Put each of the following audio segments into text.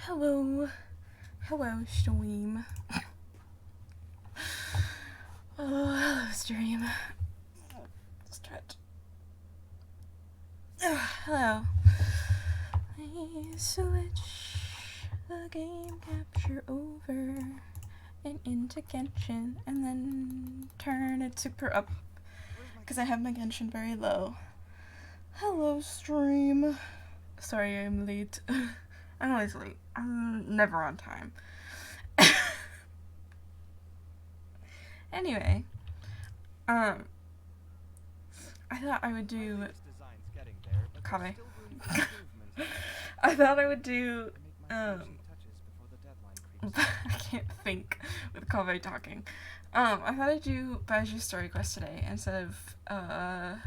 Hello. Hello, stream. Oh, hello, stream. Stretch. Hello. I switch the game capture over and into Genshin and then turn it super up because I have my Genshin very low. Hello, stream. Sorry I'm late. I'm always late. I'm never on time. Anyway, I thought I would do Kave. I thought I would do I can't think with Kave talking. I thought I'd do baizhu story quest today instead of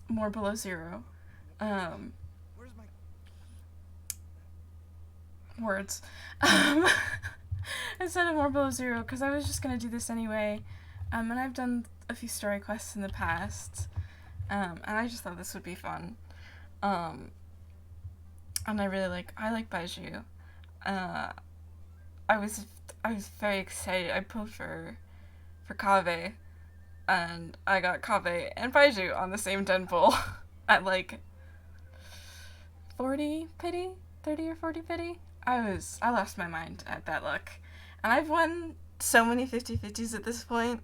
more below zero. Words. Instead of more below zero, because I was just gonna do this anyway. And I've done a few story quests in the past. And I just thought this would be fun. And I like baizhu. I was very excited. I pulled for Kave, and I got Kave and baizhu on the same den pool at like 40 pity, 30 or 40 pity. I lost my mind at that luck. And I've won so many 50-50s at this point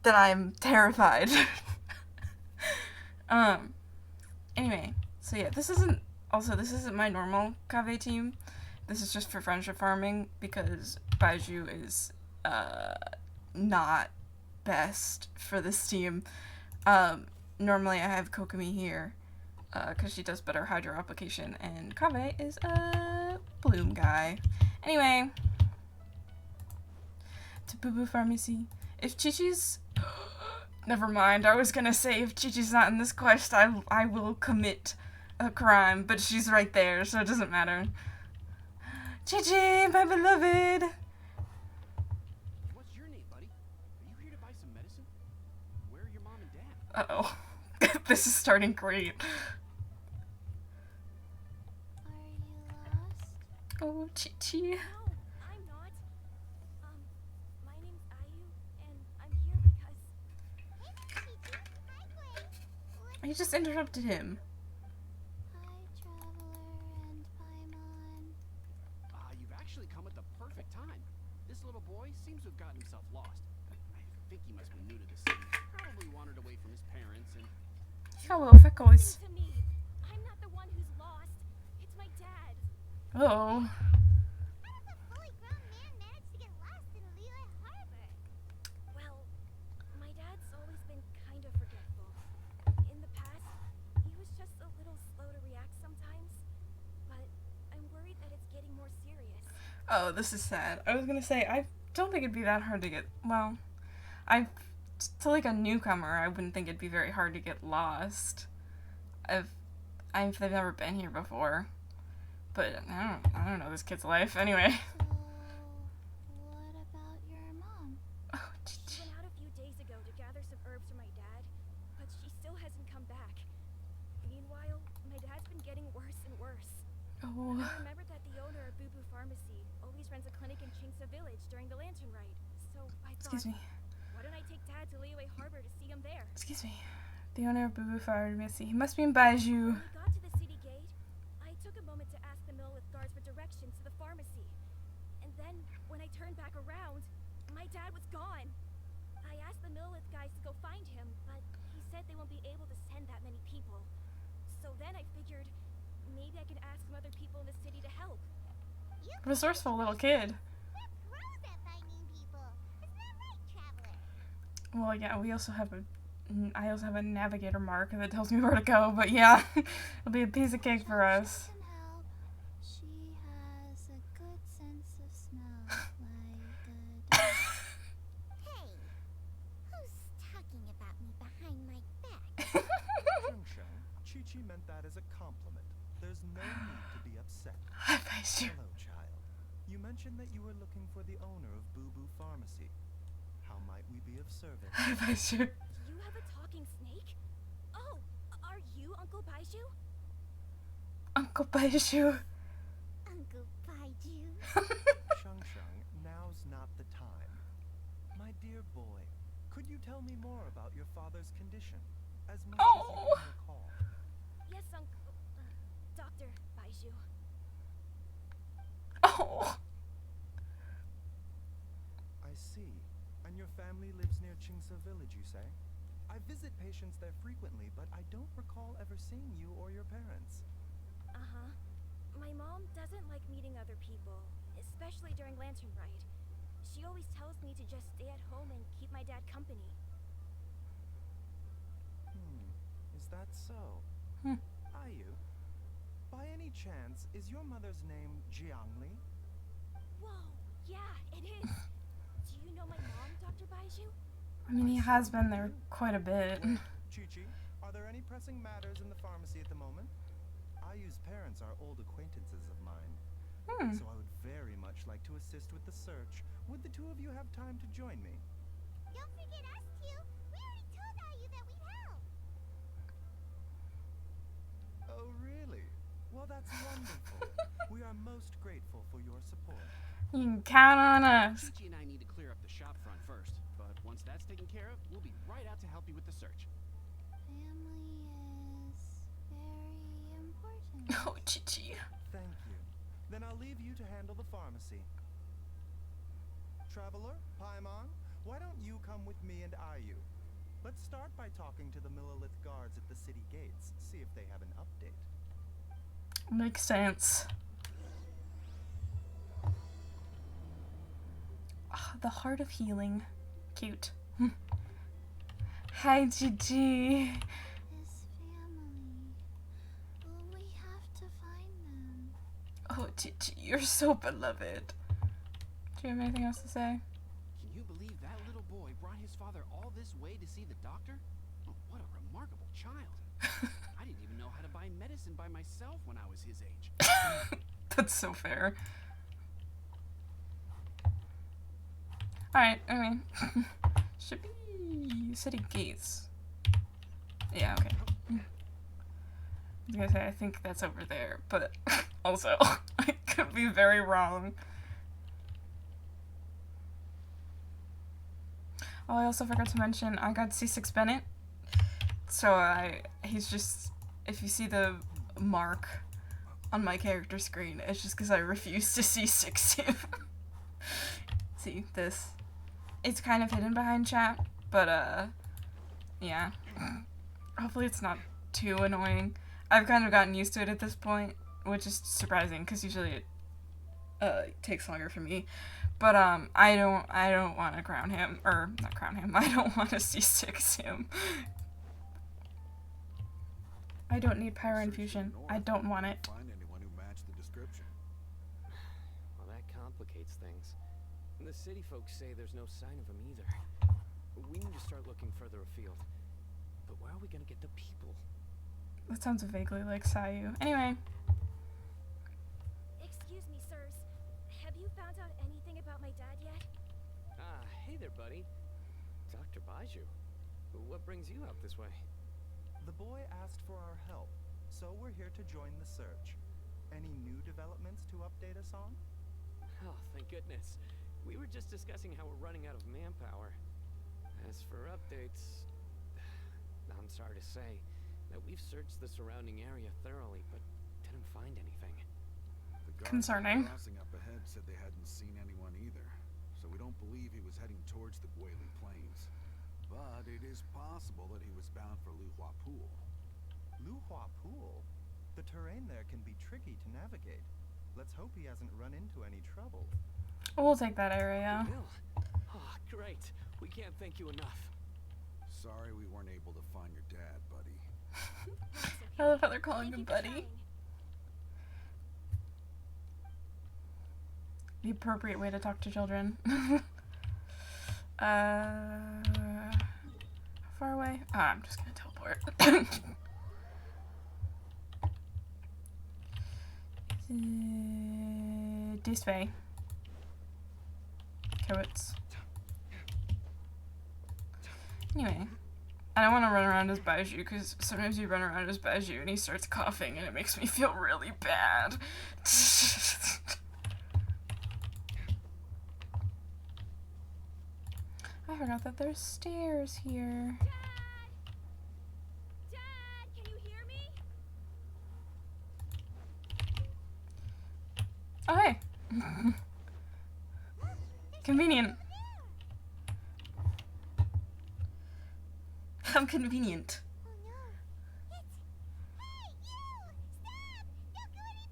that I'm terrified. Anyway, so yeah, this isn't my normal Kave team. This is just for friendship farming because baizhu is not best for this team. Normally I have Kokomi here because she does better hydro application, and Kave is a bloom guy. Anyway, to Boo Boo Pharmacy. If Chi-Chi's never mind, I was gonna say if Chi-Chi's not in this quest, I will commit a crime, but she's right there, so it doesn't matter. Chi-Chi, my beloved! What's your name, buddy? Are you here to buy some medicine? Where are your mom and dad? Uh-oh. This is starting great. Are you lost? Oh, Chi-Chi. No, I'm not. My name's Ayu, and I'm here because... Hey there, Chi-Chi. Hi, Gwen. You just interrupted him. Hi, Traveler and Paimon. You've actually come at the perfect time. This little boy seems to have gotten himself lost. I think he must be new to the city. Probably wandered away from his parents and... Hello, Feckles. Listen to me. I'm not the one who's lost. It's my dad. Oh. How does a fully grown man manage to get lost in Liyue Harbor? Well, my dad's always been kind of forgetful. In the past, he was just a little slow to react sometimes. But I'm worried that it's getting more serious. Oh, this is sad. I was gonna say, I don't think it'd be that hard to get, well, to like a newcomer, I wouldn't think it'd be very hard to get lost. If they've never been here before. But I don't know this kid's life. Anyway. So, what about your mom? Oh, She went out a few days ago to gather some herbs for my dad, but she still hasn't come back. Meanwhile, my dad's been getting worse and worse. oh. I remembered that the owner of Boo Boo Pharmacy always runs a clinic in Chingsa Village during the Lantern Rite. So I thought, Excuse me. why don't I take Dad to Liyue Harbor to see him there? Excuse me. The owner of Boo Boo Pharmacy. He must be in baizhu. When we got to the city gate, I took a moment to ask the Millwith guards for directions to the pharmacy. And then, when I turned back around, my dad was gone. I asked the Millwith guys to go find him, but he said they won't be able to send that many people. So then I figured, maybe I can ask some other people in the city to help. Resourceful little kid. We're pros at finding people. Isn't that right, Traveler? Well, yeah, I also have a navigator mark that tells me where to go, but yeah, it'll be a piece of cake for us. Can help. She has a good sense of smell, like a Hey, who's talking about me behind my back? Shang, Chi-Chi meant that as a compliment. There's no need to be upset. Hi, baizhu. Hello, child. You mentioned that you were looking for the owner of Boo Boo Pharmacy. How might we be of service? Hi, baizhu. Do you have a talking snake? Oh, are you Uncle Baizhu? Uncle Baizhu. Shung Shung, now's not the time. My dear boy, could you tell me more about your father's condition? As much as you Oh. can recall. Yes, Uncle. Dr. Baizhu. Oh. I see. And your family lives near Qingse village, you say? I visit patients there frequently, but I don't recall ever seeing you or your parents. Uh-huh. My mom doesn't like meeting other people, especially during Lantern Rite. She always tells me to just stay at home and keep my dad company. Is that so? Ayu, by any chance, is your mother's name Jiangli? Whoa, yeah, it is. Do you know my mom, Dr. Baizhu? I mean, he has been there quite a bit. Well, Chi-Chi, are there any pressing matters in the pharmacy at the moment? Ayu's parents are old acquaintances of mine. So I would very much like to assist with the search. Would the two of you have time to join me? Don't forget us two. We already told Ayu that we'd help. Oh, really? Well, that's wonderful. We are most grateful for your support. You can count on us. Chi-Chi and I need to clear up the shop front first, but once that's taken care of, we'll be right out to help you with the search. Family is very important. Oh, Chichi. Thank you. Then I'll leave you to handle the pharmacy. Traveler, Paimon, why don't you come with me and Ayu? Let's start by talking to the Millilith guards at the city gates, see if they have an update. Makes sense. Ah, the Heart of Healing. Cute. Hi, Gigi. His family. We have to find them. Oh, Gigi, you're so beloved. Do you have anything else to say? Can you believe that little boy brought his father all this way to see the doctor? Oh, what a remarkable child. I didn't even know how to buy medicine by myself when I was his age. That's so fair. Alright, I mean, should be city gates. Yeah, okay. I was gonna say, I think that's over there, but also, I could be very wrong. Oh, I also forgot to mention, I got C6 Bennett. So he's just, if you see the mark on my character screen, it's just because I refuse to C6 him. See, this. It's kind of hidden behind chat, but, yeah. Hopefully it's not too annoying. I've kind of gotten used to it at this point, which is surprising, because usually it takes longer for me. But, I don't want to crown him, or, not crown him, I don't want to C6 him. I don't need Pyro Infusion. I don't want it. Find anyone who matched the description. Well, that complicates things. And the city folks say there's no sign of him either. We need to start looking further afield. But where are we gonna get the people? That sounds vaguely like Sayu. Anyway. Excuse me, sirs. Have you found out anything about my dad yet? Ah, hey there, buddy. Dr. Baizhu. What brings you out this way? The boy asked for our help, so we're here to join the search. Any new developments to update us on? Oh, thank goodness. We were just discussing how we're running out of manpower. As for updates, I'm sorry to say that we've searched the surrounding area thoroughly, but didn't find anything. The guards Concerning. crossing up ahead said they hadn't seen anyone either, so we don't believe he was heading towards the Guili Plains. But it is possible that he was bound for Luhua Pool. Luhua Pool? The terrain there can be tricky to navigate. Let's hope he hasn't run into any trouble. We'll take that area. Bill. Oh, great. We can't thank you enough. Sorry we weren't able to find your dad, buddy. I love how they're calling Thank him you for buddy. trying. The appropriate way to talk to children. How far away? Ah, I'm just gonna teleport. This way. Carrots. Anyway, I don't want to run around as Baizhu because sometimes you run around as Baizhu and he starts coughing and it makes me feel really bad. I forgot that there's stairs here. Dad! Dad, can you hear me? Oh, hey. Convenient. How convenient. Oh no. It's... Hey, you! Stop! Don't go any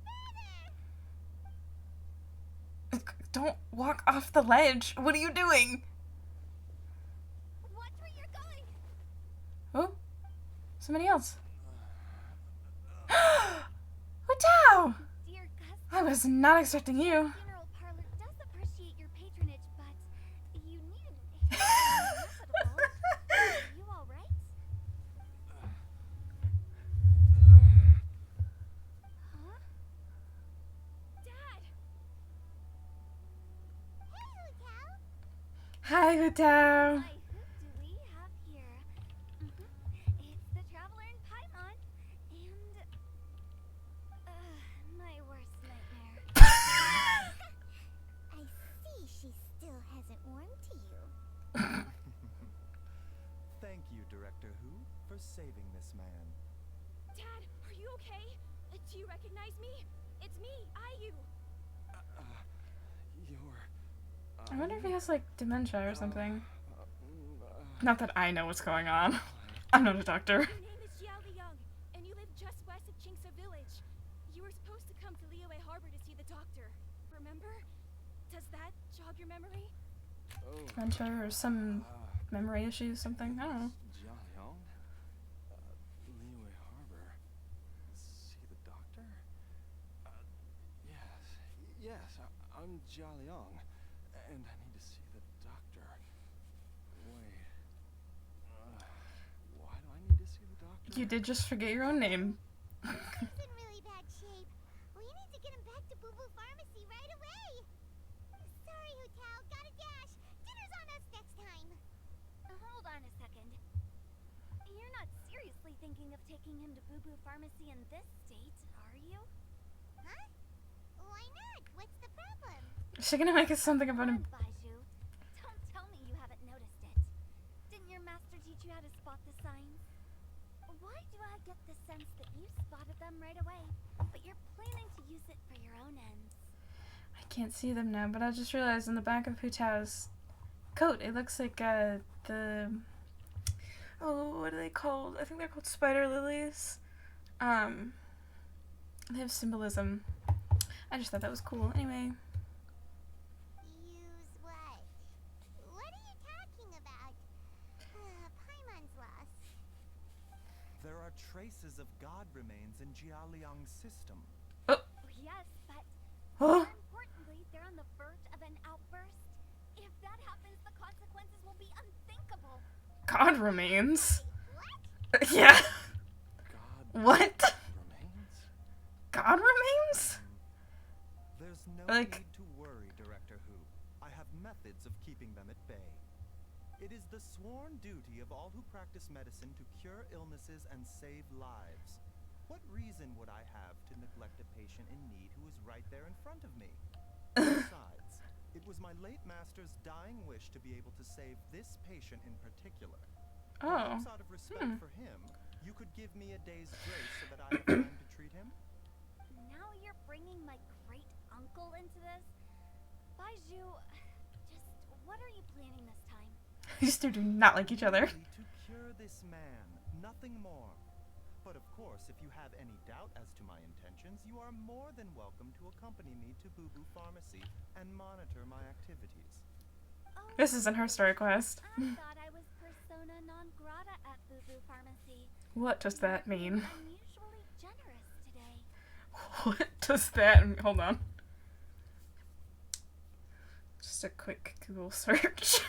further! Don't walk off the ledge. What are you doing? Watch where you're going! Oh, somebody else. Watao! Dear Gus, I was not expecting you. the funeral parlor does appreciate your patronage, but you needn't hit inevitable. Are you alright? Huh? Dad! Hey, Hotel! Hi, Watao. Hi, who do we have here? It's the Traveler in Paimon, and... my worst nightmare. I see she still hasn't warmed to you. Thank you, Director Who, for saving this man. Dad, are you okay? Do you recognize me? It's me, Ayu. I wonder if he has, like, dementia or something. Not that I know what's going on. I'm not a doctor. Your name is Jiao Liang, and you live just west of Qingse Village. You were supposed to come to Liyue Harbor to see the doctor. Remember? Does that jog your memory? Dementia or some memory issues, something. I don't know. Jialiang? Liyue Harbor. See the doctor? Yes, I'm Jialiang, and I need to see the doctor. Wait. Why do I need to see the doctor? You did just forget your own name. He's in really bad shape. We need to get him back to Boo Boo Pharmacy right away. Sorry, Hotel. Gotta dash. Dinner's on us next time. Hold on a second. You're not seriously thinking of taking him to Boo Boo Pharmacy in this state, are you? Huh? Why not? What's the problem? Is she gonna make it something about him? Baizhu. Don't tell me you haven't noticed it. Didn't your master teach you how to spot the signs? Why do I get the sense that you spotted them right away, but you're planning to use it for your own ends? I can't see them now, but I just realized on the back of Hutao's coat, it looks like the what are they called? I think they're called spider lilies. They have symbolism. I just thought that was cool. Anyway. Use what? What are you talking about? Paimon's lost. There are traces of god remains in Jialiang's system. Yes, but Oh, more importantly, they're on the verge of an outburst. If that happens, the consequences will be unthinkable. God remains. What? Yeah. God What? remains? God remains? There's no Like- need to worry, Director Who. I have methods of keeping them at bay. It is the sworn duty of all who practice medicine to cure illnesses and save lives. What reason would I have to neglect a patient in need who is right there in front of me? Besides, it was my late master's dying wish to be able to save this patient in particular. Oh. Perhaps out of respect for him, you could give me a day's grace so that I have time to treat him? Now you're bringing my great uncle into this? Baizhu, just what are you planning this time? These two do not like each other. Merely to cure this man, nothing more. But of course, if you have any doubt as to my intentions, you are more than welcome to accompany me to Boo Boo Pharmacy and monitor my activities. Oh, This isn't her story quest. I thought I was persona non grata at Boo Boo Pharmacy. What does that mean? Unusually generous today. What does that mean? Hold on. Just a quick Google search.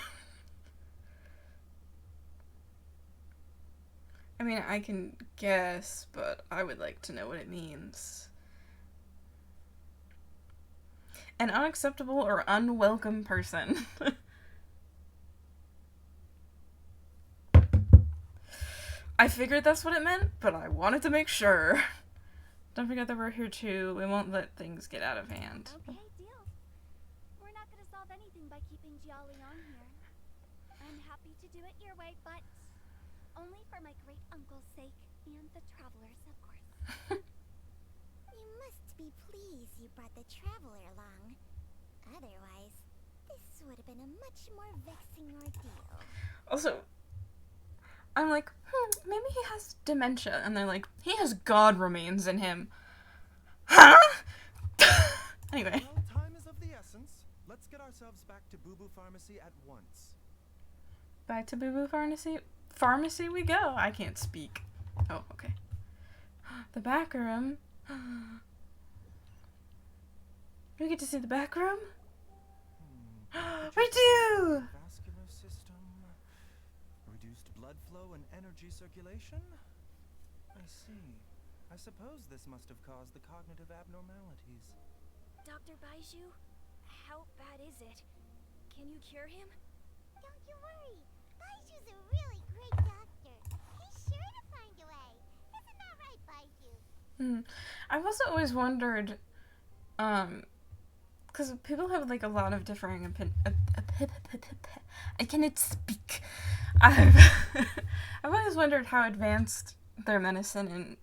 I mean, I can guess, but I would like to know what it means. An unacceptable or unwelcome person. I figured that's what it meant, but I wanted to make sure. Don't forget that we're here too. We won't let things get out of hand. Okay, deal. We're not gonna solve anything by keeping Jiao Liang here. I'm happy to do it your way, but only for my great uncle's sake and the travelers, of course. You must be pleased you brought the traveler along. Otherwise, this would have been a much more vexing ordeal. Also, I'm like, maybe he has dementia. And they're like, he has God remains in him. Huh? Anyway. Well, time is of the essence. Let's get ourselves back to Boo Boo Pharmacy at once. Back to Boo Boo Pharmacy. Pharmacy we go. I can't speak. Oh, okay. The back room. We get to see the back room? We do! Vascular system, reduced blood flow and energy circulation? I see. I suppose this must have caused the cognitive abnormalities. Dr. Baizhu, how bad is it? Can you cure him? Don't you worry. Baizhu's a really great doctor. He's sure to find a way. Isn't that right, Baizhu? I've also always wondered, because people have like a lot of differing I cannot speak. I've always wondered how advanced their medicine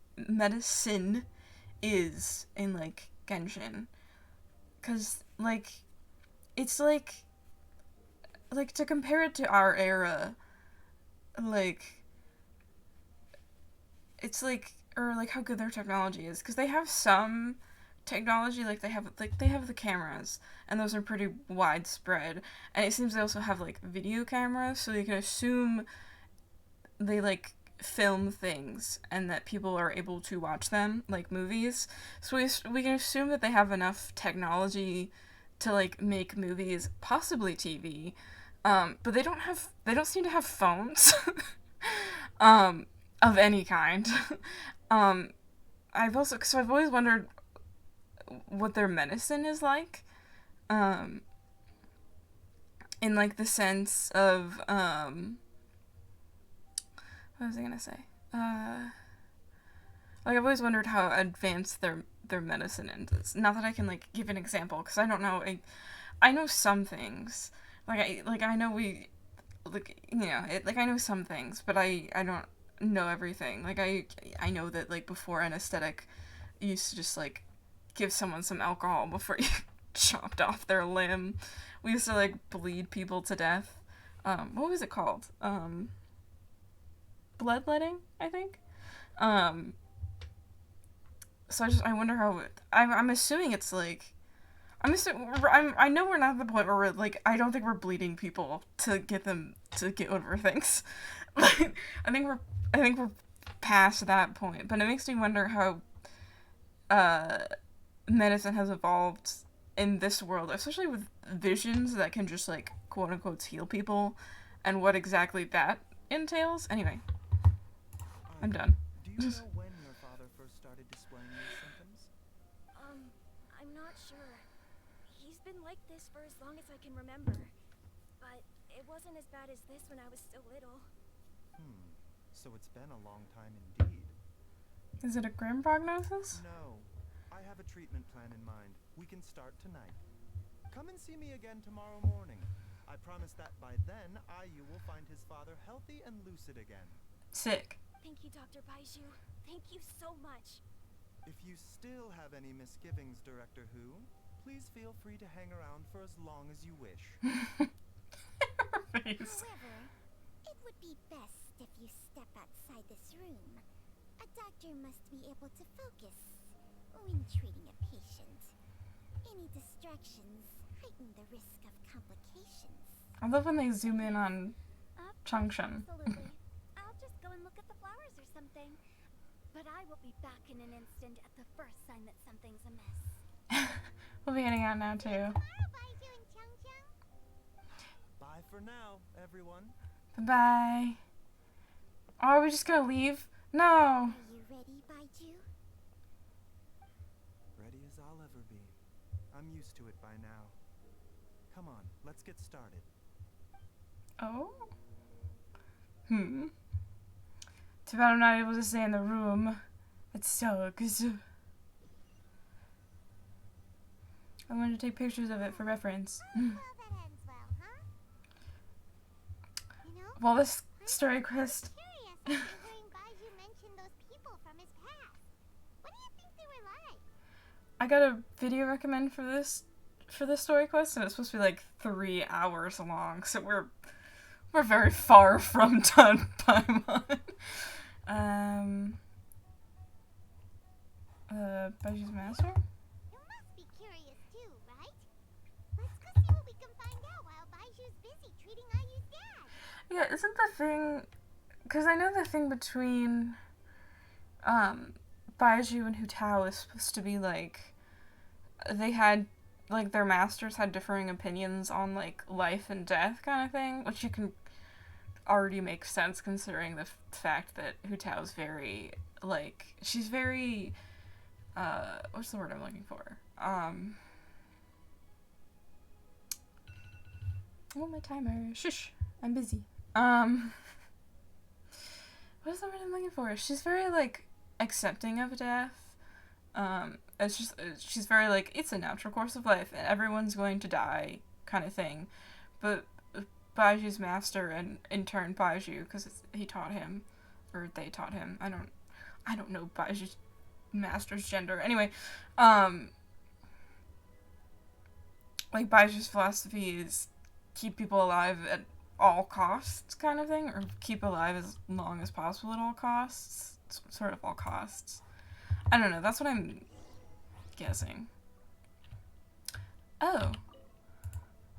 is in like Genshin, because like it's like to compare it to our era, like it's like, or like how good their technology is, because they have some technology, like they have the cameras, and those are pretty widespread, and it seems they also have like video cameras, so you can assume they like film things and that people are able to watch them like movies, so we can assume that they have enough technology to like make movies, possibly TV, but they don't seem to have phones of any kind. I've always wondered what their medicine is like, in like the sense of what was I gonna say? Like I've always wondered how advanced their medicine is. Not that I can like give an example, because I don't know. I know some things. I know I know some things, but I don't know everything. Like I know that like before anesthetic, you used to just like give someone some alcohol before you chopped off their limb. We used to like bleed people to death. What was it called? Bloodletting, I think. So I wonder how I'm assuming it's like, I know we're not at the point where we're like, I don't think we're bleeding people to get them to get over things. Like, I think we're past that point, but it makes me wonder how medicine has evolved in this world, especially with visions that can just like quote unquote heal people, and what exactly that entails. Anyway, I'm done. Do you know when your father first started displaying these symptoms? I'm not sure. He's been like this for as long as I can remember. But it wasn't as bad as this when I was still little. So it's been a long time indeed. Is it a grim prognosis? No. I have a treatment plan in mind. We can start tonight. Come and see me again tomorrow morning. I promise that by then, Ayu will find his father healthy and lucid again. Sick. Thank you, Dr. Baizhu. Thank you so much. If you still have any misgivings, Director Who, please feel free to hang around for as long as you wish. Face. However, it would be best if you step outside this room. A doctor must be able to focus when treating a patient. Any distractions heighten the risk of complications. I love when they zoom in on Changsheng. Absolutely. I'll just go and look at the flowers or something. But I will be back in an instant at the first sign that something's amiss. We'll be heading out now too. Tomorrow, Baizhu and Changcheng. Bye for now, everyone. Bye. Oh, are we just gonna leave? No. Are you ready, Baizhu? Ready as I'll ever be. I'm used to it by now. Come on, let's get started. Oh? Too bad I'm not able to stay in the room. It's so good. I wanted to take pictures of it for reference. Well, that ends well, huh? well, this story quest. Curious after hearing Baizhu mention those people from his past. What do you think they were like? I got a video recommend for this story quest, and it's supposed to be like 3 hours long, so we're very far from done by Baizhu's master? You must be curious too, right? Let's go see what we can find out while Baizhu's busy treating Ayu's dad. Yeah, isn't the thing... Because I know the thing between Baizhu and Hu Tao is supposed to be, like... They had... Like, their masters had differing opinions on, like, life and death kind of thing, which you can already make sense considering the fact that Hu Tao is very, like... She's very... what's the word I'm looking for? Oh, my timer. Shush. I'm busy. What is the word I'm looking for? She's very, like, accepting of death. It's just, she's very, like, it's a natural course of life, and everyone's going to die, kind of thing. But Baizhu's master, and in turn Baizhu, because he taught him, or they taught him. I don't know Baizhu's master's gender. Anyway, like, Baizhu's philosophy is keep people alive at all costs, kind of thing, or keep alive as long as possible at all costs. Sort of all costs. I don't know, that's what I'm guessing. Oh.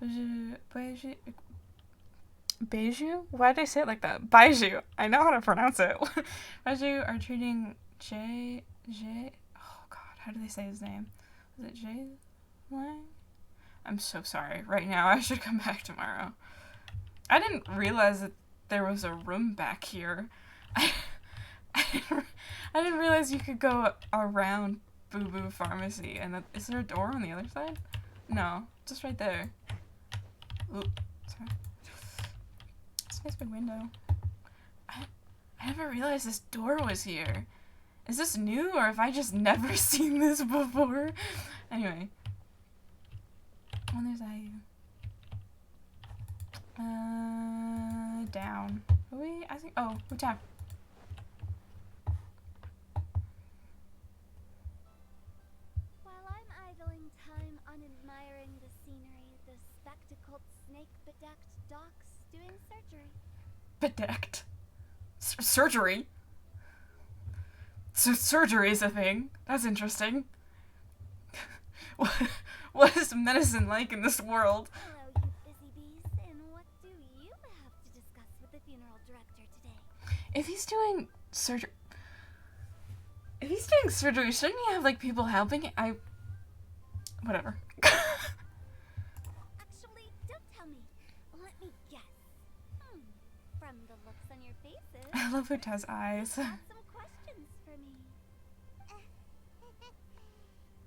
Baizhu? Why did I say it like that? Baizhu. I know how to pronounce it. Baizhu are treating J. Oh god, how do they say his name? Is it J. Lang? I'm so sorry. Right now, I should come back tomorrow. I didn't realize that there was a room back here. I didn't realize you could go around Boo Boo Pharmacy. And that, is there a door on the other side? No, just right there. Oop, sorry. It's a nice big window. I never realized this door was here. Is this new, or have I just never seen this before? Anyway. Oh, there's Ayu. Down. I think, oh, we tap. While I'm idling time on admiring the scenery, the spectacled snake-bedecked doc's doing surgery. Bedecked? Surgery? So surgery is a thing. That's interesting. What is medicine like in this world? Hello, you busy bees, and what do you have to discuss with the funeral director today? If he's doing surgery, shouldn't he have, like, people helping? Whatever. Actually, don't tell me. Let me guess. From the looks on your faces, I love Uta's eyes. you have some questions for me.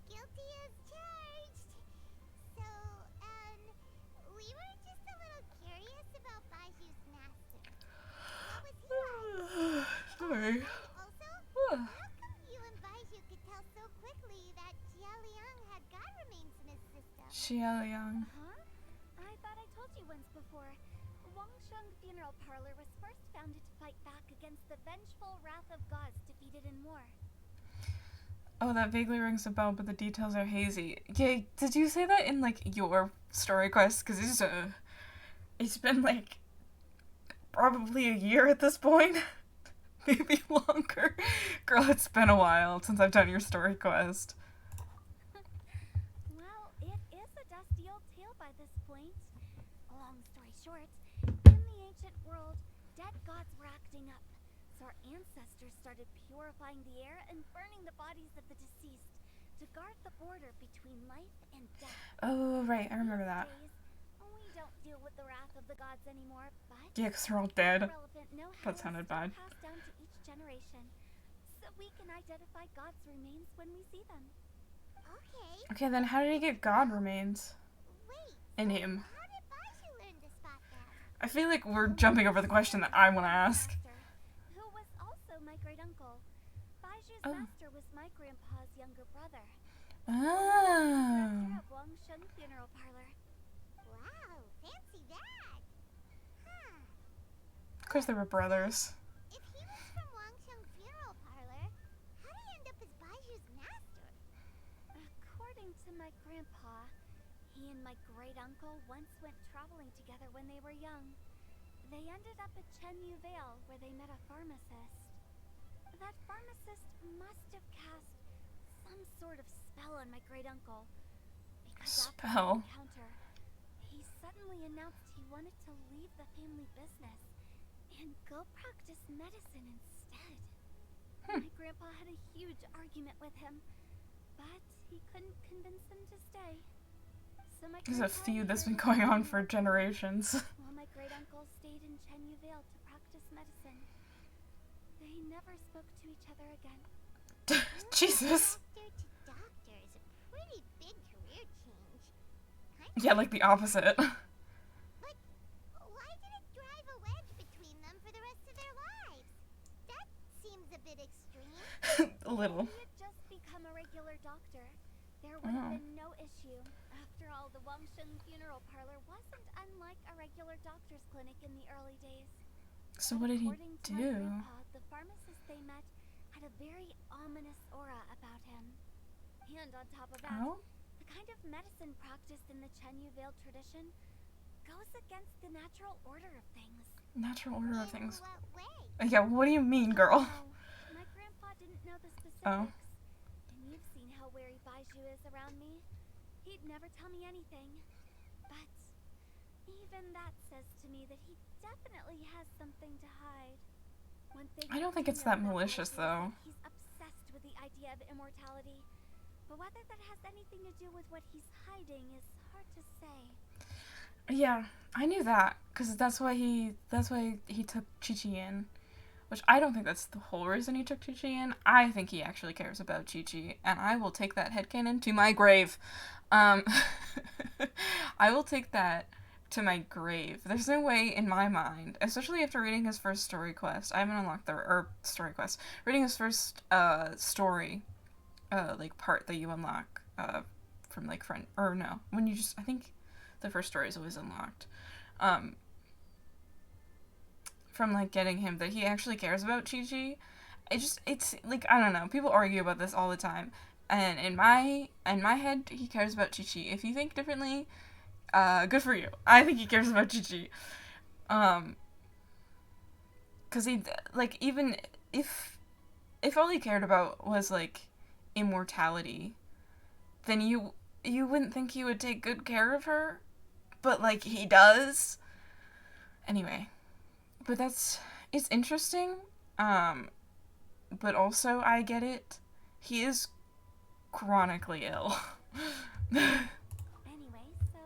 Guilty as charged. So, we were just a little curious about Baizhu's master. What was he like? Sorry. Also, how come you and Baizhu could tell so quickly that Jialiang had God remains in his system? Xiaoliang. Huh? I thought I told you once before. Wangsheng Funeral Parlor was first founded to fight back against the vengeful wrath of gods defeated in war. Oh, that vaguely rings a bell, but the details are hazy. Yeah, did you say that in, like, your story quest? Because it's been, like, probably a year at this point. Maybe longer. Girl, it's been a while since I've done your story quest. Well, it is a dusty old tale by this point. Long story short, in the ancient world, dead gods were acting up. So our ancestors started purifying the air and burning the bodies of the deceased to guard the border between life and death. Oh, right, I remember that. These days, we don't deal with the wrath of the gods anymore, but Yeah, because they're all dead. relevant know-how That sounded is still bad. passed down to each generation, so we can identify God's remains when we see them. Okay, Okay, then how did he get God remains wait. in him? How did Baizhu learn to spot that? I feel like we're jumping over the question that I want to ask. Master, who was also my great uncle. Baizhu's Oh. master was my grandpa's younger brother. Oh. Director of Wangsheng Funeral Parlor. Wow, fancy that. Huh. course they were brothers. If he was from Wangcheng's funeral parlor, how did he end up as Baizhu's master? According to my grandpa, he and my great-uncle once went traveling together when they were young. They ended up at Chenyu Vale, where they met a pharmacist. That pharmacist must have cast some sort of spell on my great-uncle. Because after that Spell? encounter, he suddenly announced he wanted to leave the family business and go practice medicine instead. My grandpa had a huge argument with him, but he couldn't convince him to stay. So my There's a grandpa feud that's been inherited going on the for family, generations. while my great-uncle stayed in Chenyu Vale to practice medicine. They never spoke to each other again. Jesus. Doctor to doctor is a pretty big career change. Yeah, like the opposite. But why did it drive a wedge between them for the rest of their lives? That seems a bit extreme. A little. If he had just become a regular doctor, there would have been no issue. After all, the Wangsheng funeral parlor wasn't unlike a regular doctor's clinic in the early days. So what did he According to my do? grandpa, the pharmacist they met had a very ominous aura about him. And on top of that, Oh? the kind of medicine practiced in the Chenyu Vale tradition goes against the natural order of things. Natural order of things. In what way? Yeah, what do you mean, girl? No, my grandpa didn't know the specifics. Oh. And you've seen how wary Baizhu is around me. He'd never tell me anything. But even that says to me that he definitely has something to hide. One thing I don't think do it's know that about malicious, Baizhu is though. that he's obsessed with the idea of immortality. But whether that has anything to do with what he's hiding is hard to say. Yeah, I knew that, because that's why he took Chi-Chi in. Which I don't think that's the whole reason he took Chi-Chi in. I think he actually cares about Chi-Chi, and I will take that headcanon to my grave. I will take that to my grave. There's no way in my mind, especially after reading his first story quest. I haven't unlocked story quest. Reading his first story, like part that you unlock from like friend or no, when you just I think the first story is always unlocked. From like getting him that he actually cares about Chi-Chi. It's like I don't know. People argue about this all the time. And in my head, he cares about Chi-Chi. If you think differently, good for you. I think he cares about Chi-Chi. 'Cause he, like, even if all he cared about was, like, immortality, then you wouldn't think he would take good care of her. But, like, he does. Anyway. But it's interesting. But also, I get it. He is chronically ill. Anyway, so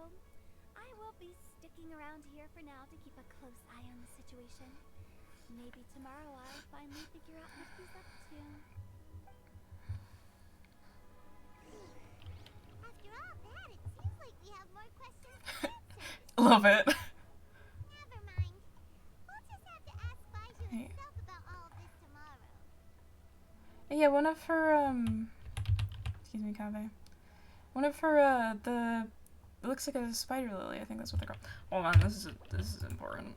I will be sticking around here for now to keep a close eye on the situation. Maybe tomorrow I'll finally figure out what he's up to. After all that, it seems like we have more questions than answers. Love it. Never mind. We'll just have to ask Baizhu Hey. himself about all of this tomorrow. Yeah, one of her, excuse me, Kave. One of her, it looks like a spider lily. I think that's what they're called. Hold on, this is important.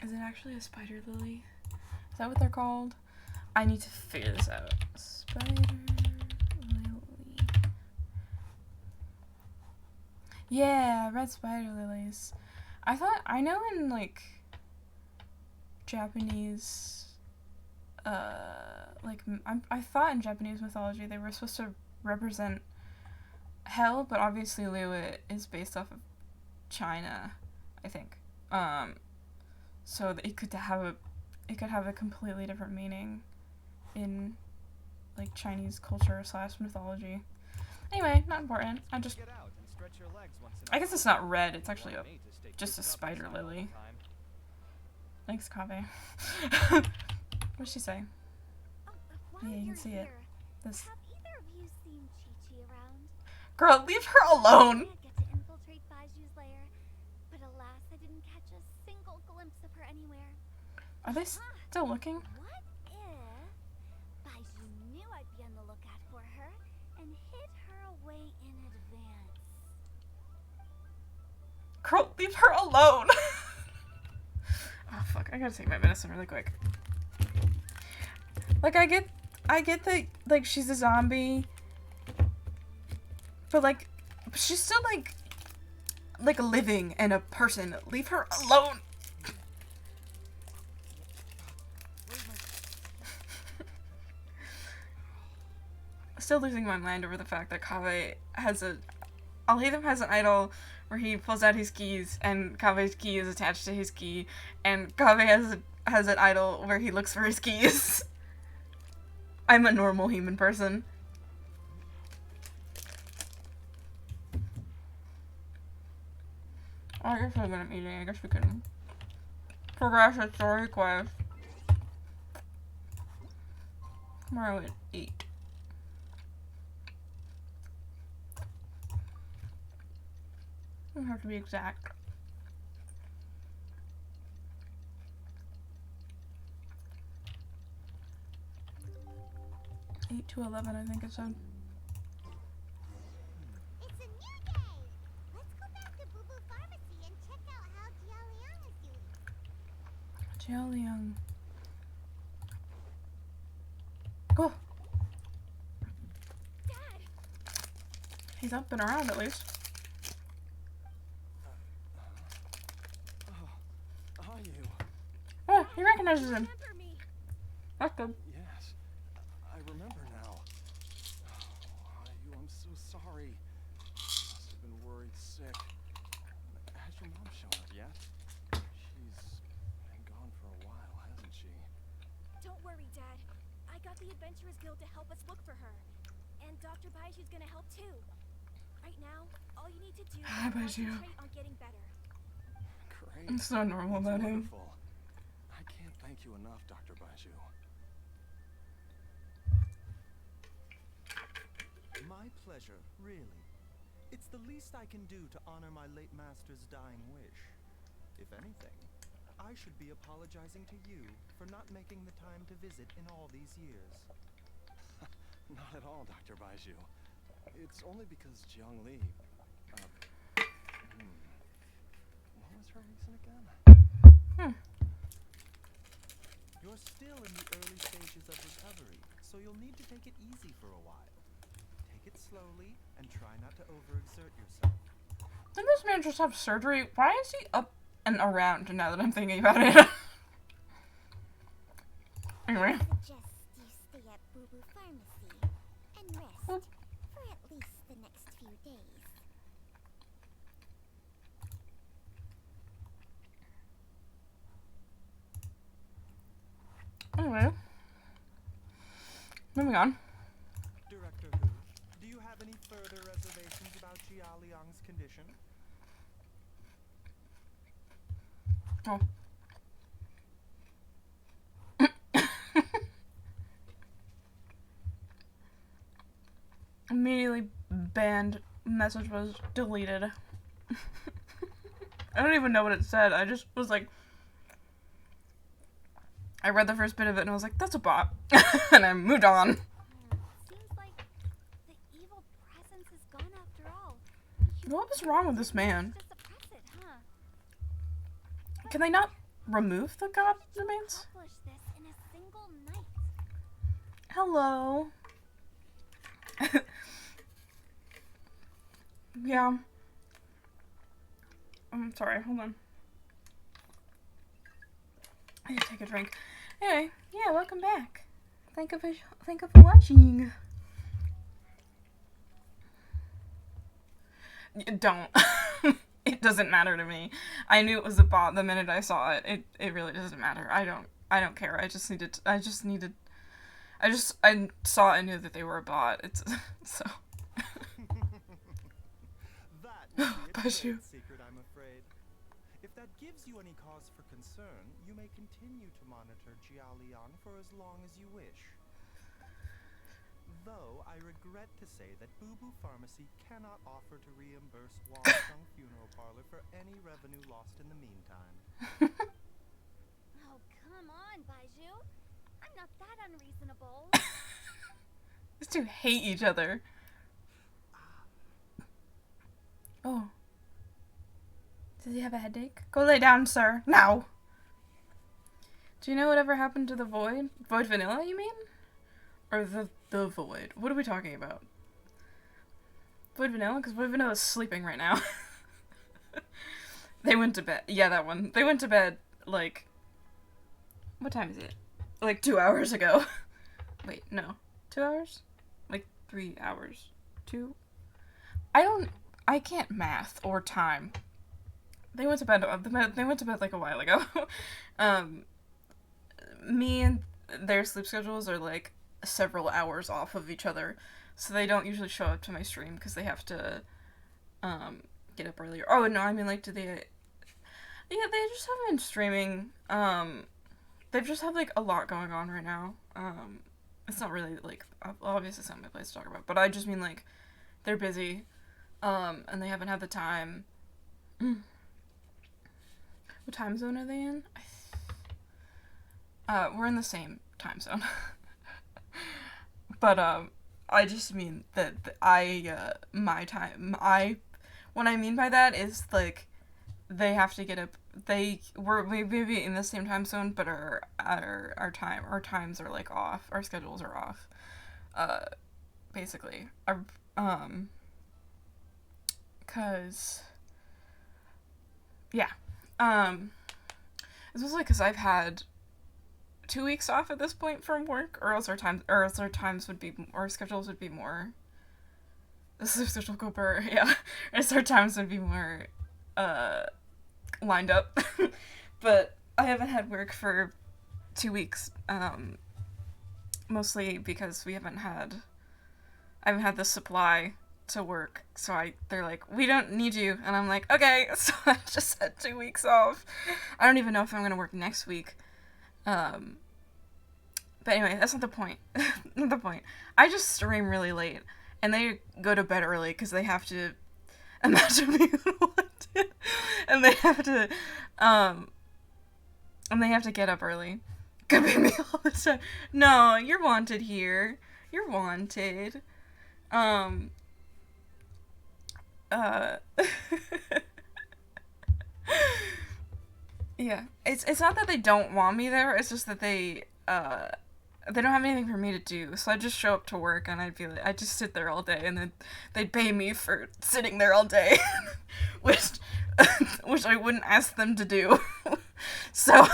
Is it actually a spider lily? Is that what they're called? I need to figure this out. Spider lily. Yeah, red spider lilies. I know in, like, Japanese, I thought in Japanese mythology they were supposed to represent hell, but obviously Liyue is based off of China, I think. So that it could have a completely different meaning in, like, Chinese culture / mythology. Anyway, not important. I guess it's not red. It's actually just a spider lily. Thanks, Kave. What'd she say? Oh, while Yeah, you can you're see here, it. This have either of you seen Chi-Chi around? girl, leave her alone. I did get to infiltrate Baizhu's lair, but alas, I didn't catch a single glimpse of her anywhere. Are they still looking? What if Baizhu knew I'd be on the lookout for her and hid her away in advance? Girl, leave her alone. Oh, Fuck, I gotta take my medicine really quick. Like, I get that, like, she's a zombie. But, like, she's still, like living and a person. Leave her alone! Still losing my mind over the fact that Kaveh has Alhaitham has an idol where he pulls out his keys and Kaveh's key is attached to his key, and Kaveh has an idol where he looks for his keys. I'm a normal human person. I guess we're gonna eating. I guess we can progress the story quest. Tomorrow at 8. Don't have to be exact. 8 to 11, I think it said. It's a new day! Let's go back to Boo Boo Pharmacy and check out how Jialiang is doing. Jialiang. Go! Dad! He's up and around at least. Are you? Oh, he recognizes him. Remember me? That's good. Yes, I remember now. You, I'm so sorry. Must have been worried sick. Has your mom shown up yet? She's been gone for a while, hasn't she? Don't worry, Dad. I got the Adventurers Guild to help us look for her. And Dr. Baizhu's gonna help too. Right now, all you need to do is Hi, Baizhu. concentrate on getting better. Great. I'm so normal That's about him. wonderful. I can't thank you enough, Dr. Baizhu. My pleasure, really. It's the least I can do to honor my late master's dying wish. If anything, I should be apologizing to you for not making the time to visit in all these years. Not at all, Dr. Baizhu. It's only because Jiang Li... What was her reason again? You're still in the early stages of recovery, so you'll need to take it easy for a while. Take it slowly and try not to overexert yourself. Didn't this man just have surgery? Why is he up and around now that I'm thinking about it? Anyway. I suggest you stay at Boo Boo Pharmacy and rest for at least the next few days. Anyway. Moving on. Director Hu, do you have any further reservations about Jialiang's condition? Oh. Immediately banned. Message was deleted. I don't even know what it said. I just was like, I read the first bit of it and I was like, that's a bot. And I moved on. Seems like the evil presence is gone after all. What was wrong with this man? To suppress it, huh? Can they not remove the god remains? Accomplish this in a single night. Hello. Yeah. I'm sorry, hold on. I need to take a drink. Anyway, yeah, welcome back. Thank you for watching. Don't. It doesn't matter to me. I knew it was a bot the minute I saw it. It really doesn't matter. I don't care. I saw it and knew that they were a bot. It's so. That would be a Baizhu. trade secret, I'm afraid. If that gives you any cause for concern, you may continue to monitor Jialiang for as long as you wish. Though I regret to say that Boo Boo Pharmacy cannot offer to reimburse Wangcheng Funeral Parlor for any revenue lost in the meantime. Oh, come on, Baizhu. I'm not that unreasonable. These two hate each other. Oh. Does he have a headache? Go lay down, sir. Now. Do you know whatever happened to the Void? Void Vanilla, you mean? Or the Void? What are we talking about? Void Vanilla? Because Void Vanilla's sleeping right now. They went to bed. Yeah, that one. They went to bed, like... What time is it? Like 2 hours ago. Wait, no. 2 hours? Like 3 hours. 2? I can't math or time. They went to bed like a while ago. Me and their sleep schedules are like several hours off of each other, so they don't usually show up to my stream because they have to get up earlier. Oh no, I mean like yeah, they just haven't been streaming. They've just had like a lot going on right now. It's not really like, obviously it's not my place to talk about, but I just mean like they're busy, and they haven't had the time. What time zone are they in? We're in the same time zone. But, I just mean that my time, what I mean by that is, like, they have to get up, we're maybe in the same time zone, but our times are, like, off, our schedules are off, basically. Cause, yeah, it's mostly because I've had 2 weeks off at this point from work, or else our schedules would be more. This is schedule Cooper, yeah. Or else our times would be more, lined up. But I haven't had work for 2 weeks, mostly because I haven't had the supply to work, so they're like, we don't need you, and I'm like, okay, so I just had 2 weeks off. I don't even know if I'm gonna work next week. But anyway, that's not the point. Not the point. I just stream really late, and they go to bed early because they have to imagine being wanted, and they have to get up early. Could be me all the time. No, you're wanted here. You're wanted. Yeah. It's not that they don't want me there, it's just that they don't have anything for me to do, so I just show up to work and I just sit there all day, and then they'd pay me for sitting there all day, which I wouldn't ask them to do. So,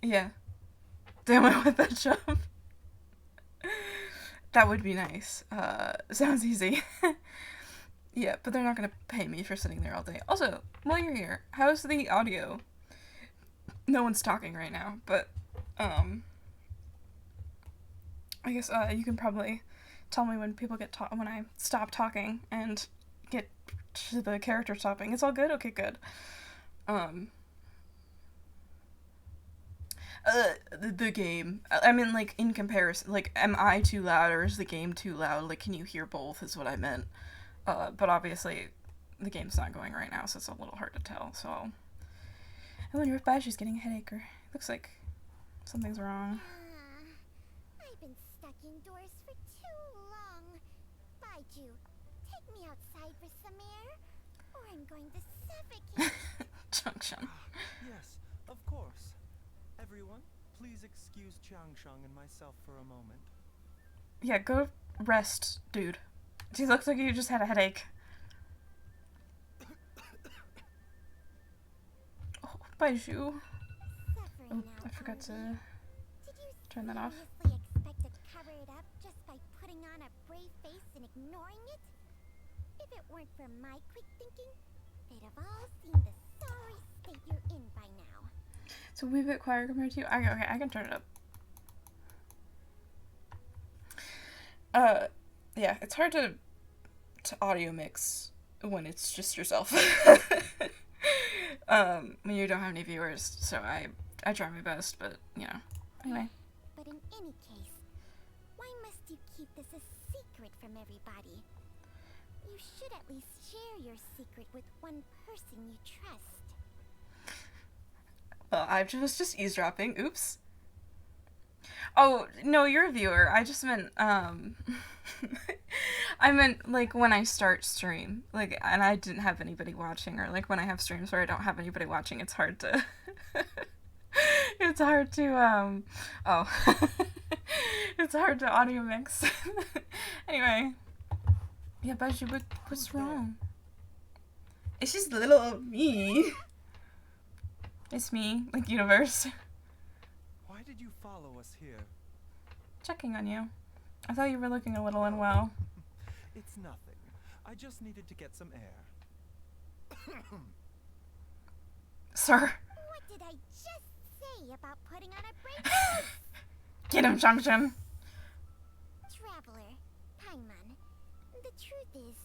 yeah. Damn, I want that job. That would be nice. Sounds easy. Yeah, but they're not gonna pay me for sitting there all day. Also, while you're here, how's the audio? No one's talking right now, but, I guess, you can probably tell me when people when I stop talking and get to the character stopping. It's all good? Okay, good. The game. I mean, like, in comparison, like, am I too loud or is the game too loud? Like, can you hear both is what I meant. But obviously, the game's not going right now, so it's a little hard to tell, so. I wonder if baizhu's getting a headache, or looks like something's wrong. I've been stuck indoors for too long. Baizhu, take me outside for some air, or I'm going to suffocate. Junction. Yes, of course. Everyone, please excuse Changsheng and myself for a moment. Yeah, go rest, dude. He looks like you just had a headache. Oh, baizhu. Oh, I forgot to turn that off. Did you seriously expect to cover it up just by putting on a brave face and ignoring it? If it weren't for my quick thinking, they'd have all seen the sorry state you're in by now. It's a wee bit quieter compared to you. Okay, I can turn it up. Yeah, it's hard to audio mix when it's just yourself. When you don't have any viewers, so I try my best, but, you know, anyway. But in any case, why must you keep this a secret from everybody? You should at least share your secret with one person you trust. Well, I was just eavesdropping. Oops. Oh, no, you're a viewer. I just meant, I meant, like, when I start stream. Like, and I didn't have anybody watching, or, like, when I have streams where I don't have anybody watching, it's hard to... it's hard to, oh. It's hard to audio mix. Anyway. Yeah, Baizhu, what's wrong? It's just little me. It's me, like, universe. Why did you follow us here? Checking on you. I thought you were looking a little unwell. It's nothing. I just needed to get some air. Sir. What did I just say about putting on a break? Get him, Changchun. Traveler, Paimon, the truth is,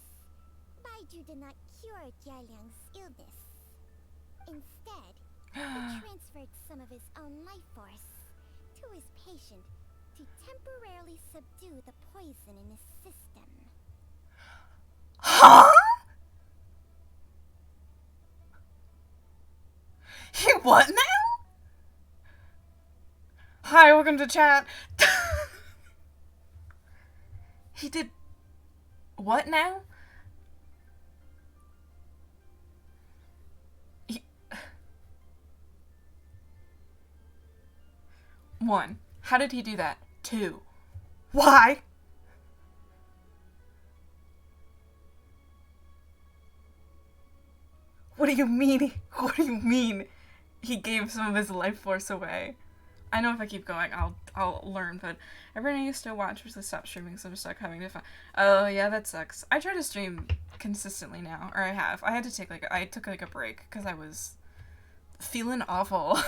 Baizhu did not cure Jialiang's illness. Instead, he transferred some of his own life force to his patient to temporarily subdue the poison in his system. Huh? He what now? Hi, welcome to chat. He did what now? One, how did he do that? Two, why? What do you mean? What do you mean? He gave some of his life force away. I know if I keep going, I'll learn, but everyone I used to watch was stop streaming, so I'm stuck having to find. Oh yeah, that sucks. I try to stream consistently now, or I have. I had to take I took a break because I was feeling awful,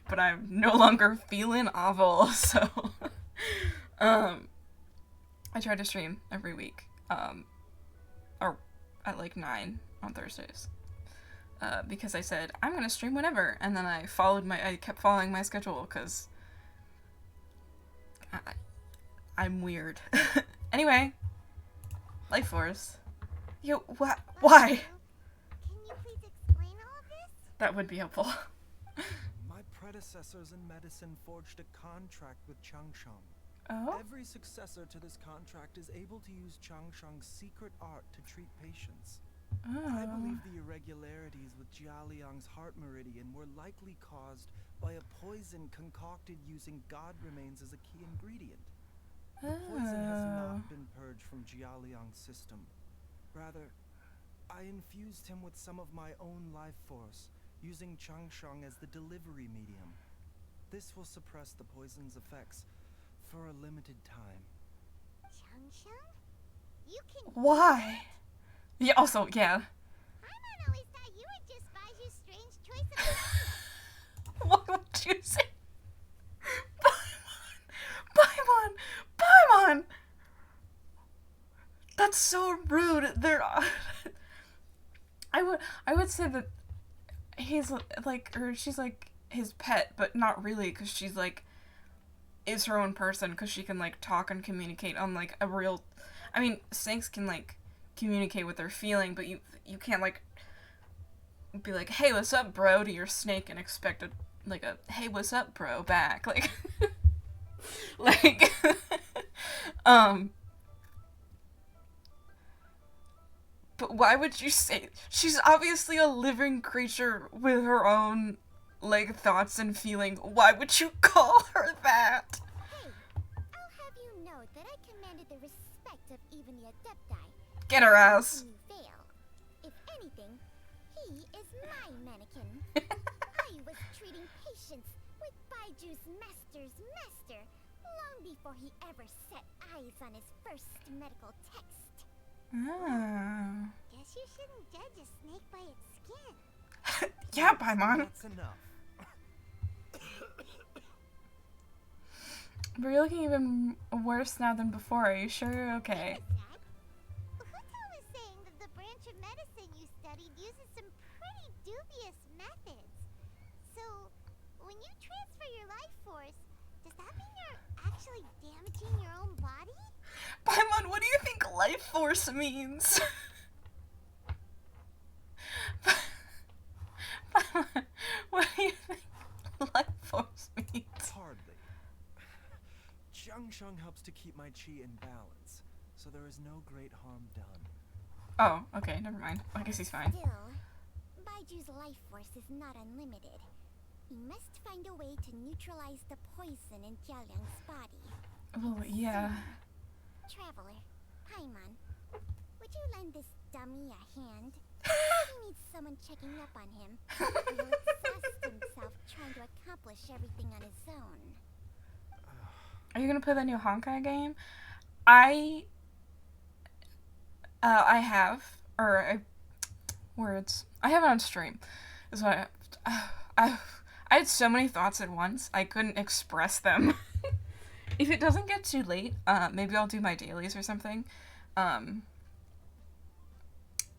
but I'm no longer feeling awful. So, I try to stream every week, or at like 9 on Thursdays. Because I said, I'm gonna stream whenever, and then I kept following my schedule, because I'm weird. Anyway, Life Force. Yo, what? Why? Can you please explain all of this? That would be helpful. My predecessors in medicine forged a contract with Changsheng. Oh? Every successor to this contract is able to use Changsheng's secret art to treat patients. I believe the irregularities with Jialiang's heart meridian were likely caused by a poison concocted using god remains as a key ingredient. The poison has not been purged from Jialiang's system. Rather, I infused him with some of my own life force, using Changsheng as the delivery medium. This will suppress the poison's effects for a limited time. Changsheng? You can... Why? Yeah, also, yeah. Paimon always thought you were just Baizhu's strange choice of partner. What would you say? Paimon! Paimon! That's so rude. I would say that he's like, or she's like his pet, but not really, because she's like, is her own person, because she can like talk and communicate on like a real, I mean, snakes can like communicate what they're feeling, but you can't like be like, hey, what's up, bro, to your snake and expect a hey, what's up, bro, back, like like but why would you say, she's obviously a living creature with her own like thoughts and feelings. Why would you call her that? Hey, I'll have you know that I commanded the respect of even the Adepti. Get her ass. You fail. If anything, he is my mannequin. I was treating patients with Baiju's master's master long before he ever set eyes on his first medical text. Oh. Guess you shouldn't judge a snake by its skin. Yeah, Paimon. That's enough. But you're looking even worse now than before. Are you sure you're okay? Huto was saying that the branch of medicine you studied uses some pretty dubious methods. So, when you transfer your life force, does that mean you're actually damaging your own body? Paimon, what do you think life force means? Paimon, what do you think life force means? Hardly. Xiangsheng helps to keep my chi in balance, so there is no great harm done. Oh, okay, never mind. I guess he's fine. Still, Baiju's life force is not unlimited. He must find a way to neutralize the poison in Jialiang's body. Oh, yeah. Traveler, Paimon, would you lend this dummy a hand? He needs someone checking up on him. He'll exhaust himself trying to accomplish everything on his own. Are you gonna play the new Honkai game? I have, words. I have it on stream. Is what I had so many thoughts at once, I couldn't express them. If it doesn't get too late, maybe I'll do my dailies or something. But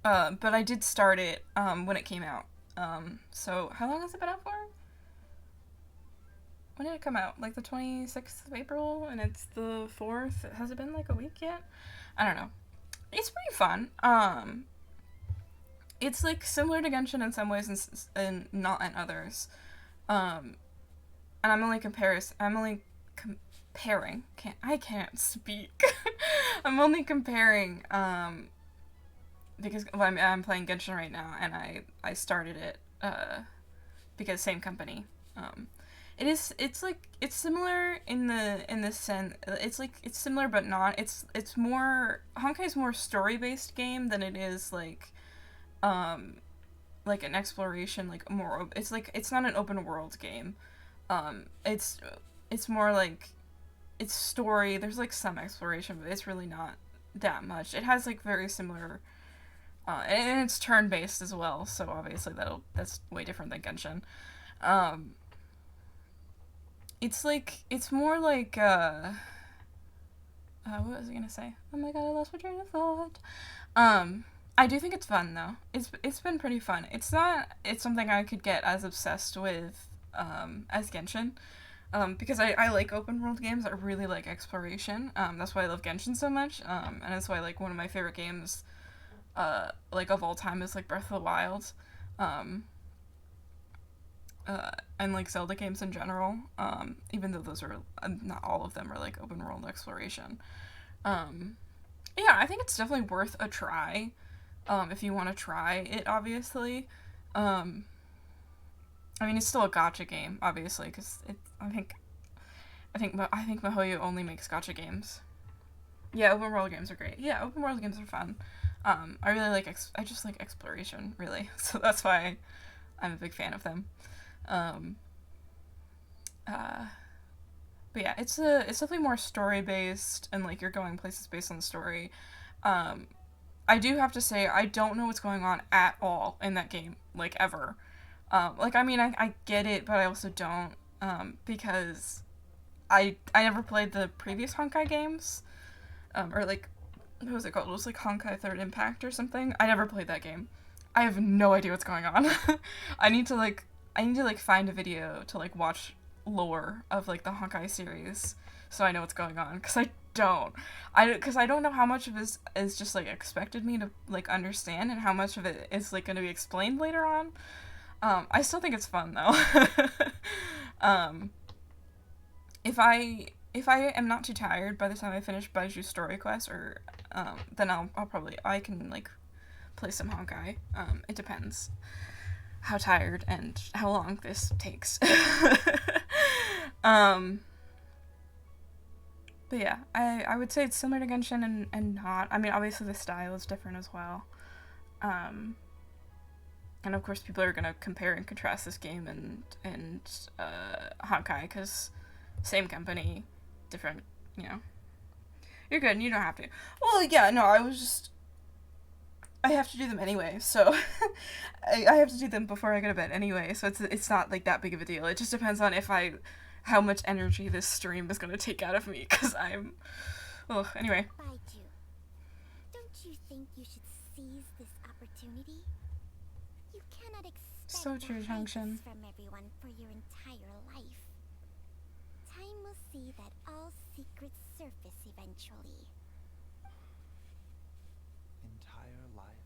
I did start it, when it came out. So how long has it been out for? When did it come out? Like the 26th of April, and it's the 4th? Has it been like a week yet? I don't know. It's pretty fun. It's like similar to Genshin in some ways and not in others. And I'm only comparing. I can't speak. I'm only comparing because I'm playing Genshin right now, and I started it because same company. It's similar in the sense, it's similar but not. It's more, Honkai's more story-based game than it is like an exploration, like more, it's not an open world game. It's more like, it's story, there's like some exploration, but it's really not that much. It has like very similar, and it's turn-based as well, so obviously that's way different than Genshin. It's more like, what was I gonna say? Oh my god, I lost my train of thought. I do think it's fun, though. It's been pretty fun. It's something I could get as obsessed with, as Genshin. Because I like open world games. I really like exploration. That's why I love Genshin so much. And that's why, like, one of my favorite games, like, of all time is, like, Breath of the Wild. And like Zelda games in general, even though those are, not all of them are like open world exploration. Yeah, I think it's definitely worth a try, if you want to try it, obviously. I mean, it's still a gacha game, obviously, because I think MiHoYo only makes gacha games. Yeah, open world games are great. Yeah, open world games are fun. I really like, I just like exploration, really, so that's why I'm a big fan of them. But yeah, it's definitely more story based, and like you're going places based on the story. I do have to say, I don't know what's going on at all in that game, like ever. Like, I mean, I get it, but I also don't, because I never played the previous Honkai games, or like, what was it called? It was like Honkai Third Impact or something. I never played that game. I have no idea what's going on. I need to find a video to like watch lore of like the Honkai series so I know what's going on, because I don't know how much of it is just like expected me to like understand, and how much of it is like going to be explained later on. I still think it's fun though. If I am not too tired by the time I finish baizhu story quest, or then I'll probably, I can like play some Honkai. It depends how tired and how long this takes. But yeah, I would say it's similar to Genshin and not. I mean, obviously the style is different as well. And of course people are gonna compare and contrast this game and Honkai, because same company, different, you know. You're good, you don't have to. Well, yeah, no, I have to do them anyway, so I have to do them before I go to bed anyway, so it's not like that big of a deal. It just depends on how much energy this stream is gonna take out of me, because anyway. Baizhu, don't you think you should seize this opportunity? You cannot expect So true, to hide Junction. this from everyone for your entire life. Time will see that all secrets surface eventually. Entire life.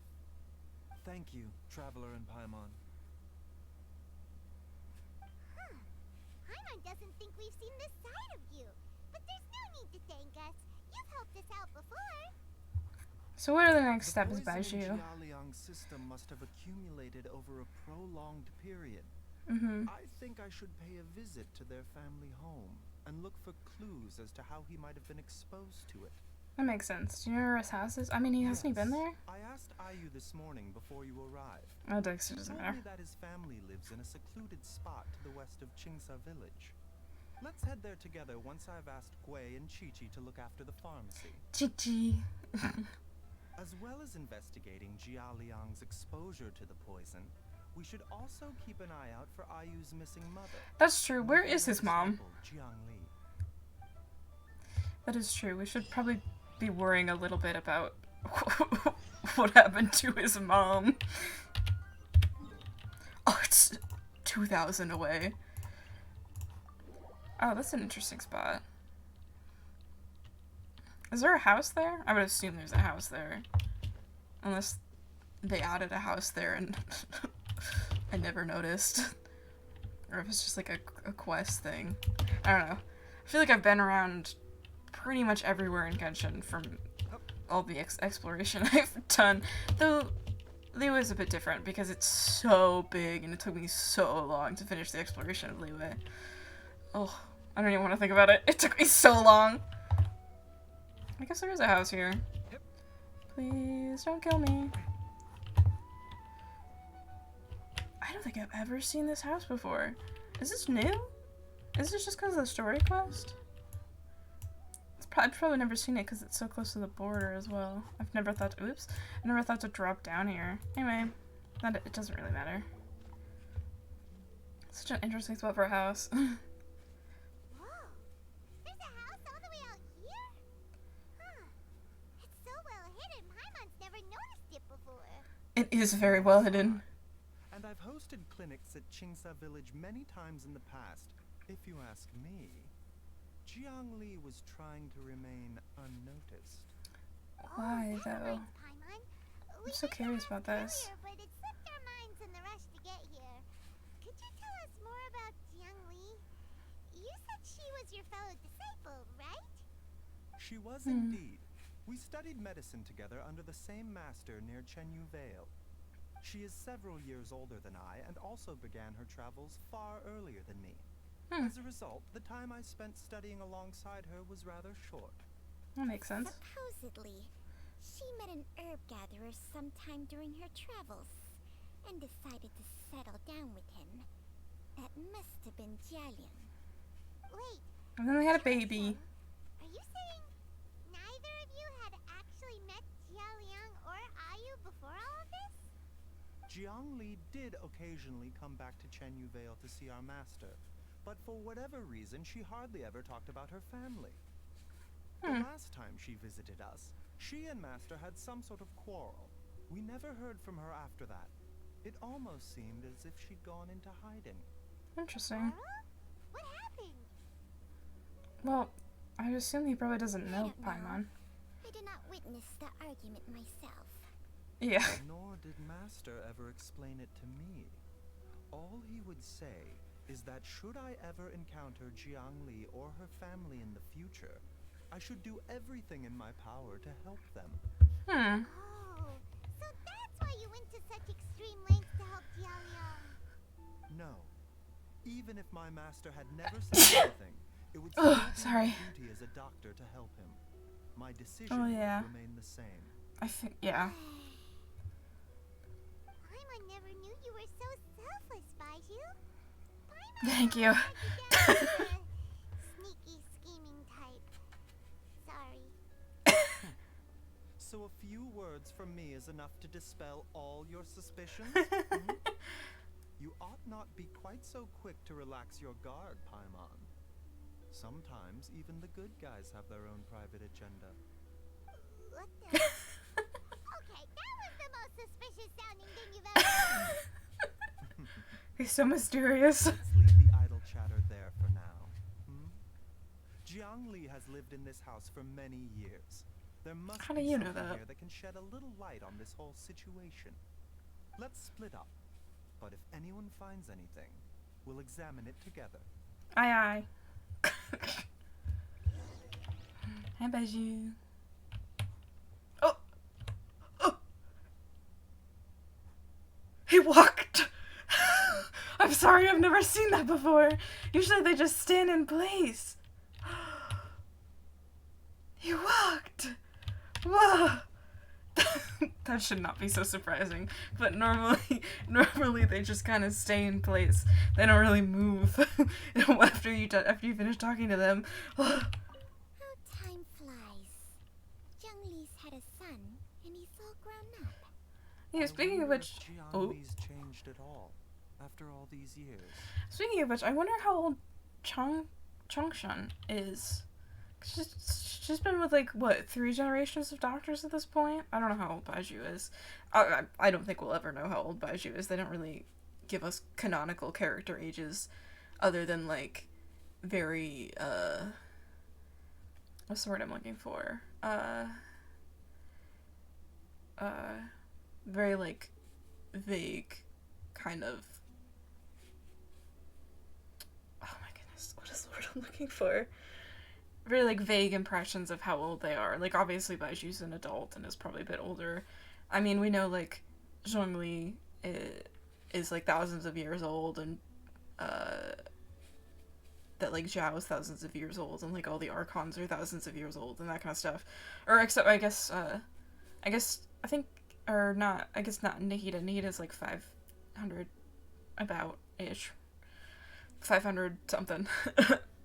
Thank you, Traveler and Paimon. Paimon doesn't think we've seen this side of you, but there's no need to thank us. You've helped us out before. So what are the next The steps, poison in baizhu? Jialiang's system must have accumulated over a prolonged period. Mm-hmm. I think I should pay a visit to their family home and look for clues as to how he might have been exposed to it. That makes sense. Do you know where his house is? I mean, hasn't he been there? I asked Ayu this morning before you arrived. Oh, Dexter He doesn't told matter. me that his family lives in a secluded spot to the west of Qingsa village. Let's head there together once I've asked Gui and Chi-Chi to look after the pharmacy. Chi-Chi. As well as investigating Jialiang's exposure to the poison, we should also keep an eye out for Ayu's missing mother. That's true. Where is his mom? Jiangli. That is true. We should probably be worrying a little bit about what happened to his mom. Oh, it's 2,000 away. Oh, that's an interesting spot. Is there a house there? I would assume there's a house there. Unless they added a house there and I never noticed. Or if it's just like a quest thing. I don't know. I feel like I've been around pretty much everywhere in Genshin from all the exploration I've done. Though Liyue is a bit different because it's so big and it took me so long to finish the exploration of Liyue. Oh, I don't even want to think about it. It took me so long. I guess there is a house here. Please don't kill me. I don't think I've ever seen this house before. Is this new? Is this just because of the story quest? I've probably never seen it because it's so close to the border as well. I've never thought to, oops, I never thought to drop down here. Anyway, it doesn't really matter. Such an interesting spot for a house. Whoa! There's a house all the way out here? Huh. It's so well hidden, Paimon's never noticed it before. It is very well hidden. And I've hosted clinics at Qingsa village many times in the past. If you ask me, Jiangli was trying to remain unnoticed. Why, that though? works, Paimon. I'm so curious about this. Earlier, but it slipped our minds in the rush to get here. Could you tell us more about Jiangli? You said she was your fellow disciple, right? She was indeed. We studied medicine together under the same master near Chenyu Vale. She is several years older than I and also began her travels far earlier than me. As a result, the time I spent studying alongside her was rather short. That makes sense. Supposedly, she met an herb gatherer sometime during her travels and decided to settle down with him. That must have been Jialiang. Wait, And then they had a baby. are you saying neither of you had actually met Jialiang or Ayu before all of this? Jiangli did occasionally come back to Chenyu Vale to see our master, but for whatever reason, she hardly ever talked about her family. The last time she visited us, she and Master had some sort of quarrel. We never heard from her after that. It almost seemed as if she'd gone into hiding. Interesting. What happened? Well, I assume he probably doesn't know I don't Paimon. I did not witness the argument myself. Yeah. Nor did Master ever explain it to me. All he would say is that should I ever encounter Jiangli or her family in the future, I should do everything in my power to help them. Oh, so that's why you went to such extreme lengths to help Jialiang. No. Even if my master had never said anything, it would still be my duty as a doctor to help him. My decision would remain the same. I think, yeah. Paimon never knew you were so selfless, Baizhu. Thank you. Sneaky, scheming type. Sorry. So a few words from me is enough to dispel all your suspicions? You ought not be quite so quick to relax your guard, Paimon. Sometimes even the good guys have their own private agenda. What the? Okay, that was the most suspicious sounding thing you've ever heard. He's so mysterious. Let's leave the idle chatter there for now. Jiangli has lived in this house for many years. There must How do be you know something that? here that can shed a little light on this whole situation. Let's split up. But if anyone finds anything, we'll examine it together. Aye, aye. Hi, baizhu. Oh! Oh! He walked! I'm sorry, I've never seen that before. Usually they just stand in place. He walked! Whoa! That should not be so surprising, but normally they just kind of stay in place. They don't really move after you finish talking to them. How time flies. Zhongli's had a son, and he's all grown up. Yeah, speaking of which, Jiangli's changed at all after all these years. speaking of which, I wonder how old Chongshan is. She's been with, like, what, 3 generations of doctors at this point? I don't know how old baizhu is. I don't think we'll ever know how old baizhu is. They don't really give us canonical character ages other than, like, very, what's the word I'm looking for? Very, like, vague kind of... Oh my goodness, what is the word I'm looking for? Very, like, vague impressions of how old they are. Like, obviously baizhu's an adult and is probably a bit older. I mean, we know, like, Zhongli is like, thousands of years old, and, that, like, Zhao is thousands of years old, and, like, all the Archons are thousands of years old, and that kind of stuff. Or, except, I guess not Nahida. Nahida's, like, 500, about-ish. 500 something.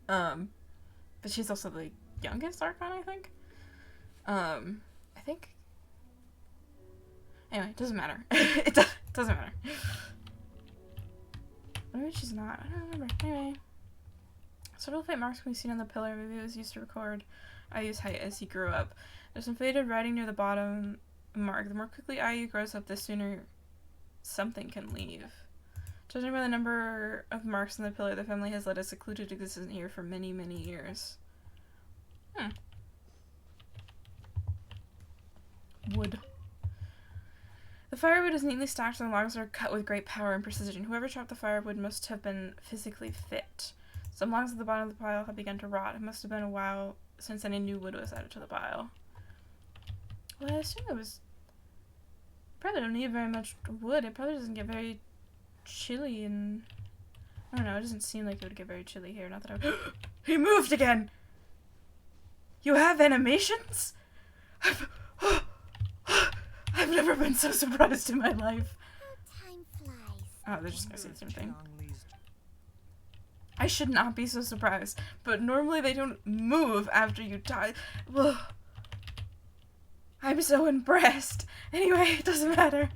But she's also the youngest Archon, I think. I think. Anyway, it doesn't matter. It doesn't matter. Maybe she's not. I don't remember. Anyway. Subtle faint marks can be seen on the pillar. Maybe it was used to record Ayu's height as he grew up. There's some faded writing near the bottom mark. The more quickly Ayu grows up, the sooner something can leave. Judging by the number of marks on the pillar, the family has led a secluded existence here for many, many years. Wood. The firewood is neatly stacked and the logs are cut with great power and precision. Whoever chopped the firewood must have been physically fit. Some logs at the bottom of the pile have begun to rot. It must have been a while since any new wood was added to the pile. Well, I assume it was... Probably don't need very much wood. It probably doesn't get very chilly and... I don't know, it doesn't seem like it would get very chilly here. Not that I... He moved again! You have animations? I've never been so surprised in my life. How time flies. Oh, they're just gonna say the same thing. I should not be so surprised, but normally they don't move after you die. Ugh. I'm so impressed. Anyway, it doesn't matter.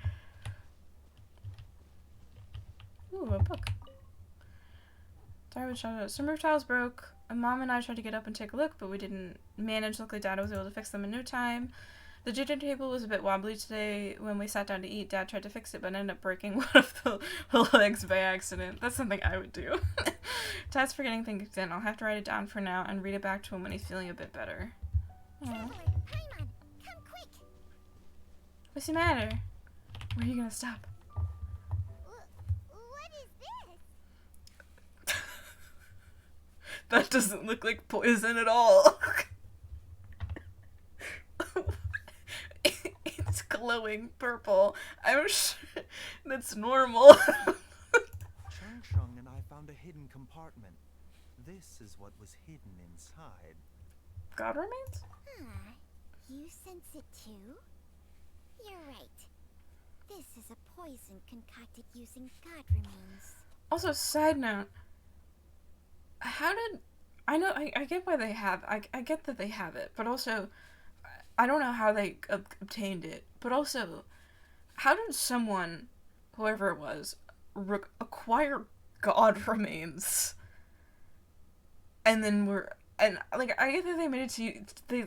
Ooh, a book. Diary with shadows. Some roof tiles broke. Mom and I tried to get up and take a look, but we didn't manage. Luckily, Dad was able to fix them in no time. The dinner table was a bit wobbly today. When we sat down to eat, Dad tried to fix it, but ended up breaking one of the legs by accident. That's something I would do. Dad's forgetting things in. I'll have to write it down for now and read it back to him when he's feeling a bit better. Traveler, Paimon, come quick! What's the matter? Where are you gonna stop? What is this? That doesn't look like poison at all. It's glowing purple. I'm sure that's normal. Changsheng and I found a hidden compartment. This is what was hidden inside. God remains? Ah, you sense it too? You're right. This is a poison concocted using god remains. Also, side note. How did... I know, I get why they have... I get that they have it, but also... I don't know how they obtained it, but also... How did someone, whoever it was, acquire god remains? And then were... And, like, I get that they made it to... They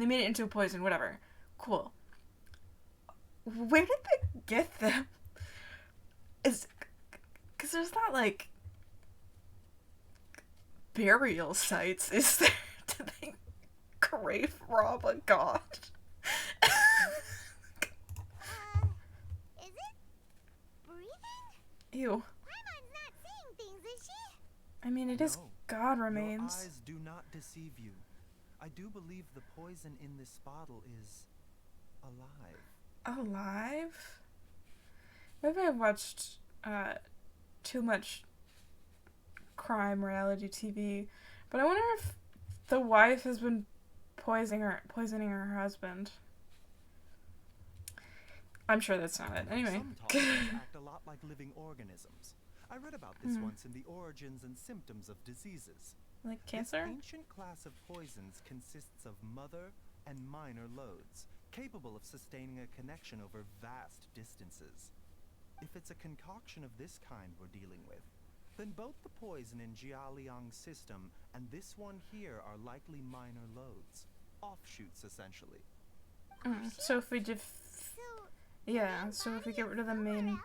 made it into a poison, whatever. Cool. Where did they get them? Because there's not, like... burial sites, is there? Do they grave rob a god? Is it? Breathing? Ew. Paimon's not seeing things, is she? I mean, it is No, god Your remains. eyes do not deceive you. I do believe the poison in this bottle is alive. Alive? Maybe I've watched too much crime reality TV, but I wonder if the wife has been poisoning her husband. I'm sure that's not it. Anyway. Some toxins act a lot like living organisms. I read about this once in the Origins and Symptoms of Diseases. Like cancer? This ancient class of poisons consists of mother and minor loads, capable of sustaining a connection over vast distances. If it's a concoction of this kind we're dealing with, then both the poison in Jialiang's system and this one here are likely minor loads. Offshoots, essentially. So if we just... Yeah, so if we get rid of the main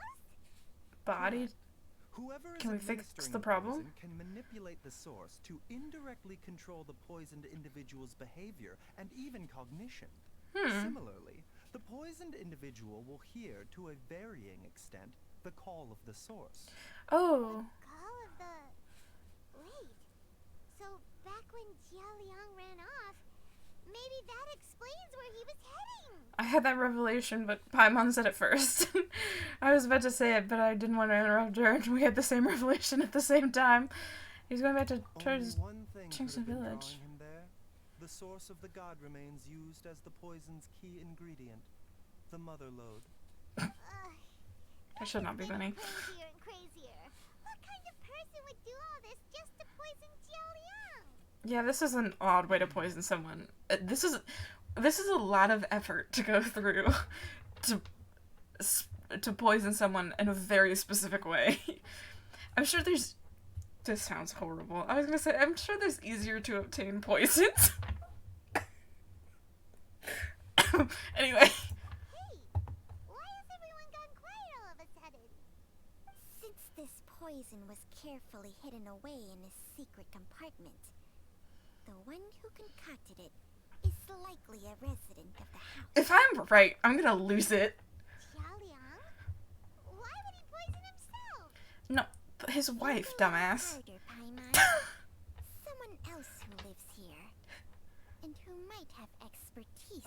body, Whoever is can we fix administering the problem? poison can manipulate the source to indirectly control the poisoned individual's behavior and even cognition. Similarly, the poisoned individual will hear, to a varying extent, the call of the source. Oh. Call of the... Wait. So back when Jialiang ran off, maybe that explains where he was heading. I had that revelation, but Paimon said it first. I was about to say it, but I didn't want to interrupt her, and we had the same revelation at the same time. He's going back to towards Only one thing could Chingsa have been village. drawing him there. The source of the god remains used as the poison's key ingredient, the mother load. That should not be funny. Crazier and crazier. What kind of person would do all this just to poison Jialiang? Yeah, this is an odd way to poison someone. This is a lot of effort to go through to poison someone in a very specific way. I'm sure there's... This sounds horrible. I was gonna say, I'm sure there's easier to obtain poisons. Anyway. Hey, why has everyone gone quiet all of a sudden? Since this poison was carefully hidden away in a secret compartment, the one who concocted it is likely a resident of the house. If I'm right, I'm gonna lose it. Jialiang? Why would he poison himself? No, his wife, dumbass. Harder, Paimon. Someone else who lives here, and who might have expertise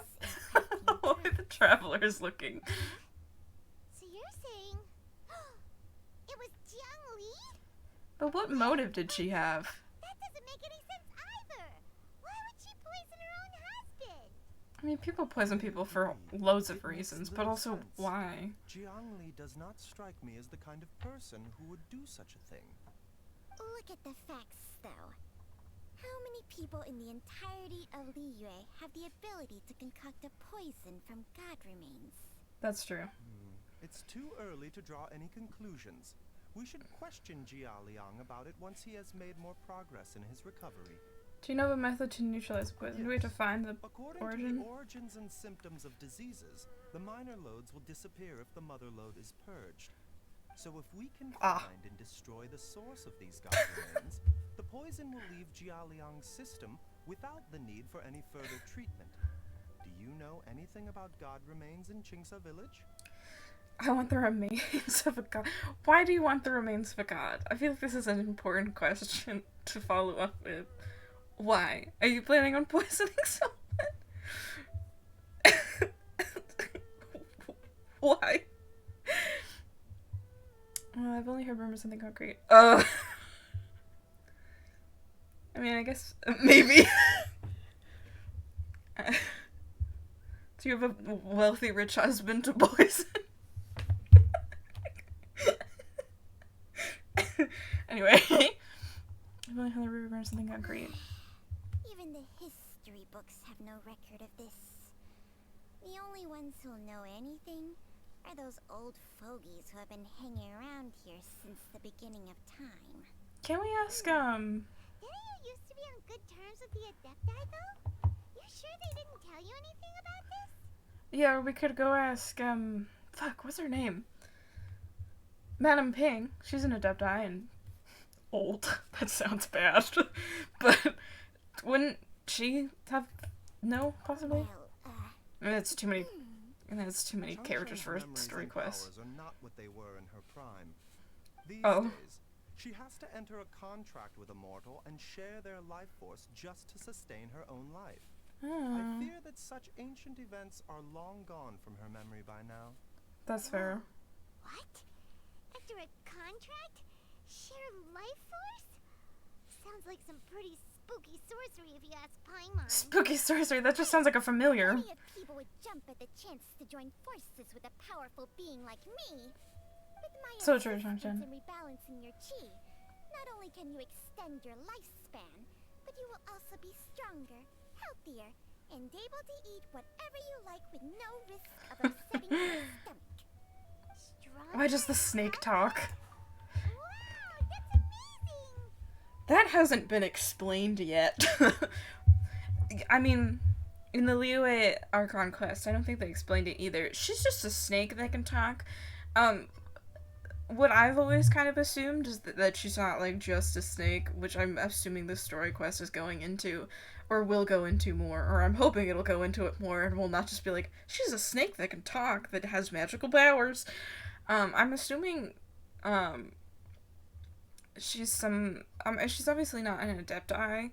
in crafting The way the traveler is looking. So you're saying it was Jiang Li? But what motive did she have? That doesn't make any sense either. Why would she poison her own husband? I mean, people poison people for loads of It makes reasons, but little also sense. why? Jiang Li does not strike me as the kind of person who would do such a thing. Look at the facts, though. How many people in the entirety of Liyue have the ability to concoct a poison from god remains? That's true. It's too early to draw any conclusions. We should question Jialiang about it once he has made more progress in his recovery. Do you know of a method to neutralize poison? Do we have to find the According origin? to the origins and symptoms of diseases, the minor loads will disappear if the mother load is purged. So if we can find and destroy the source of these god remains, the poison will leave Jialiang's system without the need for any further treatment. Do you know anything about god remains in Chingsa village? I want the remains of a god. Why do you want the remains of a god? I feel like this is an important question to follow up with. Why? Are you planning on poisoning someone? Why? I've only heard rumors something concrete. I mean, I guess maybe. Do you have a wealthy, rich husband to poison? Anyway, I've only heard rumors something concrete. Even the history books have no record of this. The only ones who'll know anything are those old fogies who have been hanging around here since the beginning of time. Can we ask, Didn't you used to be on good terms with the Adepti, though? You sure they didn't tell you anything about this? Yeah, we could go ask, fuck, what's her name? Madame Ping. She's an Adepti and old. That sounds bad. But wouldn't she have, no, possibly? Well, That's too many, that's too many characters for a Memories story and quest. powers are not what they were in her prime. These Oh. days, She has to enter a contract with a mortal and share their life force just to sustain her own life. I fear that such ancient events are long gone from her memory by now. That's fair. What? Enter a contract? Share life force? Sounds like some pretty spooky sorcery if you ask Paimon. Spooky sorcery, that just sounds like a familiar. Plenty of people would jump at the chance to join forces with a powerful being like me. With my So true, assistance Chang-Chan. in rebalancing your chi, not only can you extend your lifespan, but you will also be stronger, healthier, and able to eat whatever you like with no risk of upsetting your stomach. Stronger, Why does the snake talk? Wow, that's amazing! That hasn't been explained yet. I mean, in the Liyue Archon quest, I don't think they explained it either. She's just a snake that can talk. What I've always kind of assumed is that she's not, like, just a snake, which I'm assuming the story quest is going into, or will go into more, or I'm hoping it'll go into it more, and will not just be like, she's a snake that can talk, that has magical powers. I'm assuming, she's obviously not an Adepti,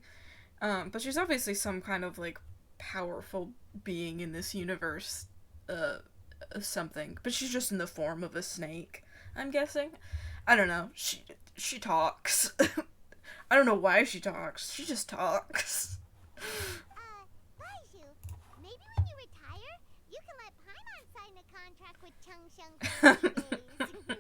but she's obviously some kind of, like, powerful being in this universe, something, but she's just in the form of a snake, I'm guessing. I don't know. She talks. I don't know why she talks. She just talks. Baizhu, maybe when you retire, you can let Paimon sign a contract with Changsheng for 30 days.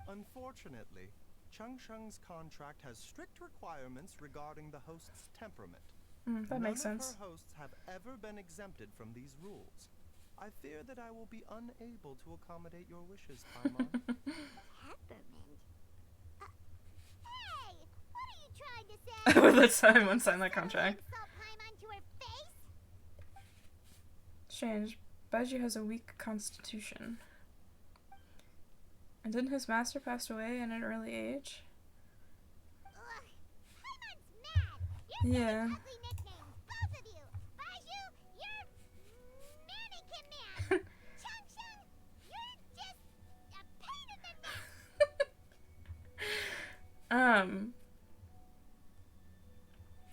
Unfortunately, Changsheng's contract has strict requirements regarding the host's temperament. That makes sense. None of her hosts have ever been exempted from these rules. I fear that I will be unable to accommodate your wishes, Paimon. Temperament? Hey! What are you trying to say? I would let someone sign that contract. Insult Paimon to her face? Strange. Baizhu has a weak constitution. And didn't his master pass away at an early age? Ugh, Paimon's mad! You're Yeah. ugly nicknames, both of you! Baizhu, you're mannequin man! Changsheng, you're just a pain in the neck!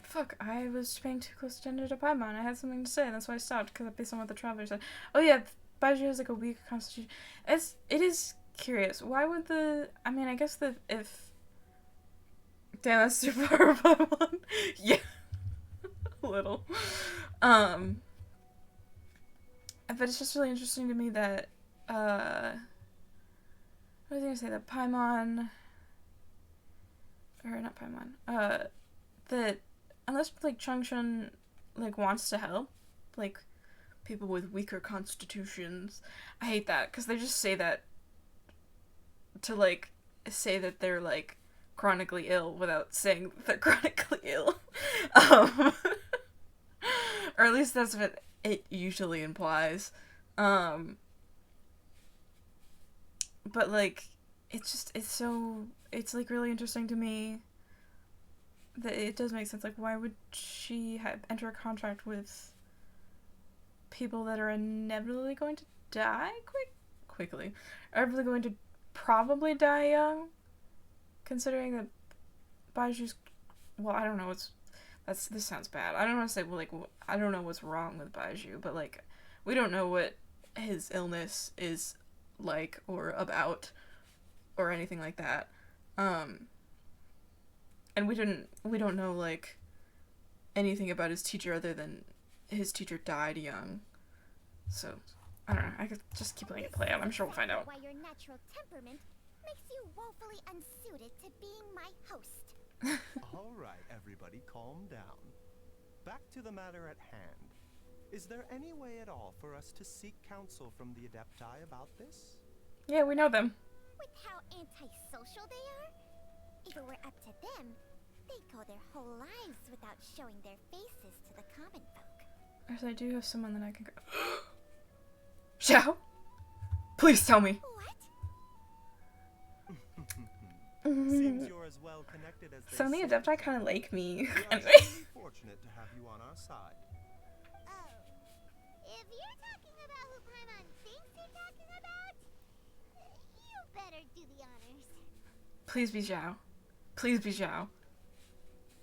Fuck, I was paying too close attention to Paimon. I had something to say, and that's why I stopped, because based on what the traveler said. Oh yeah, Baizhu has like a weak constitution. It is curious. Why would I guess if... Damn, that's too far Paimon. Yeah. A little. But it's just really interesting to me that, what was I gonna say? That Paimon... Or not Paimon. That unless, like, Changsheng, like, wants to help, like, people with weaker constitutions, I hate that, because they just say that to, like, say that they're, like, chronically ill without saying that they're chronically ill. Or at least that's what it usually implies. But, like, it's like, really interesting to me that it does make sense. Like, why would she enter a contract with people that are inevitably going to die quickly? Inevitably going to probably die young? Considering that Baiju's... Well, I don't know this sounds bad. I don't want to say, well, like, I don't know what's wrong with Baizhu, but, like, we don't know what his illness is like or about or anything like that. And we don't know, like, anything about his teacher other than his teacher died young. So, I don't know. I could just keep letting it play out. I'm sure we'll find out. Why your natural temperament makes you woefully unsuited to being my host. All right, everybody, calm down. Back to the matter at hand. Is there any way at all for us to seek counsel from the Adepti about this? Yeah, we know them. With how antisocial they are? If it were up to them, they'd go their whole lives without showing their faces to the common folk. Yes, I do have someone that I can go... Xiao? Please tell me. What? Seems you're as well connected as they Some of the say. Adepti kind of like me. We are Anyway. truly fortunate to have you on our side. Oh. If you're talking about who Paimon thinks you're talking about, you better do the honors. Please be Xiao. Please be Zhao.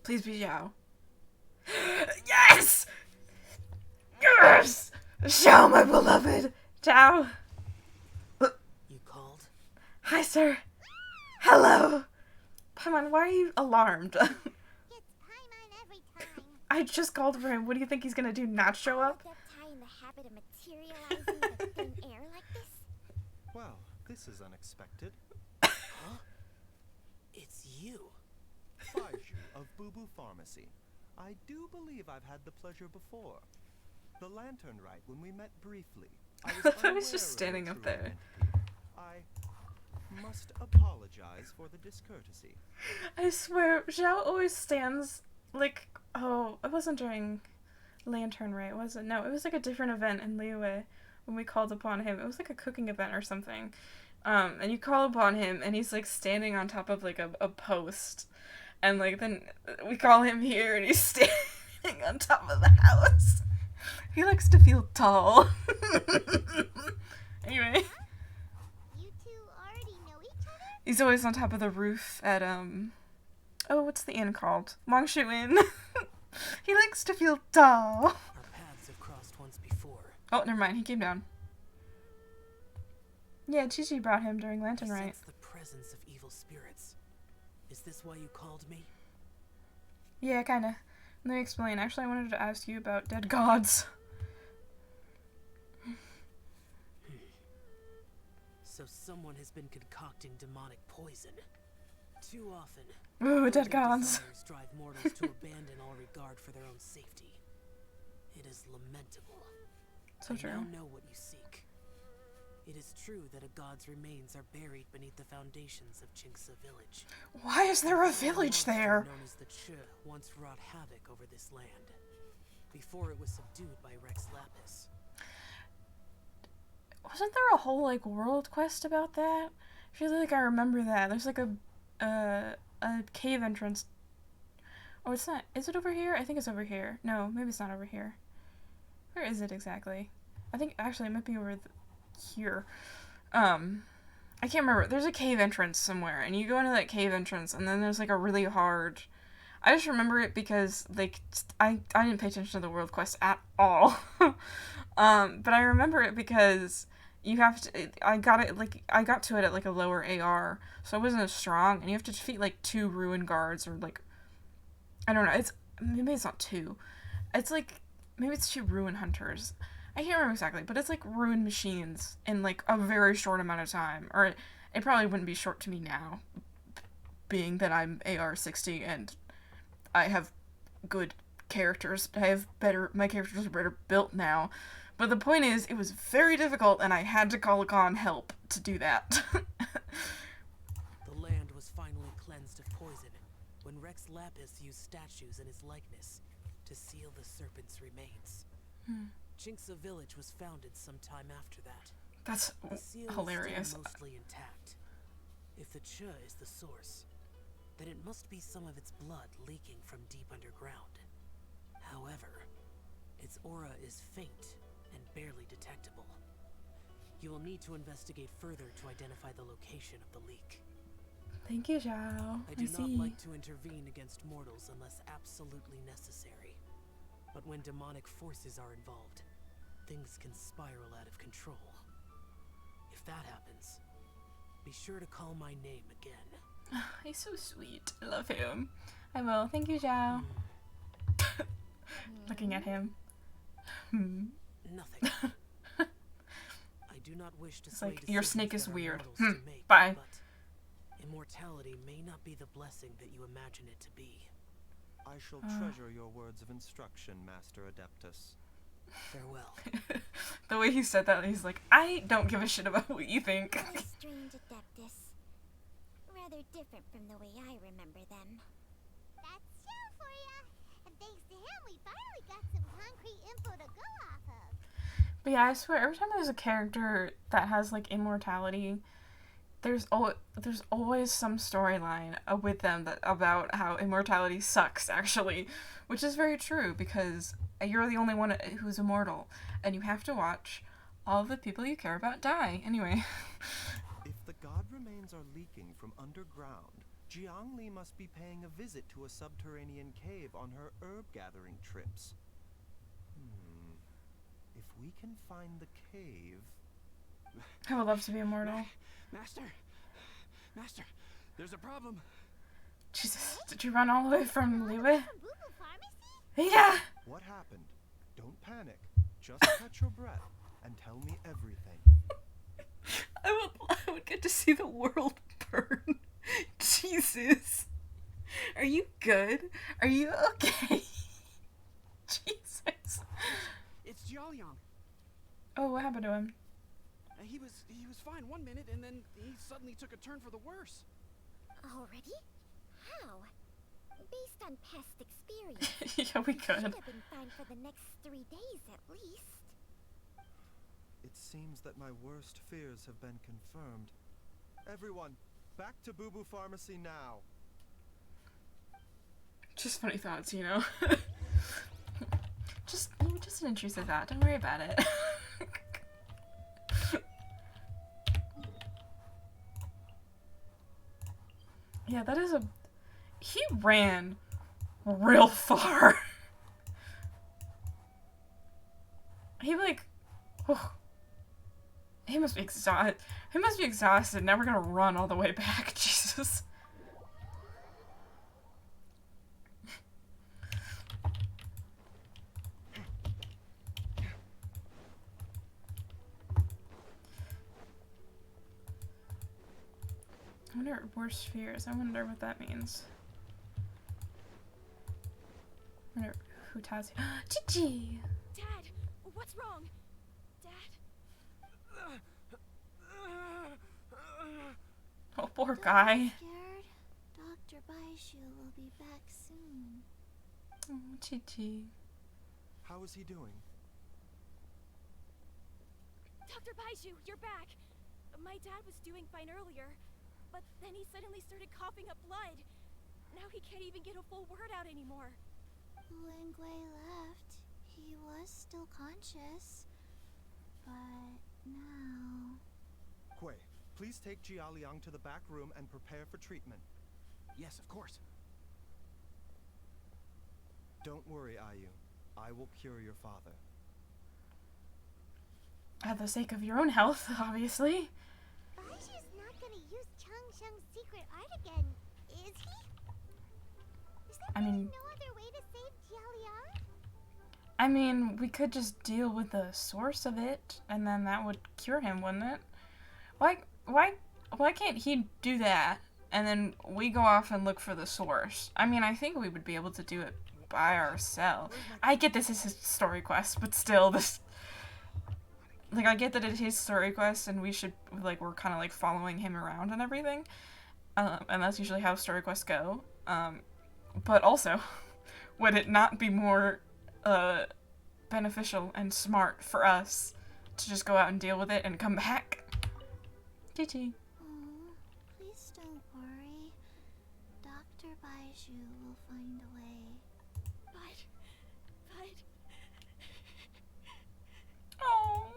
Please be Zhao. Yes! Yes! Zhao, my beloved! Zhao! You called? Hi, sir. Hello. Paimon, why are you alarmed? It's Paimon every time. I just called for him. What do you think he's gonna do? Not show up? Let that tie in the habit of materializing out of thin air like this? Well, this is unexpected. Huh? It's you. Baizhu of Boo Boo Pharmacy. I do believe I've had the pleasure before. The lantern rite when we met briefly. I was I was just unaware standing of up your there. true identity. I must apologize for the discourtesy. I swear, Zhao always stands like, oh, it wasn't during Lantern Rite, was it? No, it was like a different event in Liyue when we called upon him. It was like a cooking event or something. And you call upon him and he's like standing on top of like a post. And like then we call him here and he's standing on top of the house. He likes to feel tall. Anyway. You two already know each other? He's always on top of the roof at, oh, what's the inn called? Mongshu Inn. He likes to feel tall. Our paths have crossed once before. Oh, never mind. He came down. Yeah, Chi-Chi brought him during Lantern I Rite. sense the presence of evil spirits. Is this why you called me? Yeah, kinda. Let me explain. Actually, I wanted to ask you about dead gods. So someone has been concocting demonic poison. Too often, Ooh, dead evil gods. desires drive mortals to abandon all regard for their own safety. It is lamentable. So I true. now know what you seek. It is true that a god's remains are buried beneath the foundations of Jinxa village. Why is there a The village monster there? known as the Chu once wrought havoc over this land, before it was subdued by Rex Lapis. Wasn't there a whole, like, world quest about that? I feel like I remember that. There's, like, a cave entrance. Oh, it's not. Is it over here? I think it's over here. No, maybe it's not over here. Where is it exactly? I think, actually, it might be over here. I can't remember. There's a cave entrance somewhere, and you go into that cave entrance, and then there's, like, a really hard... I just remember it because, like, I didn't pay attention to the world quest at all. But I remember it because you have to, I got to it at, like, a lower AR, so I wasn't as strong, and you have to defeat, like, 2 ruin guards, or, like, I don't know, maybe it's not 2. It's, like, maybe it's 2 ruin hunters. I can't remember exactly, but it's, like, ruin machines in, like, a very short amount of time, or it probably wouldn't be short to me now, being that I'm AR 60, and I have good characters. My characters are better built now. But the point is, it was very difficult, and I had to call upon help to do that. The land was finally cleansed of poison when Rex Lapis used statues in his likeness to seal the serpent's remains. Jinxa village was founded sometime after that. That's The seal hilarious. is still mostly intact. If the Chu is the source, then it must be some of its blood leaking from deep underground. However, its aura is faint and barely detectable. You will need to investigate further to identify the location of the leak. Thank you, Zhao. I do not see. like to intervene against mortals unless absolutely necessary. But when demonic forces are involved, things can spiral out of control. If that happens, be sure to call my name again. He's so sweet. I love him. I will. Thank you, Zhao. Looking at him. Nothing. I do not wish to It's sway like, your decisions snake is that are weird. mortals to make, Bye. But immortality may not be the blessing that you imagine it to be. I shall treasure your words of instruction, Master Adeptus. Farewell. The way he said that, he's like, I don't give a shit about what you think. What a strange Adeptus. Rather different from the way I remember them. That's Joe for ya! And thanks to him, we finally got some concrete info to go off of. But yeah, I swear, every time there's a character that has, like, immortality, there's always some storyline with them about how immortality sucks, actually. Which is very true, because you're the only one who's immortal. And you have to watch all the people you care about die. Anyway. If the god remains are leaking from underground, Jiangli must be paying a visit to a subterranean cave on her herb-gathering trips. If we can find the cave... I would love to be immortal. Master, there's a problem. Jesus, did you run all the way from Liyue? From Boo Pharmacy? Yeah! What happened? Don't panic. Just catch your breath and tell me everything. I would get to see the world burn. Jesus. Are you good? Are you okay? Jesus. It's Jiaoyang. Oh, what happened to him? He was fine one minute, and then he suddenly took a turn for the worse. Already? How? Based on past experience, Yeah, we he could. should have been fine for the next 3 days at least. It seems that my worst fears have been confirmed. Everyone, back to Boo Boo Pharmacy now. Just funny thoughts, you know? just an intrusive thought. Don't worry about it. Yeah, that is a... He ran real far. He, like... Oh, he must be exhausted. He must be exhausted. Now we're gonna run all the way back. Jesus. I wonder worst fears. I wonder what that means. I wonder who Taz. Chichi! Dad, what's wrong? Dad? Oh, poor guy. Scared? Dr. Baizhu will be back soon. Oh, Chichi. How is he doing? Dr. Baizhu, you're back! My dad was doing fine earlier, but then he suddenly started coughing up blood. Now he can't even get a full word out anymore. When Gui left, he was still conscious. But now... Kui, please take Jia Liang to the back room and prepare for treatment. Yes, of course. Don't worry, Ayu. I will cure your father. At the sake of your own health, obviously. Baizhu's not gonna use Chang Sheng's secret art again, is he? Is there I mean... no other way to save Jia Liang? I mean, we could just deal with the source of it, and then that would cure him, wouldn't it? Why can't he do that, and then we go off and look for the source? I mean, I think we would be able to do it by ourselves. I get this is his story quest, but still, this... Like, I get that it's his story quest, and we should, like, we're kind of, like, following him around and everything. And that's usually how story quests go. But also, would it not be more, beneficial and smart for us to just go out and deal with it and come back? GG. Oh, please don't worry. Dr. Baizhu will find a way. But... Oh.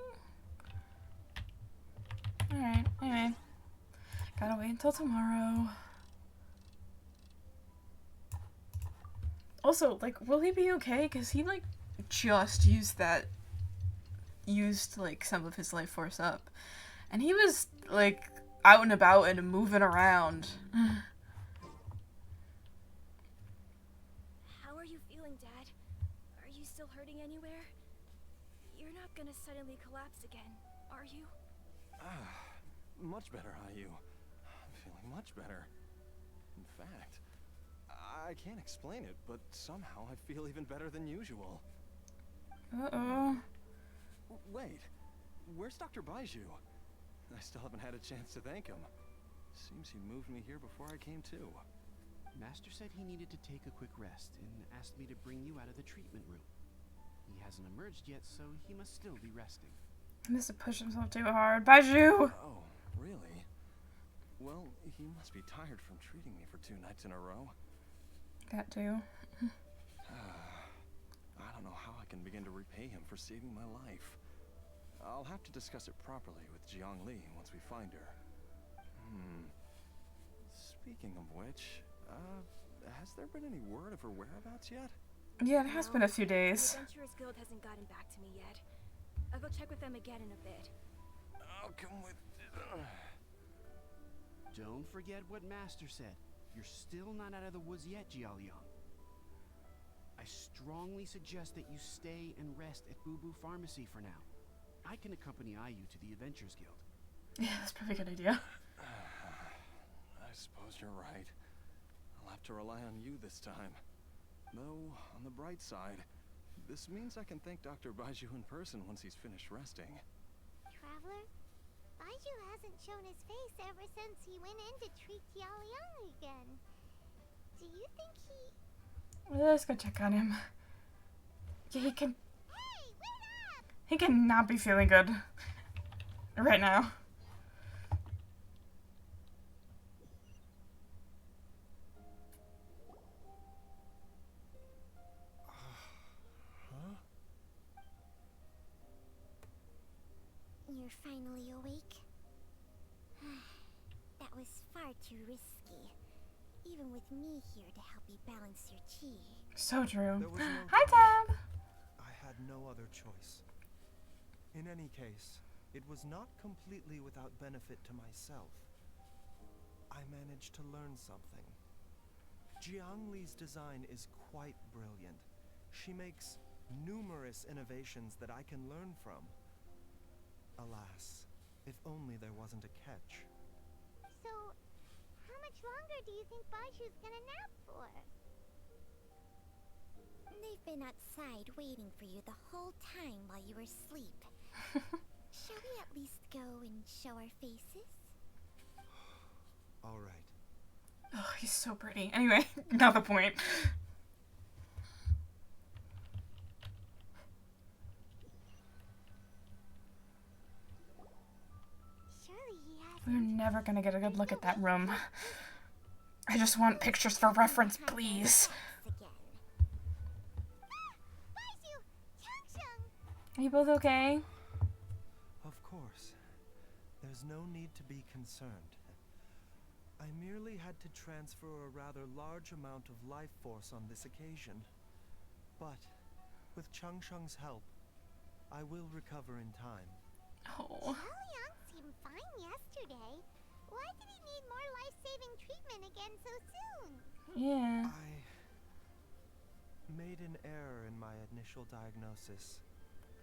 Alright, anyway. Gotta wait until tomorrow. Also, like, will he be okay? Because he, like, just used, like, some of his life force up. And he was, like, out and about and moving around. How are you feeling, Dad? Are you still hurting anywhere? You're not gonna suddenly collapse again, are you? Much better, Ayu. I'm feeling much better. In fact, I can't explain it, but somehow I feel even better than usual. Uh-oh. Wait, where's Dr. Baizhu? I still haven't had a chance to thank him. Seems he moved me here before I came to. Master said he needed to take a quick rest and asked me to bring you out of the treatment room. He hasn't emerged yet, so he must still be resting. He must have pushed himself too hard. Baizhu! Oh, really? Well, he must be tired from treating me for 2 nights in a row. That too. I don't know how I can begin to repay him for saving my life. I'll have to discuss it properly with Jiangli once we find her. Speaking of which, has there been any word of her whereabouts yet? Yeah, it has been a few The days. Adventurers Guild hasn't gotten back to me yet. I'll go check with them again in a bit. I'll come with. Don't forget what Master said. You're still not out of the woods yet, Jialiang. I strongly suggest that you stay and rest at Boo Boo Pharmacy for now. I can accompany Ayu to the Adventurers Guild. Yeah, that's probably a good idea. I suppose you're right. I'll have to rely on you this time. Though, on the bright side, this means I can thank Dr. Baizhu in person once he's finished resting. Traveler, Baizhu hasn't shown his face ever since he went in to treat Jialiang again. Do you think he... Let's go check on him. Yeah, he can. Hey, wait up! He cannot be feeling good right now. Huh? You're finally awake? That was far too risky. Even with me here to help you balance your chi. So true. There was no Hi, choice. Tab. I had no other choice. In any case, it was not completely without benefit to myself. I managed to learn something. Jiang Li's design is quite brilliant. She makes numerous innovations that I can learn from. Alas, if only there wasn't a catch. So, how much longer do you think Baizhu's gonna nap for? They've been outside waiting for you the whole time while you were asleep. Shall we at least go and show our faces? All right. Oh, he's so pretty. Anyway, not the point. Surely he has. We're never gonna get a good look at that room. I just want pictures for reference, please. Again. Baizhu! Changsheng! Are you both okay? Of course. There's no need to be concerned. I merely had to transfer a rather large amount of life force on this occasion. But, with Changsheng's help, I will recover in time. Oh. Jialiang seemed fine yesterday. Why did he need more life-saving treatment again so soon? Yeah. I made an error in my initial diagnosis.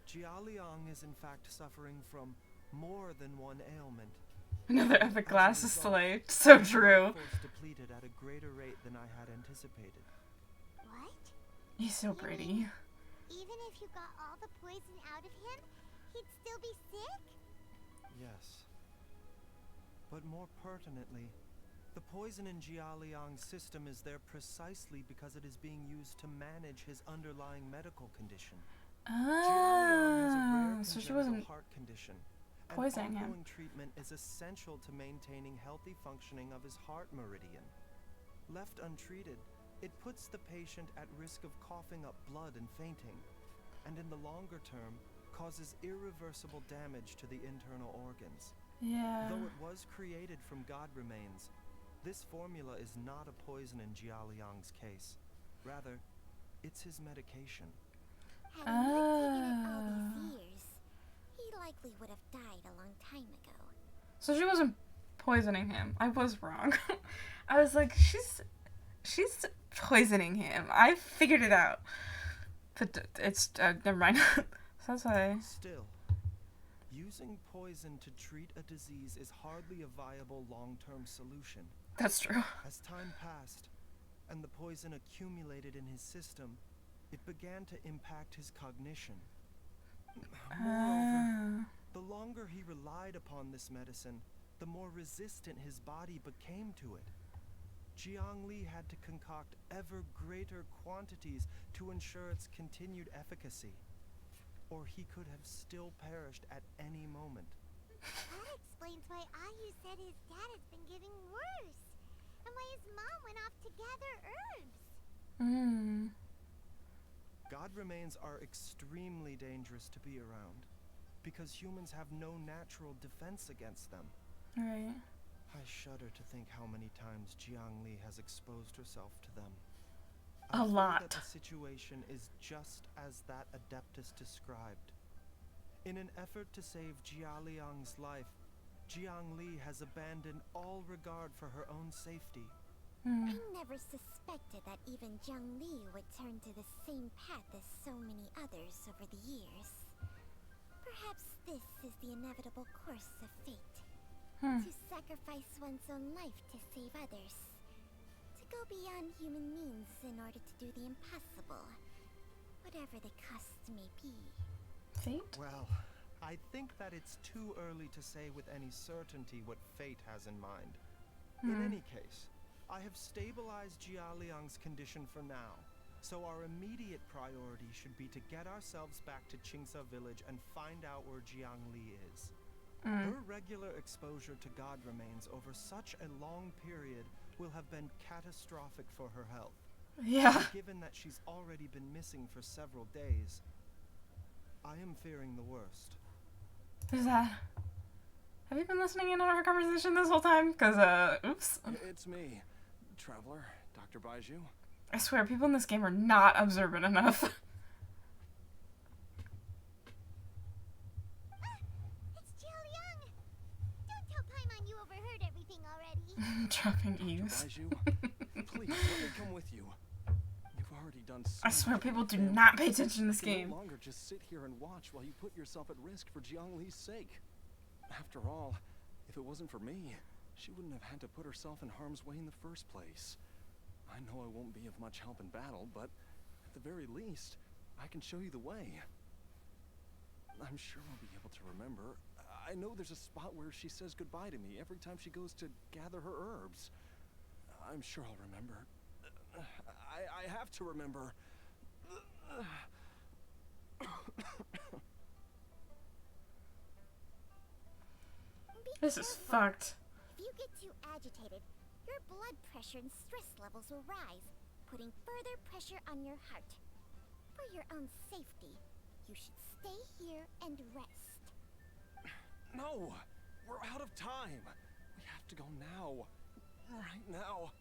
Jialiang is in fact suffering from more than one ailment. Another epic glasses delay. So true. Force depleted at a greater rate than I had anticipated. What? He's so pretty. Even if you got all the poison out of him, he'd still be sick? Yes. But more pertinently, the poison in Jialiang's system is there precisely because it is being used to manage his underlying medical condition. Jialiang has a rare Oh, so she congenital wasn't heart condition. poisoning him. Ongoing treatment is essential to maintaining healthy functioning of his heart meridian. Left untreated, it puts the patient at risk of coughing up blood and fainting, and in the longer term, causes irreversible damage to the internal organs. Yeah. Though it was created from God remains, this formula is not a poison in Jialiang's case. Rather, it's his medication. Had he not taken it all these years, he likely would have died a long time ago. So she wasn't poisoning him. I was wrong. I was like, she's poisoning him. I figured it out. But it's never mind. So that's why. Still, using poison to treat a disease is hardly a viable long-term solution. That's true. As time passed, and the poison accumulated in his system, it began to impact his cognition. Moreover, the longer he relied upon this medicine, the more resistant his body became to it. Jiang Li had to concoct ever greater quantities to ensure its continued efficacy, or he could have still perished at any moment. That explains why Ayu said his dad has been getting worse, and why his mom went off to gather herbs. God remains are extremely dangerous to be around, because humans have no natural defense against them. Right. I shudder to think how many times Jiang Li has exposed herself to them. A I fear lot. that the situation is just as that adeptus described. In an effort to save Jia Liang's life, Jiang Li has abandoned all regard for her own safety. I never suspected that even Jiang Li would turn to the same path as so many others over the years. Perhaps this is the inevitable course of fate. To sacrifice one's own life to save others. To go beyond human means in order to do the impossible. Whatever the cost may be. Fate? Well, I think that it's too early to say with any certainty what fate has in mind. In any case, I have stabilized Jia Liang's condition for now, so our immediate priority should be to get ourselves back to Qingsa village and find out where Jiang Li is. Her regular exposure to God remains over such a long period will have been catastrophic for her health. Yeah. Given that she's already been missing for several days, I am fearing the worst. Who's that? Have you been listening in on our conversation this whole time? Cause, oops. It's me, Traveler, Dr. Baizhu. I swear, people in this game are not observant enough. It's Jiao Liang! Don't tell Paimon you overheard everything already. Dropping eaves. Baizhu, please let me come with you. You've already done so I swear, much for people the do family. not pay attention to this You can game. no longer just sit here and watch while you put yourself at risk for Jiang Li's sake. After all, if it wasn't for me, she wouldn't have had to put herself in harm's way in the first place. I know I won't be of much help in battle, but at the very least, I can show you the way. I'm sure I'll be able to remember. I know there's a spot where she says goodbye to me every time she goes to gather her herbs. I'm sure I'll remember. I have to remember. This is fucked. If you get too agitated, your blood pressure and stress levels will rise, putting further pressure on your heart. For your own safety, you should stay here and rest. No! We're out of time! We have to go now. Right now.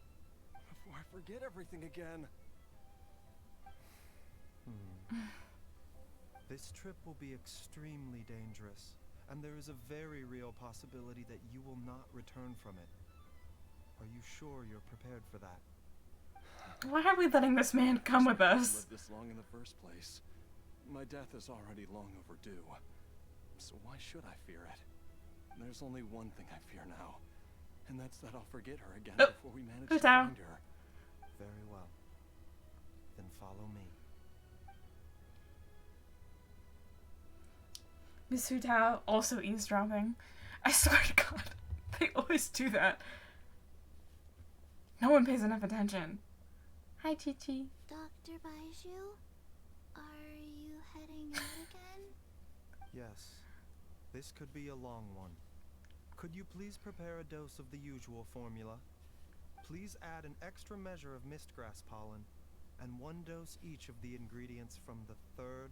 Before I forget everything again. This trip will be extremely dangerous, and there is a very real possibility that you will not return from it. Are you sure you're prepared for that? Why are we letting this man come with I us? lived this long in the first place. My death is already long overdue. So why should I fear it? There's only one thing I fear now, and that's that I'll forget her again Oh, before we manage who's to down? find her. Very well. Then follow me. Miss Hu Tao also eavesdropping. I swear to God, they always do that. No one pays enough attention. Hi, Chi Chi. Dr. Baizhu, are you heading out again? Yes. This could be a long one. Could you please prepare a dose of the usual formula? Please add an extra measure of mistgrass pollen, and 1 dose each of the ingredients from the 3rd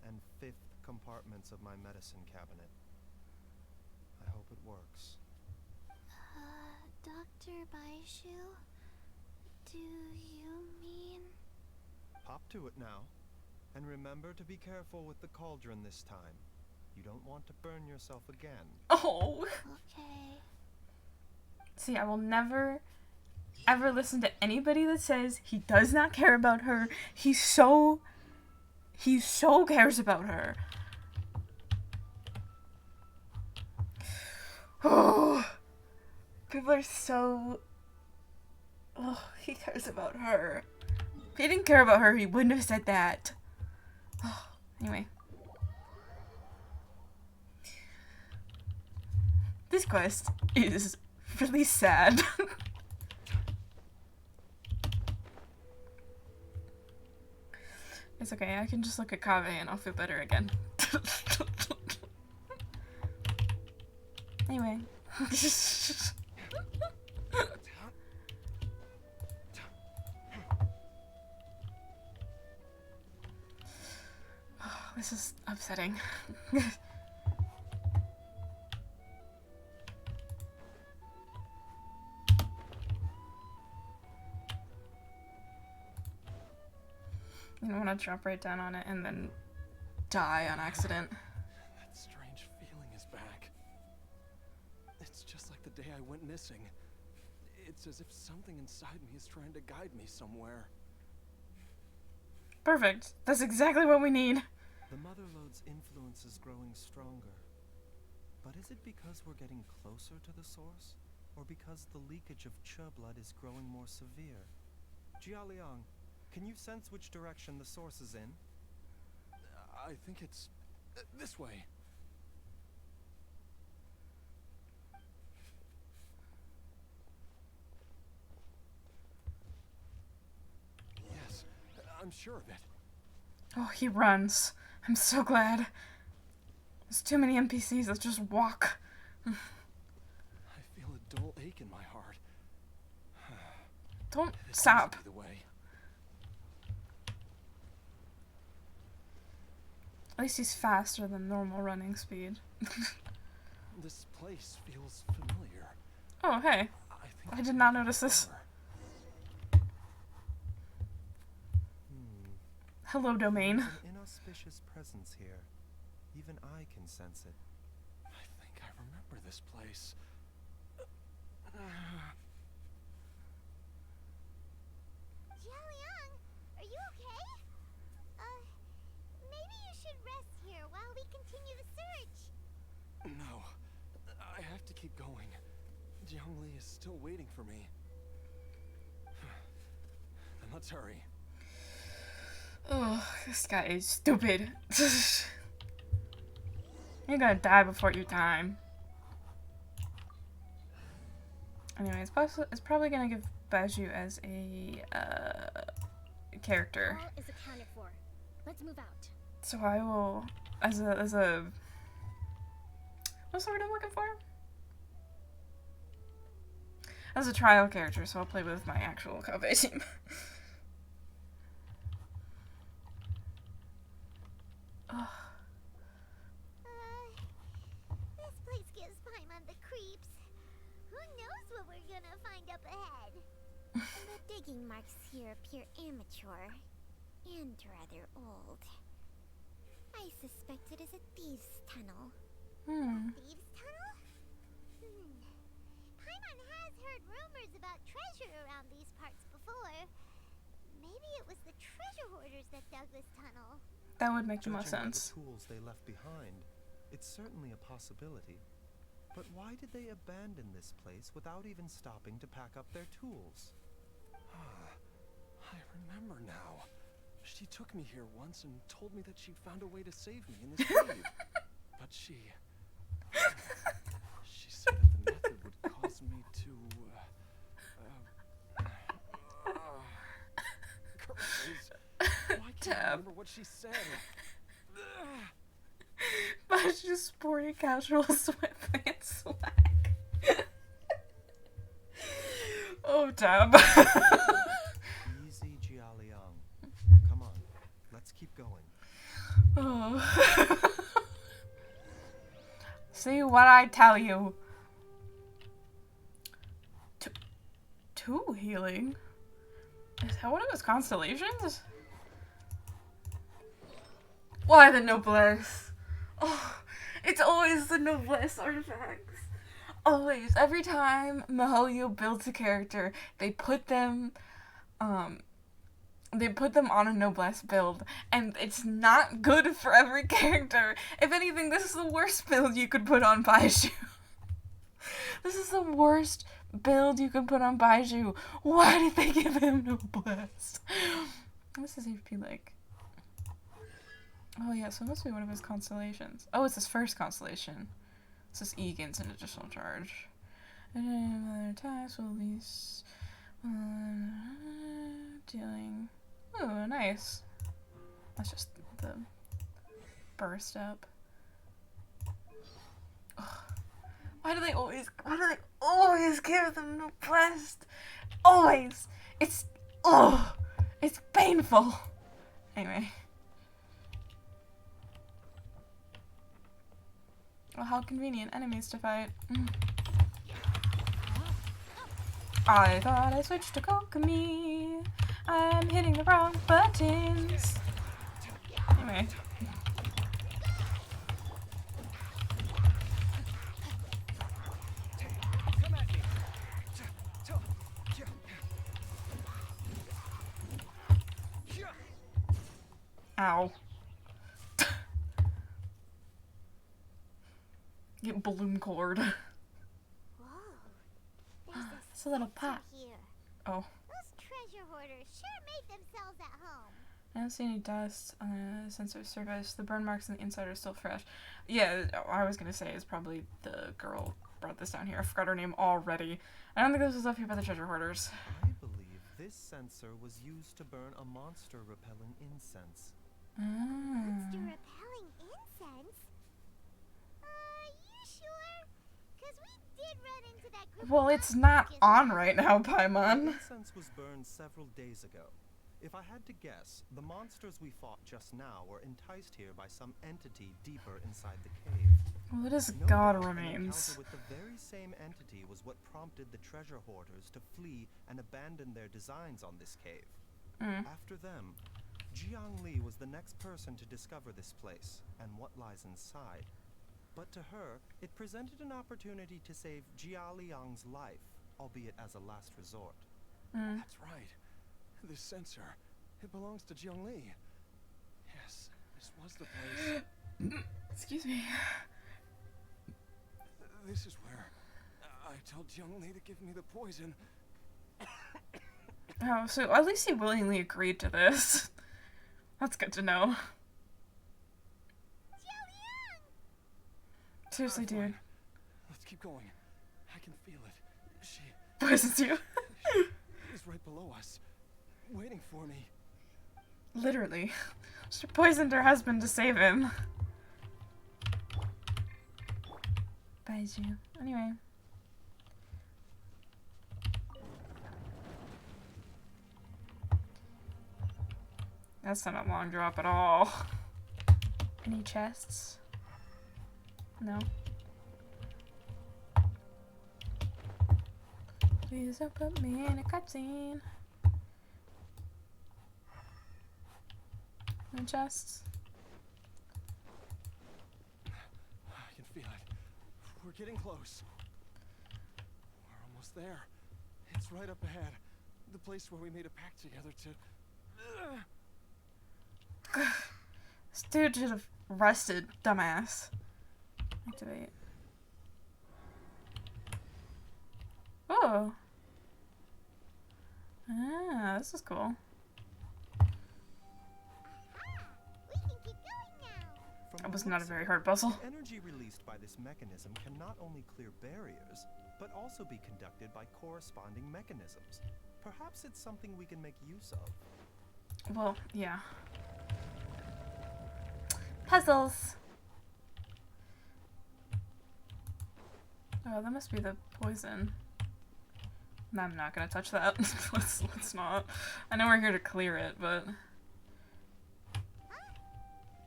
and 5th compartments of my medicine cabinet. I hope it works. Dr. Baizhu, do you mean... Pop to it now. And remember to be careful with the cauldron this time. You don't want to burn yourself again. Oh. Okay. See, I will never, ever listen to anybody that says he does not care about her. He so cares about her. Oh, people are so... Oh, he cares about her. If he didn't care about her, he wouldn't have said that. Oh, anyway. This quest is really sad. It's okay, I can just look at Kaveh and I'll feel better again. Anyway. Oh, this is upsetting. You don't want to drop right down on it and then die on accident. That strange feeling is back. It's just like the day I went missing. It's as if something inside me is trying to guide me somewhere. Perfect. That's exactly what we need. The Motherlode's influence is growing stronger. But is it because we're getting closer to the source? Or because the leakage of Che blood is growing more severe? Jialiang, can you sense which direction the source is in? I think it's this way. Yes, I'm sure of it. Oh, he runs. I'm so glad. There's too many NPCs that just walk. I feel a dull ache in my heart. Don't This stop. must be the way. At least he's faster than normal running speed. This place feels familiar. Oh, hey. I did not notice this. Hello, domain. There's an inauspicious presence here. Even I can sense it. I think I remember this place. Jialiang, are you okay? Maybe you should rest here while we continue the search. No, I have to keep going. Jiangli is still waiting for me. Then let's hurry. Oh, this guy is stupid. You're gonna die before your time. Anyway, it's probably gonna give baizhu as a character. All is accounted for. Let's move out. So I will, as a what's the word I'm looking for? As a trial character, so I'll play with my actual Kobe team. Oh. This place gives Paimon the creeps. Who knows what we're gonna find up ahead? The digging marks here appear amateur and rather old. I suspect it is a thieves' tunnel. Thieves' tunnel? Paimon has heard rumors about treasure around these parts before. Maybe it was the treasure hoarders that dug this tunnel. That would make the most Judging by sense. the tools they left behind, it's certainly a possibility. But why did they abandon this place without even stopping to pack up their tools? I remember now. She took me here once and told me that she'd found a way to save me in this cave. But she said that the method would cause me to curses. Why can't I remember what she said? baizhu sporty casual sweatpants swag. Oh, Tab. Easy, Jialiang. Come on, let's keep going. Oh. See what I tell you. Two healing? Is that one of his constellations? Why the noblesse? Oh, it's always the noblesse artifacts. Always. Every time Mihoyo builds a character, they put them on a noblesse build, and it's not good for every character. If anything, this is the worst build you could put on baizhu. This is the worst build you could put on baizhu. Why did they give him noblesse? What's his HP like? Oh yeah, so it must be one of his constellations. Oh, it's his first constellation. This is Egan's an additional charge. And other attacks will release dealing. Oh, nice. That's just the burst up. Ugh. Why do they always give them noblesse? Always! It's painful. Anyway. Well, how convenient. Enemies to fight. I thought I switched to Kokomi. I'm hitting the wrong buttons. Anyway. Come at me. Ow. Get balloon cord. Whoa. There's It's a little pot. here. Oh. Those treasure hoarders sure made themselves at home. I don't see any dust on the sensor surface. The burn marks on the inside are still fresh. Yeah, I was gonna say is probably the girl brought this down here. I forgot her name already. I don't think this was up here by the treasure hoarders. I believe this sensor was used to burn a monster repelling incense. Monster repelling incense? You sure? 'Cause we did run into that group Well, of it's not monsters on just right now. now, Paimon. Incense was burned several days ago. If I had to guess, the monsters we fought just now were enticed here by some entity deeper inside the cave. Well, it is No God doubt an remains. encounter with the very same entity was what prompted the treasure hoarders to flee and abandon their designs on this cave. After them, Jiang Li was the next person to discover this place and what lies inside. But to her, it presented an opportunity to save Jia Liang's life, albeit as a last resort. That's right. This sensor, it belongs to Jiang Li. Yes, this was the place. Excuse me. This is where I told Jiang Li to give me the poison. Oh, so at least he willingly agreed to this. That's good to know. Seriously, dude. Let's keep going. I can feel it. She Poisons you. is right below us, waiting for me. Literally. She poisoned her husband to save him. Baizhu. Anyway. That's not a long drop at all. Any chests? No. Please don't put me in a cutscene. No chests? I can feel it. We're getting close. We're almost there. It's right up ahead. The place where we made a pact together to... This dude should have rested, dumbass. Activate. Oh. Ah, this is cool. We can keep going now. From That was the not a looks very of hard it, puzzle. the energy released by this mechanism can not only clear barriers, but also be conducted by corresponding mechanisms. Perhaps it's something we can make use of. Well, yeah. Puzzles. Oh, that must be the poison. I'm not gonna touch that. let's not. I know we're here to clear it, but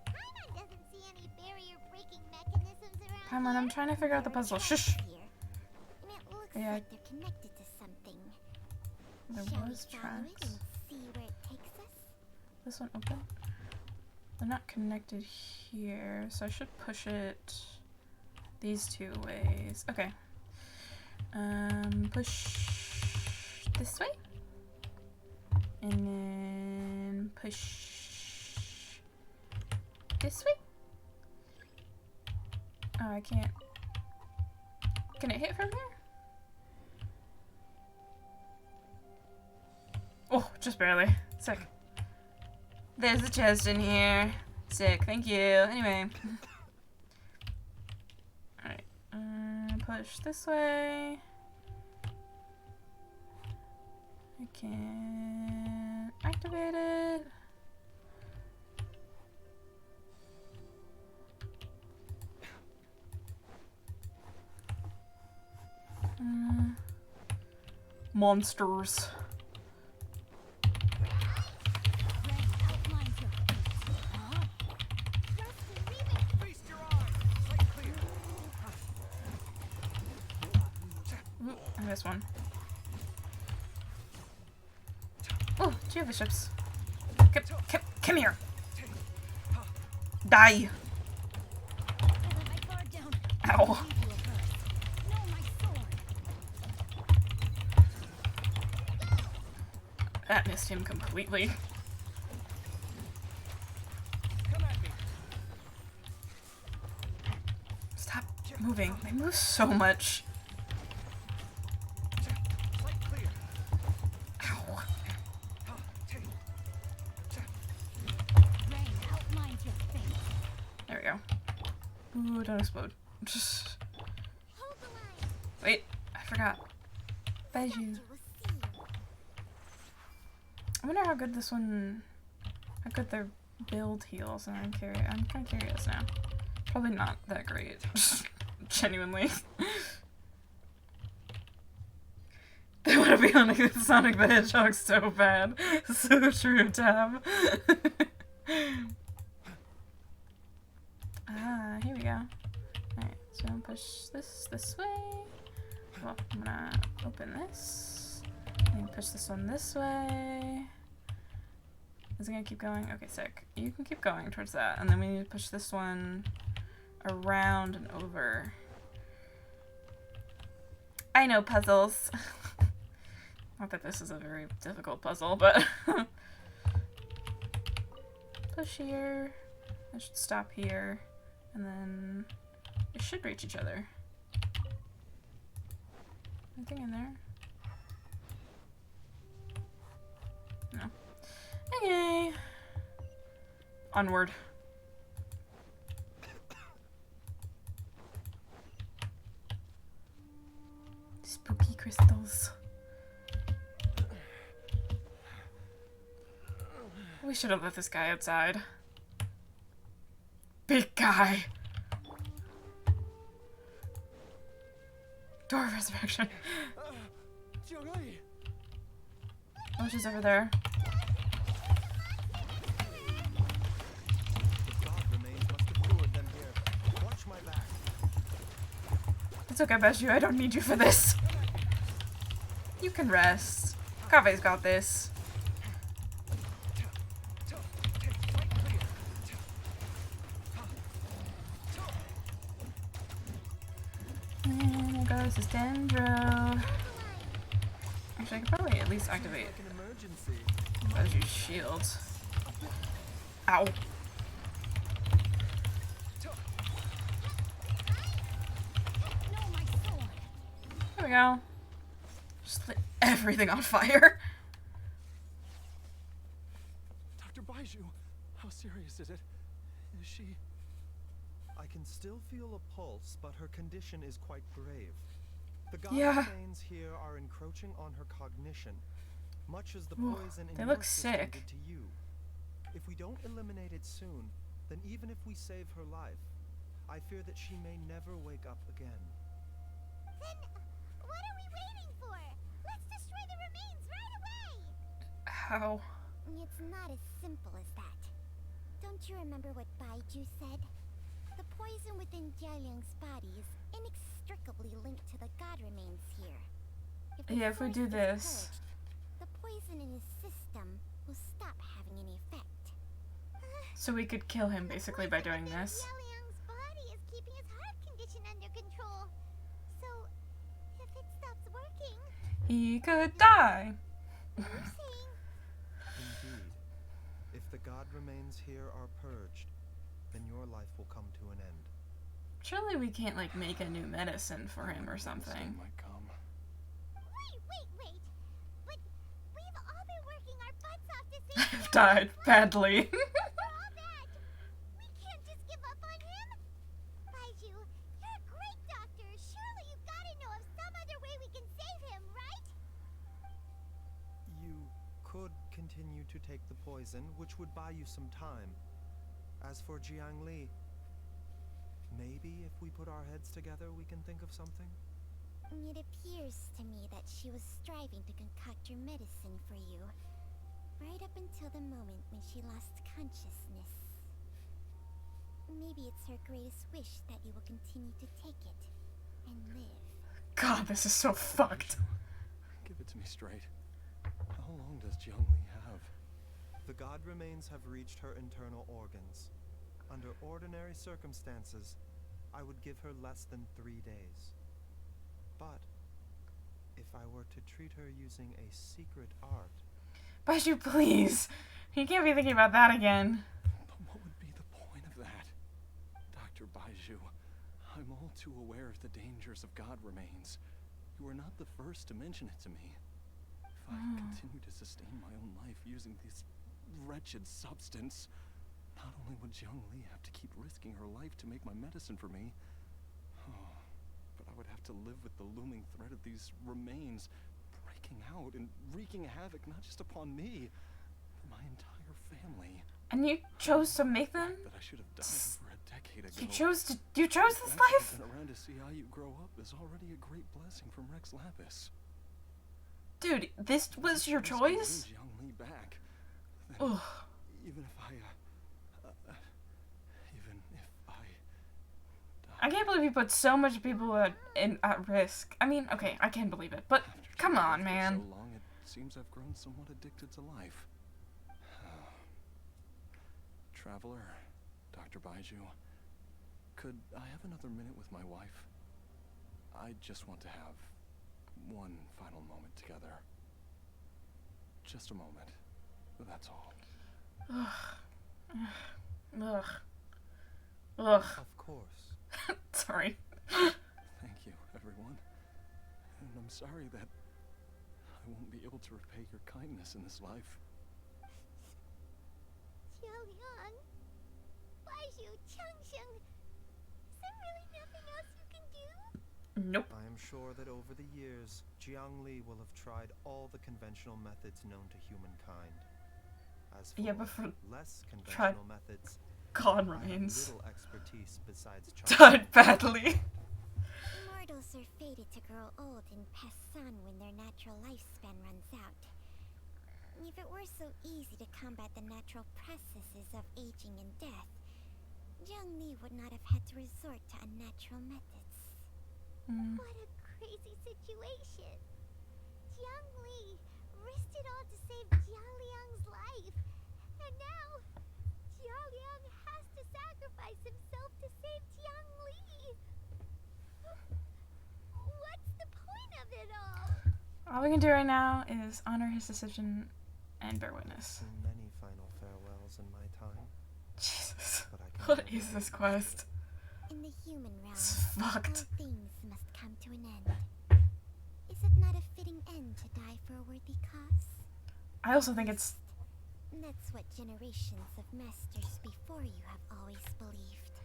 Paimon doesn't see any barrier-breaking mechanisms around come on, here. I'm trying to figure out the There are puzzle. tracks Shush. here, and it looks Yeah. like they're connected to something. There Shall was we follow it tracks. and see where it takes us? This one open? They're not connected here, so I should push it these two ways. Okay. Push this way. And then push this way. Oh, I can't. Can it hit from here? Oh, just barely. Sick. There's a chest in here. Sick, thank you. Anyway. Alright. Push this way. I can activate it. Monsters. Feast your eyes! Sight clear! Ooh, I missed one. Oh, 2 bishops. Come here. Die. Ow. That missed him completely. Stop moving. They move so much. Ow. There we go. Ooh, don't explode. Wait, I forgot. Baizhu. I wonder how good this one, how good their build heals, and I'm kind of curious now. Probably not that great, genuinely. They want to be on Sonic the Hedgehog so bad. So true, Tab. Ah, here we go. Alright, so I'm gonna push this way. Well, I'm gonna open this. And push this one this way. Is it gonna keep going? Okay, sick. You can keep going towards that. And then we need to push this one around and over. I know puzzles. Not that this is a very difficult puzzle, but push here. I should stop here. And then it should reach each other. Anything in there? No. Okay. Onward. Spooky crystals. We should have let this guy outside. Big guy. Door of resurrection. Oh, she's over there. It's okay, baizhu. I don't need you for this. You can rest. Kave's got this. And there goes his Dendro. Actually, I could probably at least activate baizhu's shield. Ow. There we go. Just lit everything on fire. Dr. Baizhu, how serious is it? Is she... I can still feel a pulse, but her condition is quite grave. The god remains here are encroaching on her cognition, much as the poison in your system did to you. If we don't eliminate it soon, then even if we save her life, I fear that she may never wake up again. Then what are we waiting for? Let's destroy the remains right away! How? It's not as simple as that. Don't you remember what Baizhu said? The poison within Jialiang's body is inextricably linked to the god remains here. If we do this, purged, the poison in his system will stop having any effect. So we could kill him basically by doing this. Jialiang's body is keeping his heart condition under control. So, if it stops working, he could die. you're saying... Indeed. If the god remains here are purged, then your life will come to an end. Surely we can't, like, make a new medicine for him or something. might come. Wait. But we've all been working our butts off to save I've died badly. For all that, we can't just give up on him. Baizhu, you're a great doctor. Surely you've got to know of some other way we can save him, right? You could continue to take the poison, which would buy you some time. As for Jiangli, maybe if we put our heads together, we can think of something? It appears to me that she was striving to concoct your medicine for you, right up until the moment when she lost consciousness. Maybe it's her greatest wish that you will continue to take it and live. God, this is so fucked. Give it to me straight. How long does Jiangli The god remains have reached her internal organs. Under ordinary circumstances, I would give her less than 3 days. But if I were to treat her using a secret art... Baizhu, please! You can't be thinking about that again. But what would be the point of that? Dr. Baizhu, I'm all too aware of the dangers of god remains. You are not the first to mention it to me. If I continue to sustain my own life using this wretched substance, not only would Jiang Li have to keep risking her life to make my medicine for me, but I would have to live with the looming threat of these remains breaking out and wreaking havoc not just upon me, but my entire family. And you chose to make them? That I should have died over a decade ago. You chose this I've life? been around to see how you grow up is already a great blessing from Rex Lapis. Dude, this was your choice? Jiang Li back. Ugh. Even if I I can't believe you put so much people at risk. I mean, okay, I can believe it, but come on, man. So long, it seems I've grown somewhat addicted to life. Traveler, Dr. Baizhu, could I have another minute with my wife? I just want to have one final moment together. Just a moment. That's all. Ugh. Ugh. Of course. Sorry. Thank you, everyone. And I'm sorry that I won't be able to repay your kindness in this life. Xiaoliang, Baizhu, Changsheng, is there really nothing else you can do? Nope. I am sure that over the years, Jiang Li will have tried all the conventional methods known to humankind. As for less conventional methods, God I have remains. little expertise besides Died badly. Mortals are fated to grow old and pass on when their natural lifespan runs out. If it were so easy to combat the natural processes of aging and death, Jiang Li would not have had to resort to unnatural methods. What a crazy situation! Jiang Li risked it all to save Jiaoliang's life, and now Jiaoliang has to sacrifice himself to save Jiang Li. What's the point of it all? All we can do right now is honor his decision and bear witness. seen many final farewells in my time. Jesus. But I can What never is this forget. quest? In the human realm, It's fucked. all things must come to an end. Is it not a fitting end to die for a worthy cause? I also think it's... That's what generations of masters before you have always believed.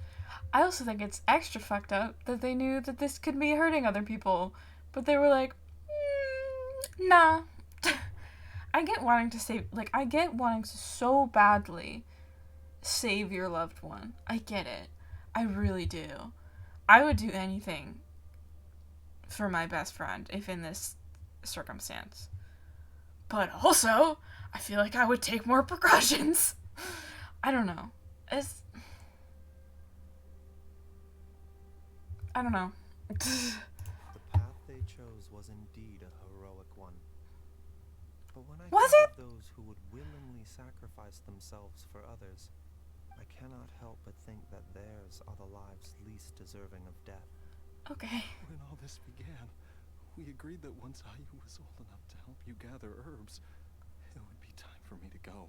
I also think it's extra fucked up that they knew that this could be hurting other people, but they were like, nah. I get wanting to save, like, I get wanting to so badly save your loved one. I get it. I really do. I would do anything for my best friend if in this circumstance. But also, I feel like I would take more precautions. I don't know. I don't know. The path they chose was indeed a heroic one. But when I Was think it? of those who would willingly sacrifice themselves for others, I cannot help but think that theirs are the lives least deserving of death. Okay. When all this began, we agreed that once Ayu was old enough to help you gather herbs, it would be time for me to go.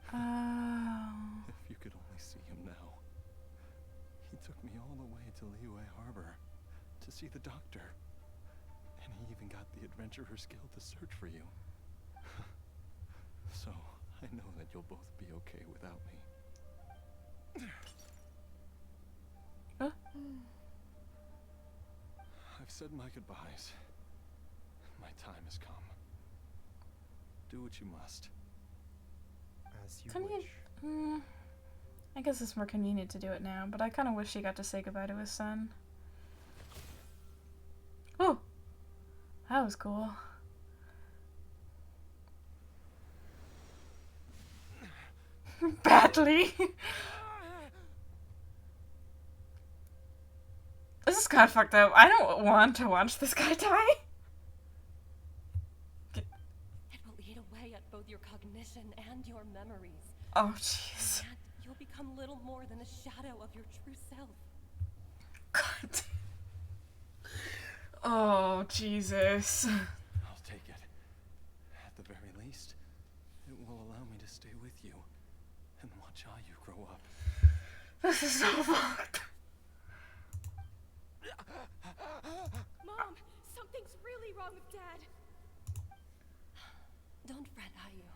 Oh. If you could only see him now. He took me all the way to Liyue Harbor to see the doctor. And he even got the Adventurer's Guild to search for you. So, I know that you'll both be okay without me. Huh? I've said my goodbyes. My time has come. Do what you must. As you Convenient. wish. I guess it's more convenient to do it now, but I kind of wish he got to say goodbye to his son. Oh, that was cool. Badly. This is kind of fucked up. I don't want to watch this guy die. It will eat away at both your cognition and your memories. Oh, jeez. And you'll become little more than a shadow of your true self. God. Oh, Jesus. I'll take it. At the very least, it will allow me to stay with you and watch how you grow up. This is so fucked. Mom, something's really wrong with Dad. Don't fret, Ayu.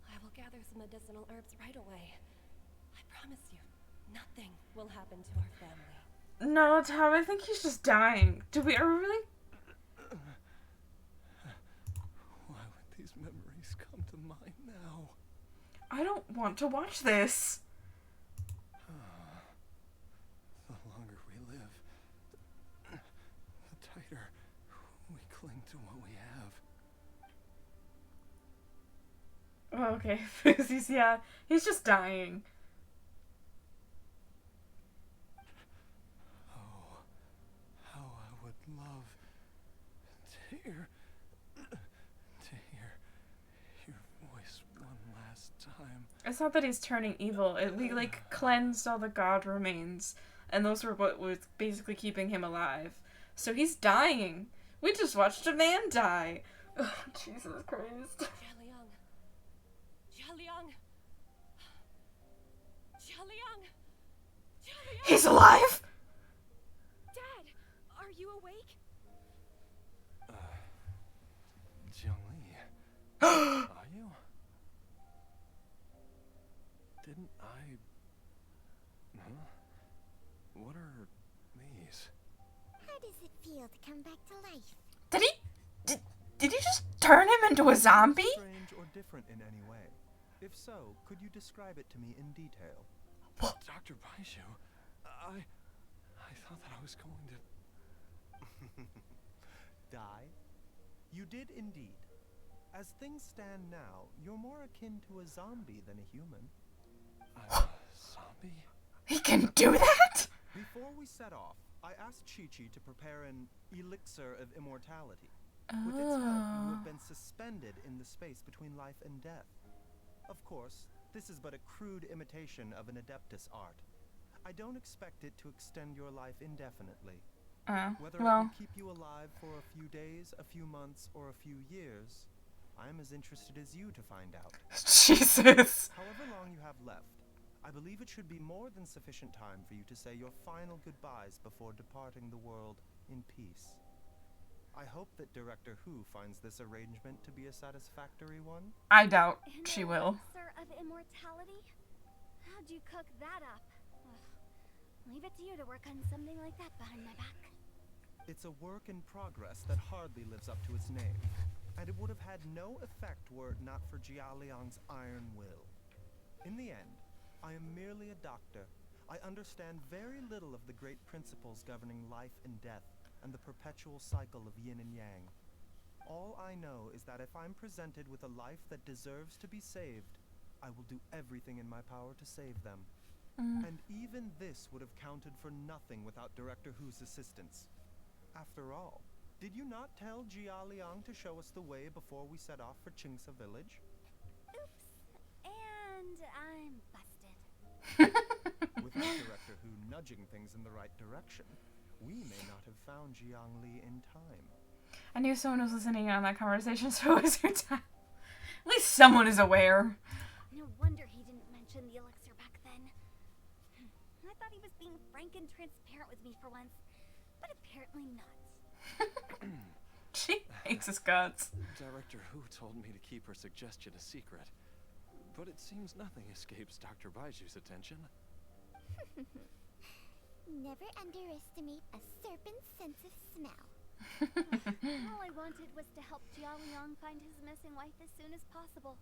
I will gather some medicinal herbs right away. I promise you, nothing will happen to our family. No, Tom, I think he's just dying. Are we really? Why would these memories come to mind now? I don't want to watch this. The longer we live, the tighter we cling to what we have. Oh, okay. Yeah, he's just dying. Oh, how I would love to hear your voice one last time. It's not that he's turning evil. We, cleansed all the god remains, and those were what was basically keeping him alive. So he's dying. We just watched a man die. Oh, Jesus Christ. Jialiang. Jialiang. Jialiang. Jialiang. He's alive? Dad, are you awake? Jiangli, are you? Didn't I... Huh? What are these? How does it feel to come back to life? Did you just turn him into a zombie? Strange or different in any way? If so, could you describe it to me in detail? Dr. Baizhu, I thought that I was going to... Die? You did indeed. As things stand now, you're more akin to a zombie than a human. I'm a zombie? He can do that? Before we set off, I asked Chi-Chi to prepare an elixir of immortality. Oh. With its help, you have been suspended in the space between life and death. Of course, this is but a crude imitation of an Adeptus art. I don't expect it to extend your life indefinitely. Whether it will keep you alive for a few days, a few months, or a few years, I am as interested as you to find out. Jesus. However long you have left, I believe it should be more than sufficient time for you to say your final goodbyes before departing the world in peace. I hope that Director Who finds this arrangement to be a satisfactory one. I doubt she will. Elixir of immortality? How'd you cook that up? Ugh. Leave it to you to work on something like that behind my back. It's a work in progress that hardly lives up to its name, and it would have had no effect were it not for Jialiang's iron will. In the end, I am merely a doctor. I understand very little of the great principles governing life and death, and the perpetual cycle of yin and yang. All I know is that if I'm presented with a life that deserves to be saved, I will do everything in my power to save them. And even this would have counted for nothing without Director Who's assistance. After all, did you not tell Jialiang to show us the way before we set off for Qingsa village? Oops. And I'm busted. Without Director Who nudging things in the right direction, we may not have found Jiangli in time. I knew someone was listening in on that conversation, so it was your time. At least someone is aware. No wonder he didn't mention the elixir back then. I thought he was being frank and transparent with me for once, but apparently not. She hates his guts. Director Who told me to keep her suggestion a secret, but it seems nothing escapes Dr. Baizhu's attention. Never underestimate a serpent's sense of smell. All I wanted was to help Jialiang find his missing wife as soon as possible,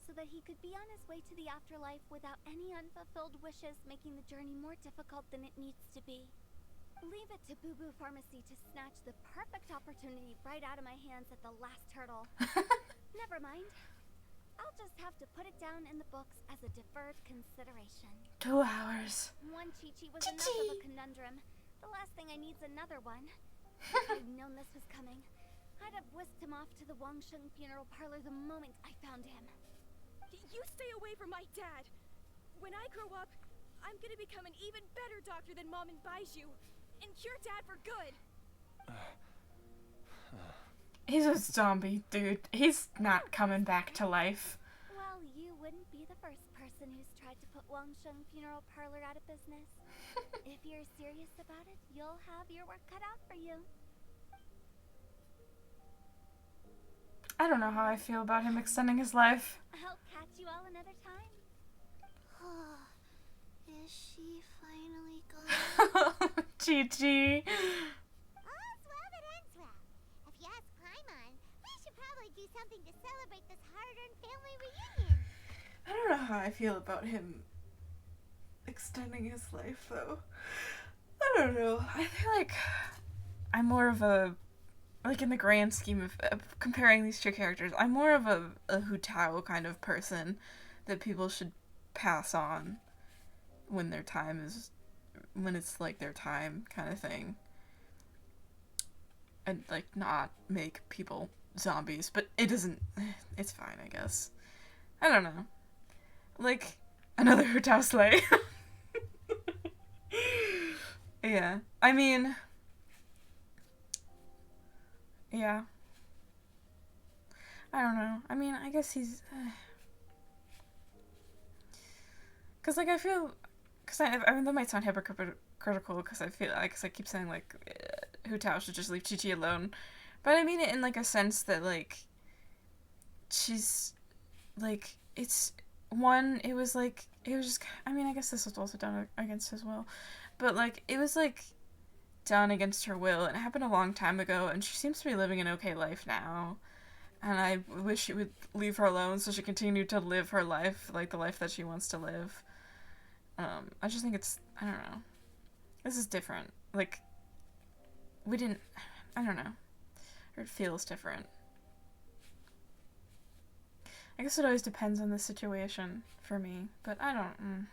so that he could be on his way to the afterlife without any unfulfilled wishes making the journey more difficult than it needs to be. Leave it to Boo Boo Pharmacy to snatch the perfect opportunity right out of my hands at the last hurdle. Never mind. I'll just have to put it down in the books as a deferred consideration. 2 hours. One Chi-Chi was enough of a conundrum. The last thing I need's another one. If I'd known this was coming, I'd have whisked him off to the Wangsheng funeral parlor the moment I found him. You stay away from my dad. When I grow up, I'm gonna become an even better doctor than Mom and Baizhu, and cure Dad for good. He's a zombie, dude. He's not coming back to life. Well, you wouldn't be the first person who's tried to put Wangsheng funeral parlor out of business. If you're serious about it, you'll have your work cut out for you. I don't know how I feel about him extending his life. I'll catch you all another time. Is she finally gone? Chi-Chi. All's well that ends well. If you ask Paimon, we should probably do something to celebrate this hard-earned family reunion. I don't know how I feel about him extending his life, though. I don't know. I feel like I'm more of a, like in the grand scheme of comparing these two characters, I'm more of a Hu Tao kind of person that people should pass on when their time is, when it's like their time kind of thing. And like not make people zombies, but it doesn't, it's fine, I guess. I don't know. Like, another Hu Tao slay. Yeah. I mean, yeah. I don't know. I mean, I guess he's... Because, like, I feel... Because I mean, that might sound hypocritical, because I feel... Because I keep saying, like, Hu Tao should just leave Chi-Chi alone. But I mean it in, like, a sense that, like, she's... Like, it's... One, it was, like... It was just... I mean, I guess this was also done against his will. But, like, it was, like, done against her will. It happened a long time ago, and she seems to be living an okay life now. And I wish she would leave her alone so she continued to live her life, like, the life that she wants to live. I just think it's... I don't know. This is different. Like, we didn't... I don't know. Or it feels different. I guess it always depends on the situation for me, but I don't...